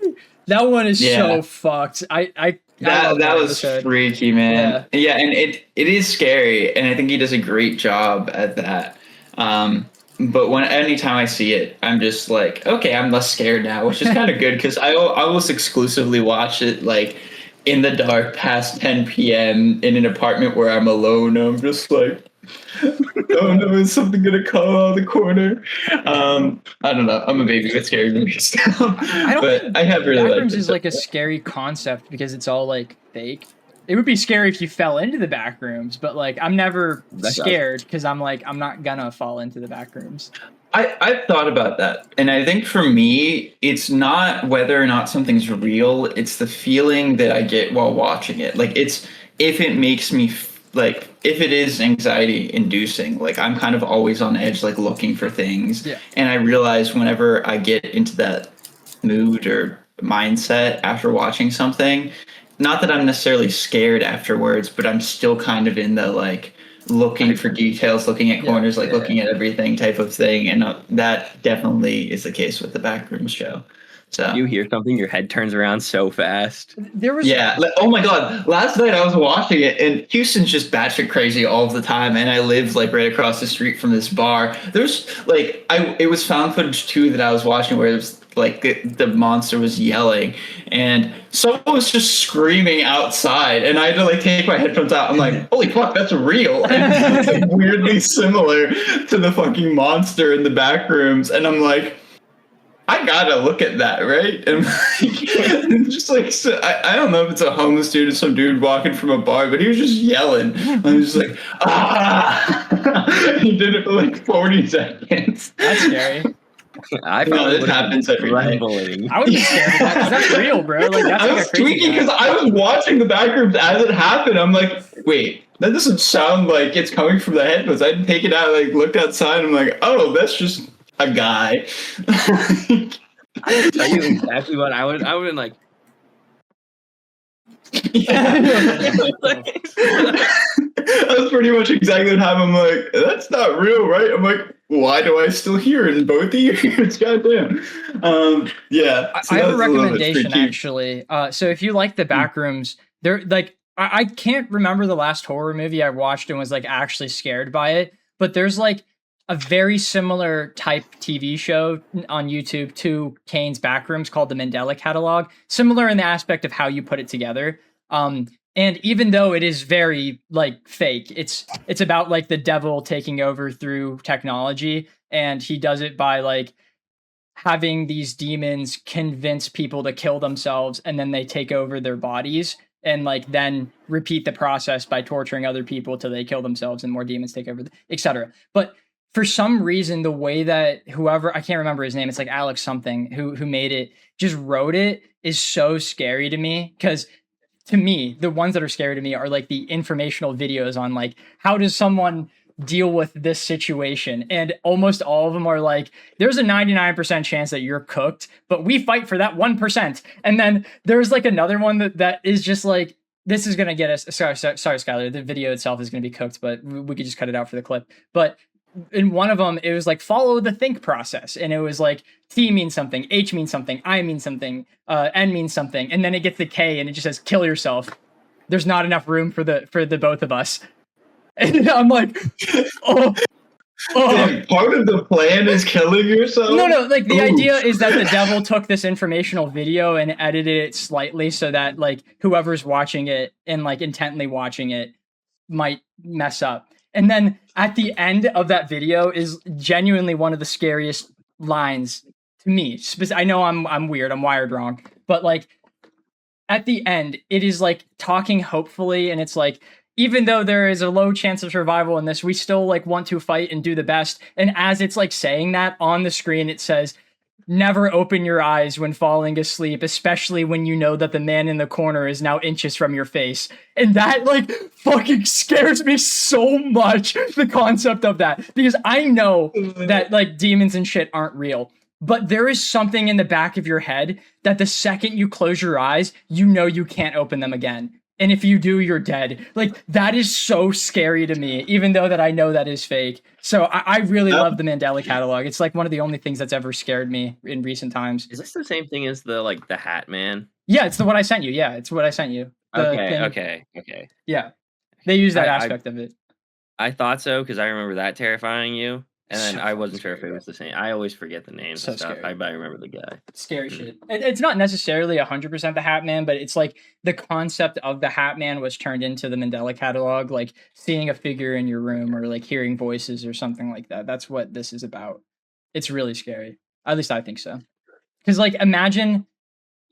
me. That one is so fucked. I that was freaky, man. Yeah, and it is scary, and I think he does a great job at that. But anytime I see it, I'm just like, okay, I'm less scared now, which is kind of good because I almost exclusively watch it like in the dark past 10 p.m. in an apartment where I'm alone. I'm just like, oh no, is something gonna come out of the corner? I don't know. I'm a baby with scary movies now. I have really liked it. Backrooms is like a scary concept because it's all like fake. It would be scary if you fell into the backrooms, but like I'm never scared because I'm like I'm not gonna fall into the backrooms. I've thought about that, and I think for me, it's not whether or not something's real. It's the feeling that I get while watching it. Like it's if it makes me like if it is anxiety inducing, like I'm kind of always on edge, like looking for things. Yeah. And I realize whenever I get into that mood or mindset after watching something, not that I'm necessarily scared afterwards, but I'm still kind of in the like, looking for details, looking at corners, looking at everything type of thing. And that definitely is the case with the Backrooms show. So you hear something, your head turns around so fast. Oh my God. Last night I was watching it, and Houston's just batshit crazy all the time. And I live like right across the street from this bar. There's like, it was found footage too that I was watching where it was like the monster was yelling, and someone was just screaming outside, and I had to like take my headphones out. I'm like, holy fuck, that's real. And it's like weirdly similar to the fucking monster in the Backrooms. And I'm like, I gotta look at that, right? And like, just like, so, I don't know if it's a homeless dude or some dude walking from a bar, but he was just yelling. I was just like, ah! He did it for like 40 seconds. That's scary. I probably this happens every day. I would be scared of that, 'cause that's real, bro. Like, that's I like was a crazy tweaking because I was watching the Backrooms as it happened. I'm like, wait, that doesn't sound like it's coming from the headphones. I didn't take it out, like looked outside. I'm like, oh, that's just a guy. I can tell you exactly what I would have been like. That's pretty much exactly what happened. I'm like, that's not real, right? I'm like, why do I still hear it in both ears? Goddamn. Yeah. So I have a recommendation, actually. So if you like the Backrooms, they're like, I can't remember the last horror movie I watched and was like actually scared by it, but there's like a very similar type TV show on YouTube to Kane's Backrooms called The Mandela Catalog, similar in the aspect of how you put it together. And even though it is very like fake, it's about like the devil taking over through technology, and he does it by like having these demons convince people to kill themselves, and then they take over their bodies and like then repeat the process by torturing other people till they kill themselves and more demons take over, etc. But for some reason, the way that whoever, I can't remember his name, it's like Alex something, who made it, just wrote it, is so scary to me. Because to me, the ones that are scary to me are like the informational videos on like, how does someone deal with this situation? And almost all of them are like, there's a 99% chance that you're cooked, but we fight for that 1%. And then there's like another one that is just like, this is going to get us, sorry, Skylar, the video itself is going to be cooked, but we could just cut it out for the clip. But in one of them, it was like, follow the think process. And it was like, T means something, H means something, I means something, N means something. And then it gets the K and it just says, kill yourself. There's not enough room for the both of us. And I'm like, oh. Damn, part of the plan is killing yourself? No, like the idea is that the devil took this informational video and edited it slightly so that like whoever's watching it and like intently watching it might mess up. And then at the end of that video is genuinely one of the scariest lines to me. I know I'm weird, I'm wired wrong, but like at the end, it is like talking hopefully, and it's like, even though there is a low chance of survival in this, we still like want to fight and do the best. And as it's like saying that on the screen, it says, never open your eyes when falling asleep, especially when you know that the man in the corner is now inches from your face. And that like fucking scares me so much, the concept of that, because I know that like demons and shit aren't real, but there is something in the back of your head that the second you close your eyes, you know you can't open them again. And if you do, you're dead. Like, that is so scary to me, even though that I know that is fake. So I really love the Mandela Catalog. It's like one of the only things that's ever scared me in recent times. Is this the same thing as the Hat Man? Yeah, it's the one I sent you. Yeah, it's what I sent you. Okay. Yeah, they use that aspect of it. I thought so, because I remember that terrifying you. And then I wasn't sure if it was the same. I always forget the names and stuff. I remember the guy. Scary shit. It's not necessarily 100% the Hat Man, but it's like the concept of the Hat Man was turned into the Mandela Catalog, like seeing a figure in your room or like hearing voices or something like that. That's what this is about. It's really scary. At least I think so. Because like, imagine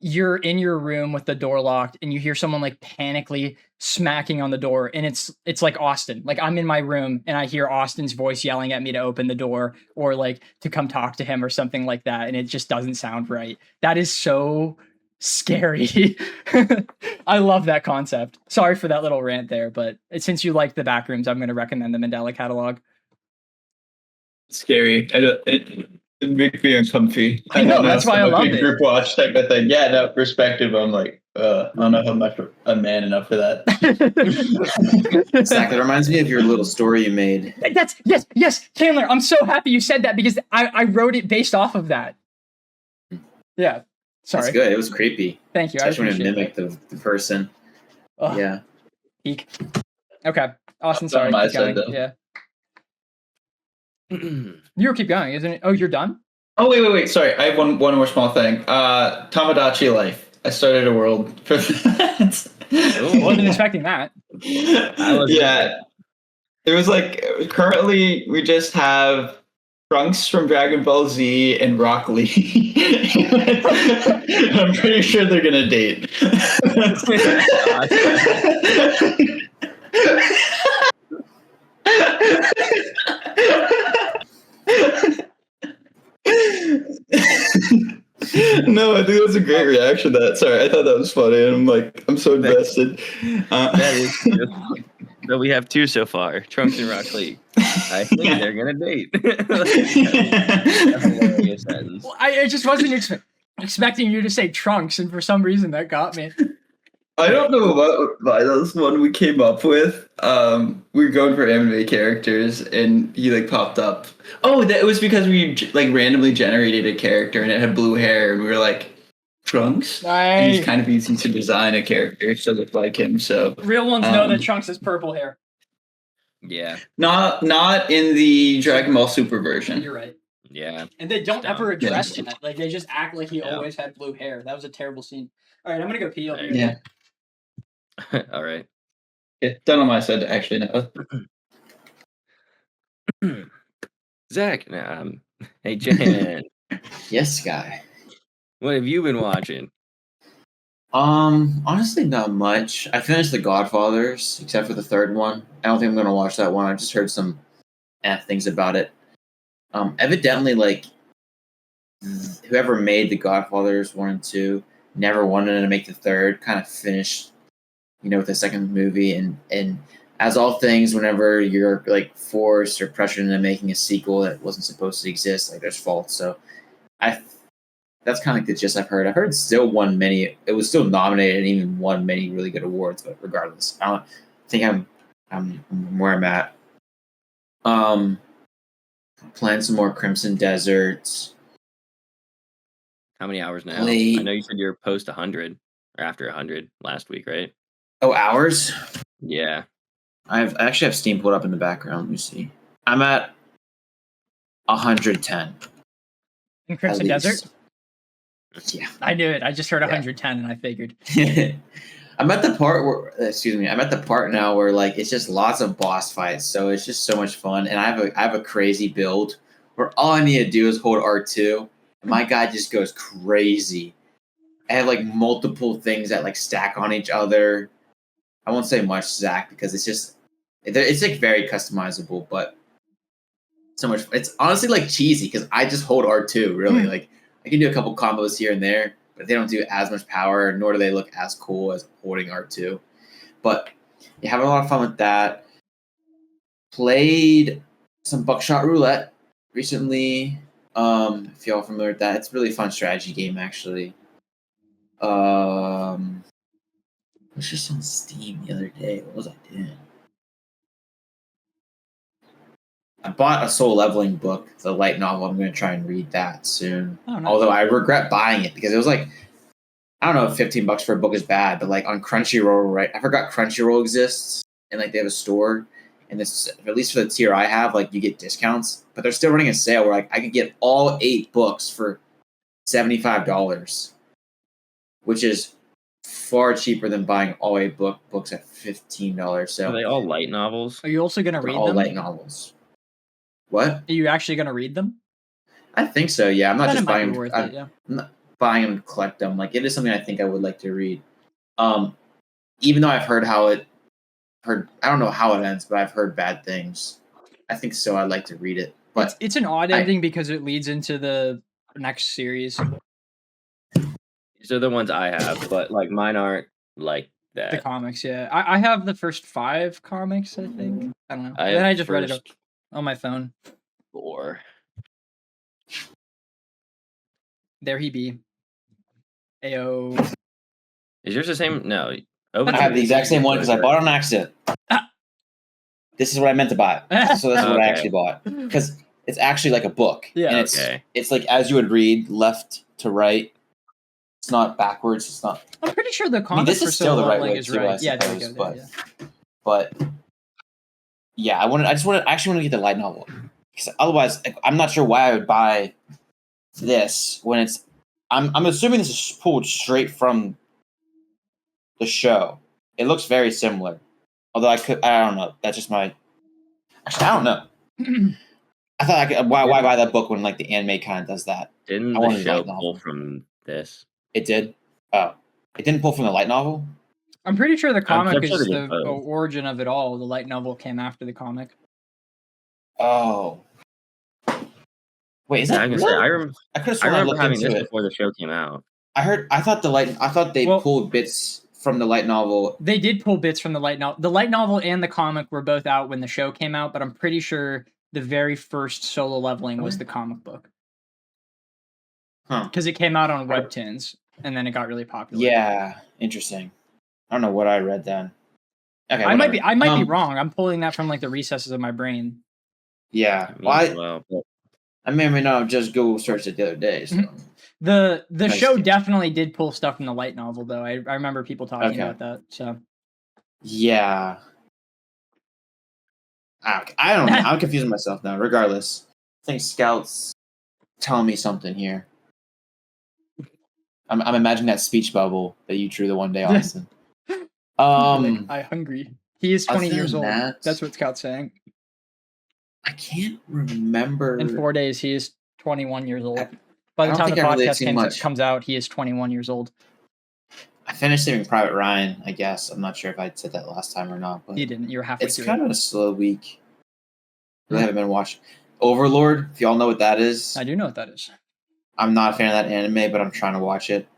you're in your room with the door locked and you hear someone like panically smacking on the door, and it's like Austin. Like, I'm in my room and I hear Austin's voice yelling at me to open the door or like to come talk to him or something like that, and it just doesn't sound right. That is so scary. I love that concept. Sorry for that little rant there, but since you like the Backrooms, I'm going to recommend the Mandela Catalog. Scary. It makes me uncomfy. I know, that's why I love it. Group watch type of thing. Yeah, no perspective. I'm like, I don't know how much a man enough for that. Zach, that reminds me of your little story you made. Yes, Chandler. I'm so happy you said that because I wrote it based off of that. Yeah, sorry. That's good. It was creepy. Thank you. Especially when it mimicked the person. Ugh. Yeah. Peak. Okay, Austin. Sorry. Keep going. Yeah. You keep going, isn't it? Oh, you're done. Oh wait. Sorry, I have one more small thing. Tamagotchi life. I started a world for that. Wasn't expecting that. Yeah. It was like currently we just have Trunks from Dragon Ball Z and Rock Lee. I'm pretty sure they're gonna date. No, I think that was a great reaction to that. Sorry, I thought that was funny, and I'm so invested. That is good. So we have two so far, Trunks and Rock Lee. I think they're gonna date. Hilarious sentence. Well, I just wasn't expecting you to say Trunks, and for some reason that got me. I don't know why that was one we came up with. We were going for anime characters, and he like popped up. Oh, that was because we like randomly generated a character, and it had blue hair, and we were like, Trunks. And he's kind of easy to design a character to look like him. So real ones know that Trunks has purple hair. Yeah. Not in the Dragon Ball Super version. You're right. Yeah. And they don't ever address it. Like they just act like he always had blue hair. That was a terrible scene. All right, I'm gonna go pee. Yeah. All right. Yeah, done on my side, actually. No. Zach, hey Jan. Yes, guy. What have you been watching? Honestly, not much. I finished The Godfathers, except for the third one. I don't think I'm gonna watch that one. I just heard some things about it. Evidently, like whoever made The Godfathers 1 and 2 never wanted to make the third. Kind of finished, with the second movie, and as all things, whenever you're like forced or pressured into making a sequel that wasn't supposed to exist, like there's faults. So, that's kind of like the gist I've heard. I've heard it still won many. It was still nominated and even won many really good awards. But regardless, I don't think I'm where I'm at. Playing some more Crimson Deserts. How many hours now? I know you said you're post 100 or after 100 last week, right? Oh, hours? Yeah. I actually have Steam pulled up in the background. Let me see. I'm at 110. In Crimson Desert? Yeah. I knew it. I just heard 110 and I figured. I'm at the part now where like it's just lots of boss fights. So it's just so much fun. And I have a crazy build where all I need to do is hold R2. And my guy just goes crazy. I have like multiple things that like stack on each other. I won't say much, Zach, because it's like very customizable, but so much. It's honestly like cheesy because I just hold R2. Really, like I can do a couple combos here and there, but they don't do as much power, nor do they look as cool as holding R2. But you having a lot of fun with that. Played some Buckshot Roulette recently. If y'all familiar with that, it's a really fun strategy game actually. It was just on Steam the other day. What was I doing? I bought a Soul Leveling book, the light novel. I'm going to try and read that soon. Oh, nice. Although I regret buying it because it was like, I don't know if $15 for a book is bad, but like on Crunchyroll, right? I forgot Crunchyroll exists and like they have a store. And this, at least for the tier I have, like you get discounts, but they're still running a sale where like I could get all 8 books for $75, which is far cheaper than buying all 8 books at $15. So are they all light novels? Are you also going to read them? All light novels. What? Are you actually going to read them? I think so. Yeah, I'm not just buying. I'm not buying them to collect them. Like it is something I think I would like to read. Even though I've heard I don't know how it ends, but I've heard bad things. I think so. I'd like to read it, but it's an odd ending because it leads into the next series. These are the ones I have, but like mine aren't like that. The comics, yeah. I have the first 5 comics, I think. I don't know. Then I just read it on my phone. 4. There he be. Ayo. Is yours the same? No. I have the exact same one because I bought it on accident. This is what I meant to buy. So this is what I actually bought. Because it's actually like a book. Yeah. And it's like as you would read, left to right. It's not backwards. It's not. I'm pretty sure the comic this is still the right way is too, right. I suppose, but yeah, I actually want to get the light novel. Because otherwise, I'm not sure why I would buy this when it's. I'm assuming this is pulled straight from the show. It looks very similar. Although I don't know. That's just my. Actually, I don't know. I thought I could. Why buy that book when like the anime kind of does that? Didn't the show pull from this? It did. Oh, it didn't pull from the light novel. I'm pretty sure the comic is the origin of it all. The light novel came after the comic. Oh. Wait, is that really? I remember having this before the show came out. I thought they pulled bits from the light novel. They did pull bits from the light novel. The light novel and the comic were both out when the show came out, but I'm pretty sure the very first Solo Leveling was the comic book. Because it came out on Webtoons, and then it got really popular. Yeah, interesting. I don't know what I read then. Okay, I might be wrong. I'm pulling that from like the recesses of my brain. Yeah, I may or may not have just Google searched it the other day. So. The show definitely did pull stuff from the light novel, though. I remember people talking about that. So yeah, I don't know. I'm confusing myself now. Regardless, I think Scout's telling me something here. I'm imagining that speech bubble that you drew the one day, Austin. I'm hungry. He is 20 years old. That's what Scout's saying. I can't remember. In 4 days, he is 21 years old. By the time the podcast comes out, he is 21 years old. I finished Saving Private Ryan, I guess. I'm not sure if I said that last time or not. But you didn't. You were halfway through. It's kind of a slow week. I haven't been watching. Overlord, if y'all know what that is. I do know what that is. I'm not a fan of that anime, but I'm trying to watch it.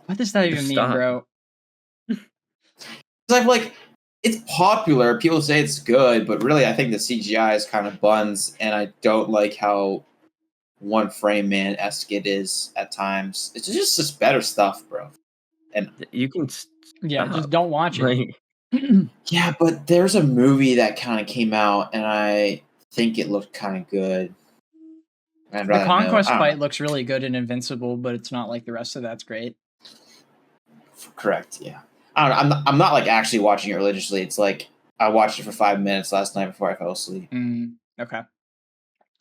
What does that even mean, bro? It's popular. People say it's good, but really I think the CGI is kind of buns, and I don't like how One Frame Man-esque it is at times. It's just better stuff, bro. And you can just don't watch it. Yeah, but there's a movie that kind of came out, and I think it looked kind of good. The Conquest fight looks really good in Invincible, but it's not like the rest of that's great. Correct, yeah. I don't know. I'm not like actually watching it religiously. It's like I watched it for 5 minutes last night before I fell asleep. Okay.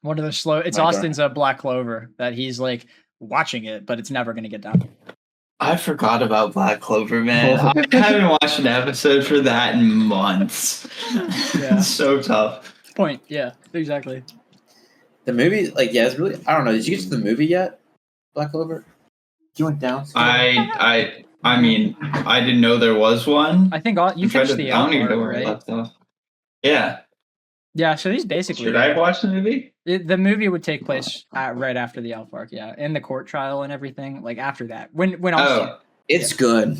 One of the slow. It's Austin's Black Clover that he's like watching it, but it's never going to get done. I forgot about Black Clover, man. I haven't watched an episode for that in months. Yeah. It's so tough. Point. Yeah, exactly. The movie, it's really. I don't know. Did you get to the movie yet? Black Clover. You went down. I mean, I didn't know there was one. I think you finished the album, right? Left off. Yeah. Yeah, so these basically... Should I watch the movie? The movie would take place right after the Elf arc, yeah. And the court trial and everything, like after that. It's good.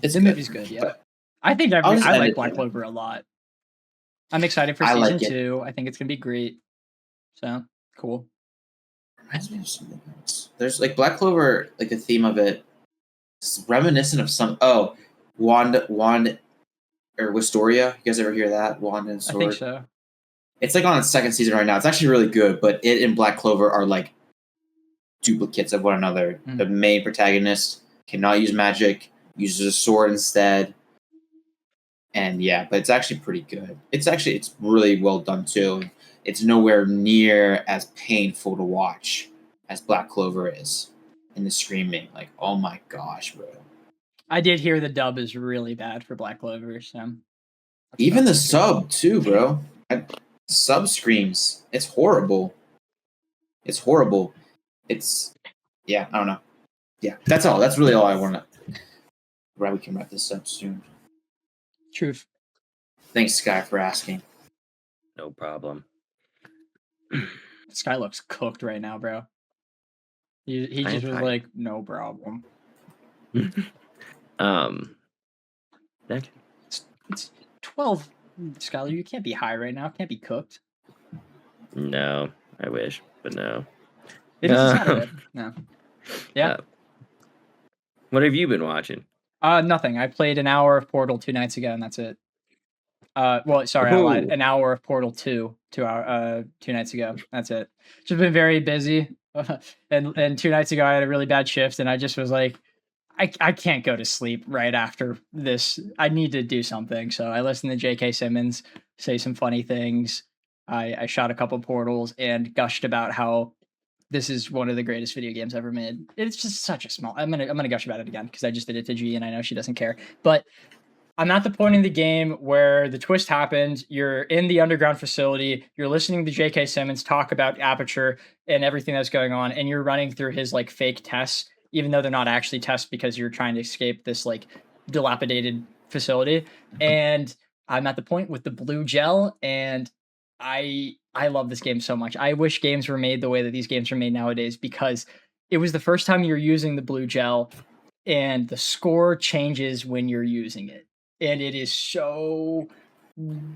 The movie's good, yeah. I think I like Black Clover a lot. I'm excited for season 2. I think it's going to be great. So, cool. Reminds me of something else. There's Black Clover, the theme of it, it's reminiscent of some. Wand or Wisteria. You guys ever hear that? Wand and Sword. I think so. It's on its second season right now. It's actually really good, but it and Black Clover are duplicates of one another. The main protagonist cannot use magic, uses a sword instead. And but it's actually pretty good. It's really well done too. It's nowhere near as painful to watch as Black Clover is. And the screaming, oh my gosh, bro. I did hear the dub is really bad for Black Clover, so. Even the sub, too, bro. Sub screams. It's horrible. I don't know. Yeah, that's all. That's really all I want to. Right, we can wrap this up soon. Truth. Thanks, Sky, for asking. No problem. Sky looks cooked right now, bro. He just was like, no problem. It's 12, Skylar. You can't be high right now. Can't be cooked. No, I wish, but no. It is Saturday. No. Yeah. What have you been watching? Nothing. I played an hour of Portal 2 nights ago, and that's it. Well, sorry, I lied. An hour of Portal 2 2 nights ago. That's it. Just been very busy. and 2 nights ago I had a really bad shift, and I just was like, I can't go to sleep right after this. I need to do something. So I listened to J.K. Simmons say some funny things. I shot a couple portals and gushed about how this is one of the greatest video games ever made. It's just such a small. I'm gonna gush about it again because I just did it to G, and I know she doesn't care. But I'm at the point in the game where the twist happened. You're in the underground facility. You're listening to J.K. Simmons talk about Aperture and everything that's going on, and you're running through his like fake tests, even though they're not actually tests because you're trying to escape this like dilapidated facility. And I'm at the point with the blue gel, and I love this game so much. I wish games were made the way that these games are made nowadays, because it was the first time you're using the blue gel, and the score changes when you're using it. And it is so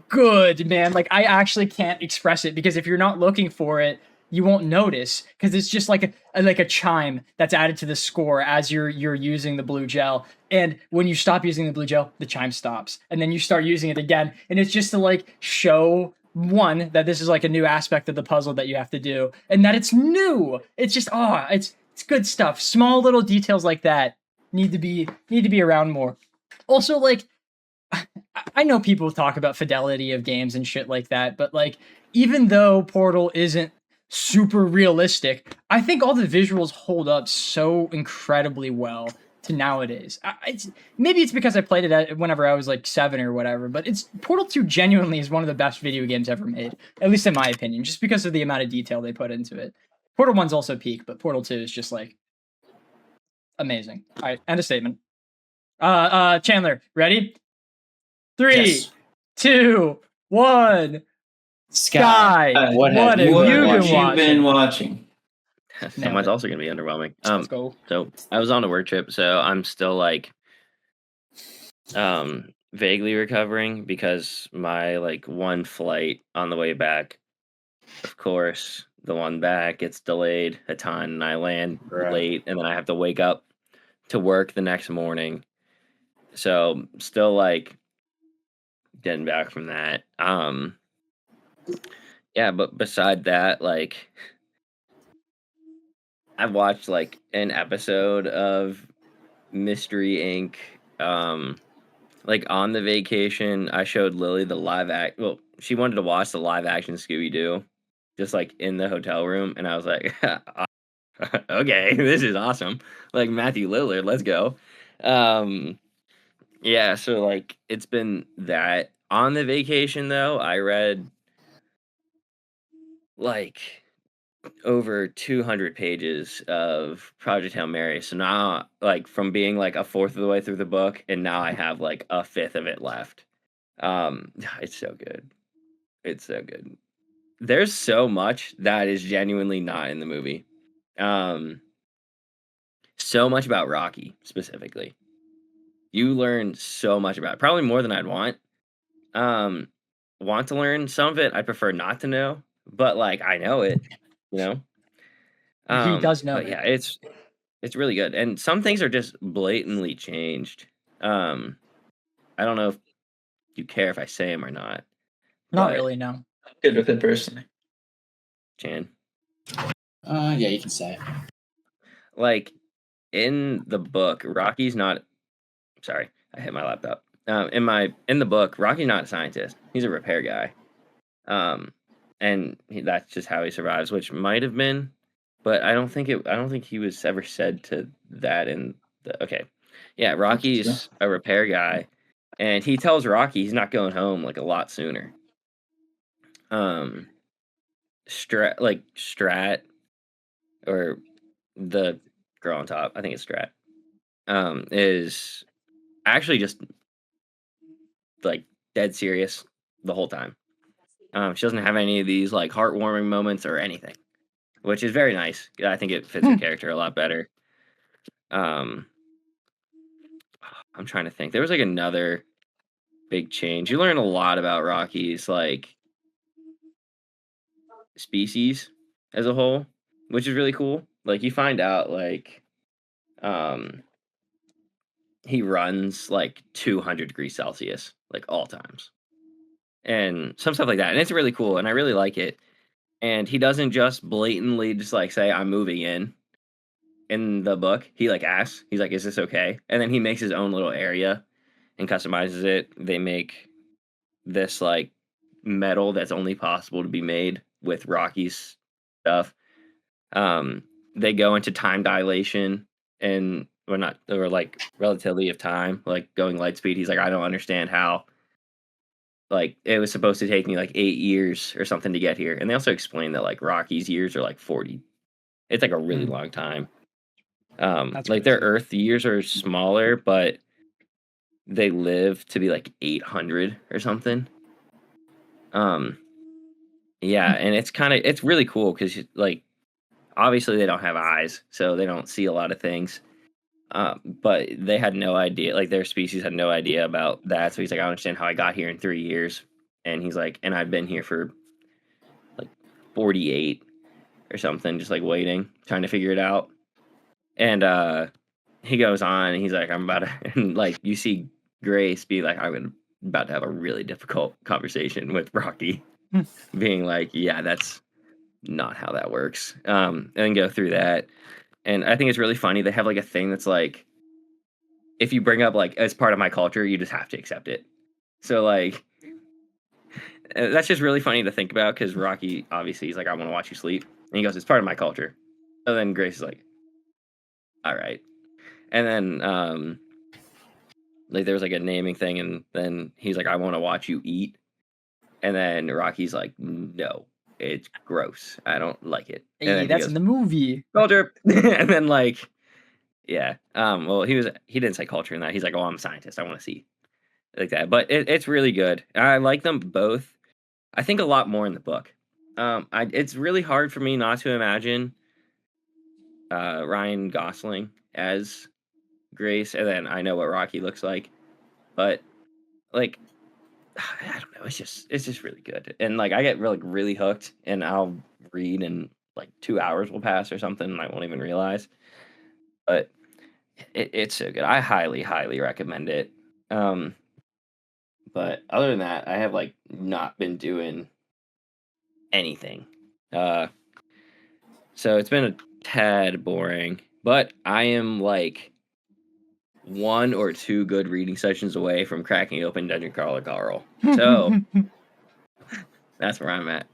good, man. Like, I actually can't express it, because if you're not looking for it, you won't notice, because it's just like a chime that's added to the score as you're using the blue gel. And when you stop using the blue gel, the chime stops, and then you start using it again. And it's just to like show, one, that this is like a new aspect of the puzzle that you have to do, and that it's new. It's just it's good stuff. Small little details like that need to be around more. Also, like, I know people talk about fidelity of games and shit like that, but like, even though Portal isn't super realistic, I think all the visuals hold up so incredibly well to nowadays. Maybe it's because I played it whenever I was like 7 or whatever, but Portal 2 genuinely is one of the best video games ever made, at least in my opinion, just because of the amount of detail they put into it. Portal 1's also peak, but Portal 2 is just like amazing. All right, end of statement. Chandler, ready? 3, Yes. 2, 1. Sky. What have you been watching? Someone's also gonna be underwhelming. Let's go. So I was on a work trip, so I'm still like vaguely recovering, because my like one flight on the way back, of course, the one back gets delayed a ton, and I land late, and then I have to wake up to work the next morning. So still like getting back from that. Yeah, but beside that, like, I've watched like an episode of Mystery Inc. Like on the vacation, I showed Lily the well, she wanted to watch the live action Scooby-Doo, just like in the hotel room, and I was like, okay, this is awesome. Like Matthew Lillard, let's go. Yeah, so like it's been that. On the vacation though, I read like over 200 pages of Project Hail Mary. So now, like, from being like a fourth of the way through the book, and now I have like a fifth of it left. It's so good. It's so good. There's so much that is genuinely not in the movie. So much about Rocky specifically. You learn so much about it, probably more than I'd want. Want to learn some of it. I prefer not to know, but like I know it, you know. He does know but it. Yeah, it's really good, and some things are just blatantly changed. I don't know if you care if I say them or not. Not really, no. Good with it personally. Chan. Yeah, you can say it. Like in the book, Rocky's not. Sorry, I hit my laptop. In the book, Rocky's not a scientist. He's a repair guy. And that's just how he survives, which might have been, but I don't think he was ever said to that in the. Okay, yeah, Rocky's a repair guy, and he tells Rocky he's not going home like a lot sooner. Strat, or the girl on top, I think it's Strat, is actually just like dead serious the whole time. She doesn't have any of these like heartwarming moments or anything, which is very nice. I think it fits her character a lot better. I'm trying to think. There was like another big change. You learn a lot about Rocky's like species as a whole, which is really cool. Like you find out like he runs like 200 degrees Celsius, like all times, and some stuff like that. And it's really cool, and I really like it. And he doesn't just blatantly just like say I'm moving in the book. He like asks, he's like, "Is this okay?" And then he makes his own little area and customizes it. They make this like metal that's only possible to be made with Rocky's stuff. They go into time dilation and or like relativity of time, like going light speed. He's like, I don't understand how. Like it was supposed to take me like 8 years or something to get here. And they also explain that like Rocky's years are like 40. It's like a really long time. Like their Earth years are smaller, but they live to be like 800 or something. Yeah, and it's really cool because like obviously they don't have eyes, so they don't see a lot of things. But they had no idea, like their species had no idea about that. So he's like, I understand how I got here in 3 years. And he's like, and I've been here for like 48 or something, just like waiting, trying to figure it out. And he goes on and he's like, I'm about to, and like you see Grace be like, I'm about to have a really difficult conversation with Rocky, being like, yeah, that's not how that works. And then go through that. And I think it's really funny. They have like a thing that's like, if you bring up like as part of my culture, you just have to accept it. So like, that's just really funny to think about because Rocky obviously he's like, I want to watch you sleep, and he goes, it's part of my culture. So then Grace is like, all right. And then like there was like a naming thing, and then he's like, I want to watch you eat. And then Rocky's like, no, it's gross. I don't like it. Hey, that's in the movie. Culture. And then like, yeah. Well, he didn't say culture in that. He's like, oh, I'm a scientist. I want to see like that. But it's really good. I like them both. I think a lot more in the book. It's really hard for me not to imagine Ryan Gosling as Grace, and then I know what Rocky looks like, but like I don't know, it's just really good, and like I get really hooked, and I'll read and like 2 hours will pass or something, and I won't even realize. But it's so good. I highly recommend it. But other than that, I have like not been doing anything. So it's been a tad boring, but I am like 1 or 2 good reading sessions away from cracking open Dungeon Crawler Carl. So that's where I'm at.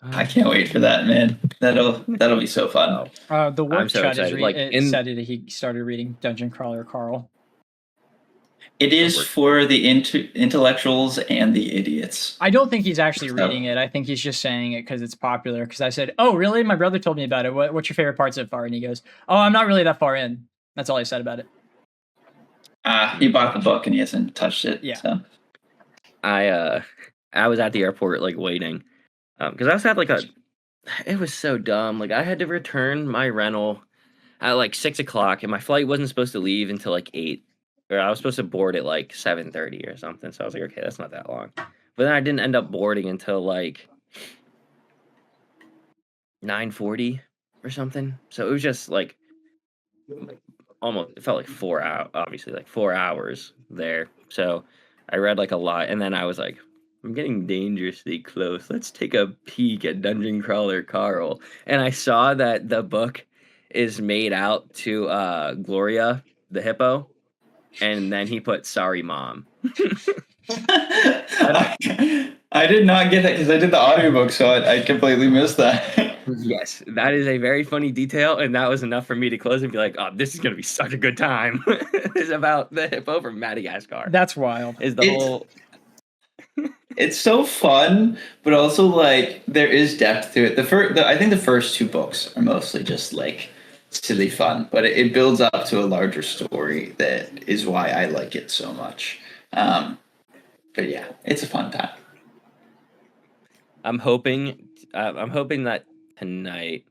I can't wait for that, man. That'll be so fun. The work so chat excited. said that he started reading Dungeon Crawler Carl. It is for the intellectuals and the idiots. I don't think he's actually reading it. I think he's just saying it because it's popular. Because I said, "Oh, really? My brother told me about it. What's your favorite part so far?" And he goes, "Oh, I'm not really that far in." That's all he said about it. He bought the book and he hasn't touched it. Yeah. So. I was at the airport like waiting because I was at like it was so dumb. Like I had to return my rental at like 6 o'clock, and my flight wasn't supposed to leave until like 8. Or I was supposed to board at like 7:30 or something. So I was like, okay, that's not that long. But then I didn't end up boarding until like 9:40 or something. So it was just like almost, it felt like 4 hours, obviously like 4 hours there. So I read like a lot, and then I was like, I'm getting dangerously close. Let's take a peek at Dungeon Crawler Carl. And I saw that the book is made out to Gloria the hippo. And then he put, sorry, mom. I did not get that because I did the audiobook, so I completely missed that. Yes, that is a very funny detail, and that was enough for me to close and be like, oh, this is going to be such a good time. It's about the hippo from Madagascar. That's wild. It's so fun, but also like there is depth to it. I think the first 2 books are mostly just like silly fun, but it builds up to a larger story that is why I like it so much. But yeah, it's a fun time. I'm hoping that tonight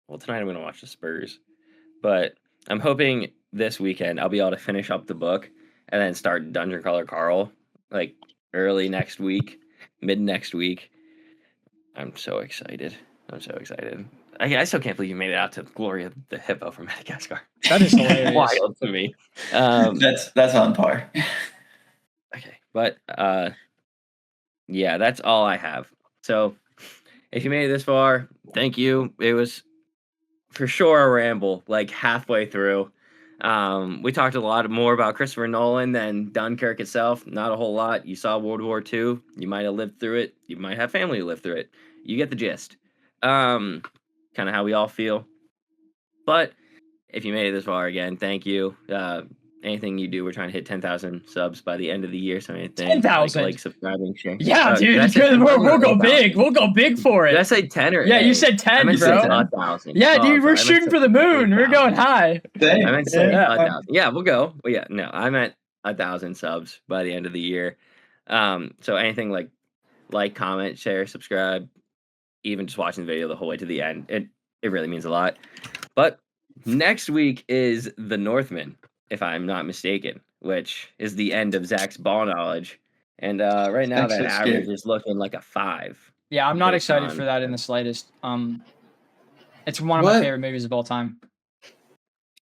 I'm going to watch the Spurs, but I'm hoping this weekend I'll be able to finish up the book and then start Dungeon Crawler Carl like early next week, mid next week. I'm so excited. I still can't believe you made it out to Gloria the Hippo from Madagascar. That is hilarious. Wild to me. That's on par. Okay, but yeah, that's all I have. So if you made it this far, thank you. It was for sure a ramble, like halfway through. We talked a lot more about Christopher Nolan than Dunkirk itself. Not a whole lot. You saw World War II. You might have lived through it. You might have family who lived through it. You get the gist. Kind of how we all feel. But if you made it this far, again, thank you. Anything you do, we're trying to hit 10,000 subs by the end of the year. So anything 10,000, like subscribing, sharing. Yeah, dude, we'll go big. We'll go big for it. Did I say 10 or yeah? 8? You said 10, I bro. 1,000. Yeah, dude, we're shooting for the moon. We're going high. I meant to say 1,000. Yeah, we'll go. Well, yeah, no, I meant 1,000 subs by the end of the year. So anything like, comment, share, subscribe, even just watching the video the whole way to the end, it really means a lot. But next week is The Northman, if I'm not mistaken, which is the end of Zach's ball knowledge. And right now that average is looking like a 5. Yeah, I'm not excited for that in the slightest. It's one of my favorite movies of all time.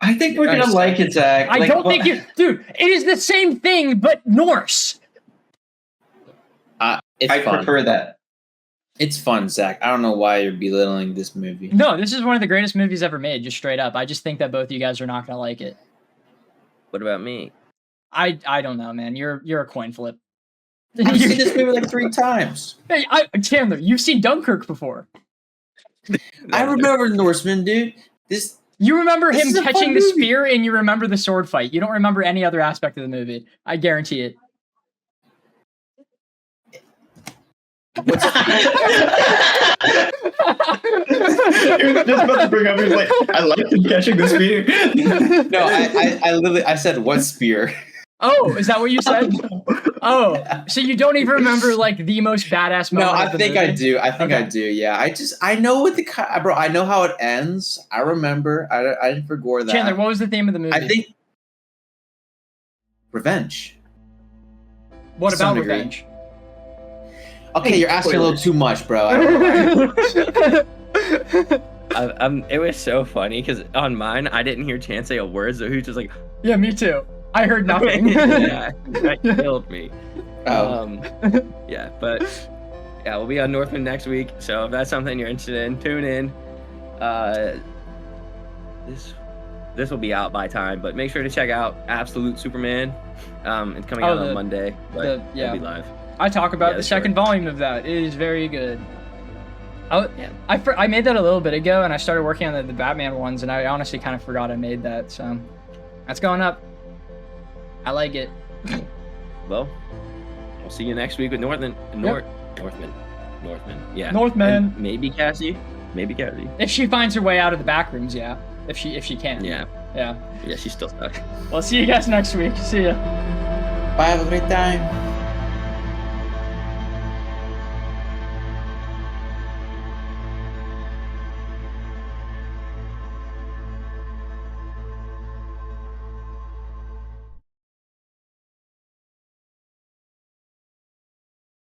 I think we're gonna like it, Zach. I don't think you, dude. It is the same thing, but Norse. I prefer that. It's fun, Zach. I don't know why you're belittling this movie. No, this is one of the greatest movies ever made, just straight up. I just think that both of you guys are not gonna like it. What about me? I don't know, man. You're a coin flip. I've seen this movie like 3 times. Hey, Chandler, you've seen Dunkirk before. I remember Norseman, dude. You remember him catching the spear, and you remember the sword fight. You don't remember any other aspect of the movie. I guarantee it. He was just about to bring up. He was like, "I like him catching the spear." No, I literally said, "What spear?" Oh, is that what you said? Oh, so you don't even remember like the most badass moment? No, I think I do. I do. Yeah, I know what bro. I know how it ends. I remember. I didn't forget that. Chandler, what was the theme of the movie? I think revenge. What about revenge? Okay, you're asking a little too much, bro. It was so funny because on mine, I didn't hear Chance say a word, so he was just like, "Yeah, me too." I heard nothing. Yeah, that killed me. Yeah, but yeah, we'll be on Northman next week. So if that's something you're interested in, tune in. This will be out by time, but make sure to check out Absolute Superman. It's coming out on Monday, but it'll be live. I talk about the second volume of that. It is very good. I made that a little bit ago, and I started working on the Batman ones, and I honestly kind of forgot I made that. So that's going up. I like it. Well, we'll see you next week with Northman. Yeah. Northman. And maybe Cassie. If she finds her way out of the back rooms, yeah. If she can. Yeah. Yeah. Yeah, she's still stuck. Well, see you guys next week. See ya. Bye. Have a great time.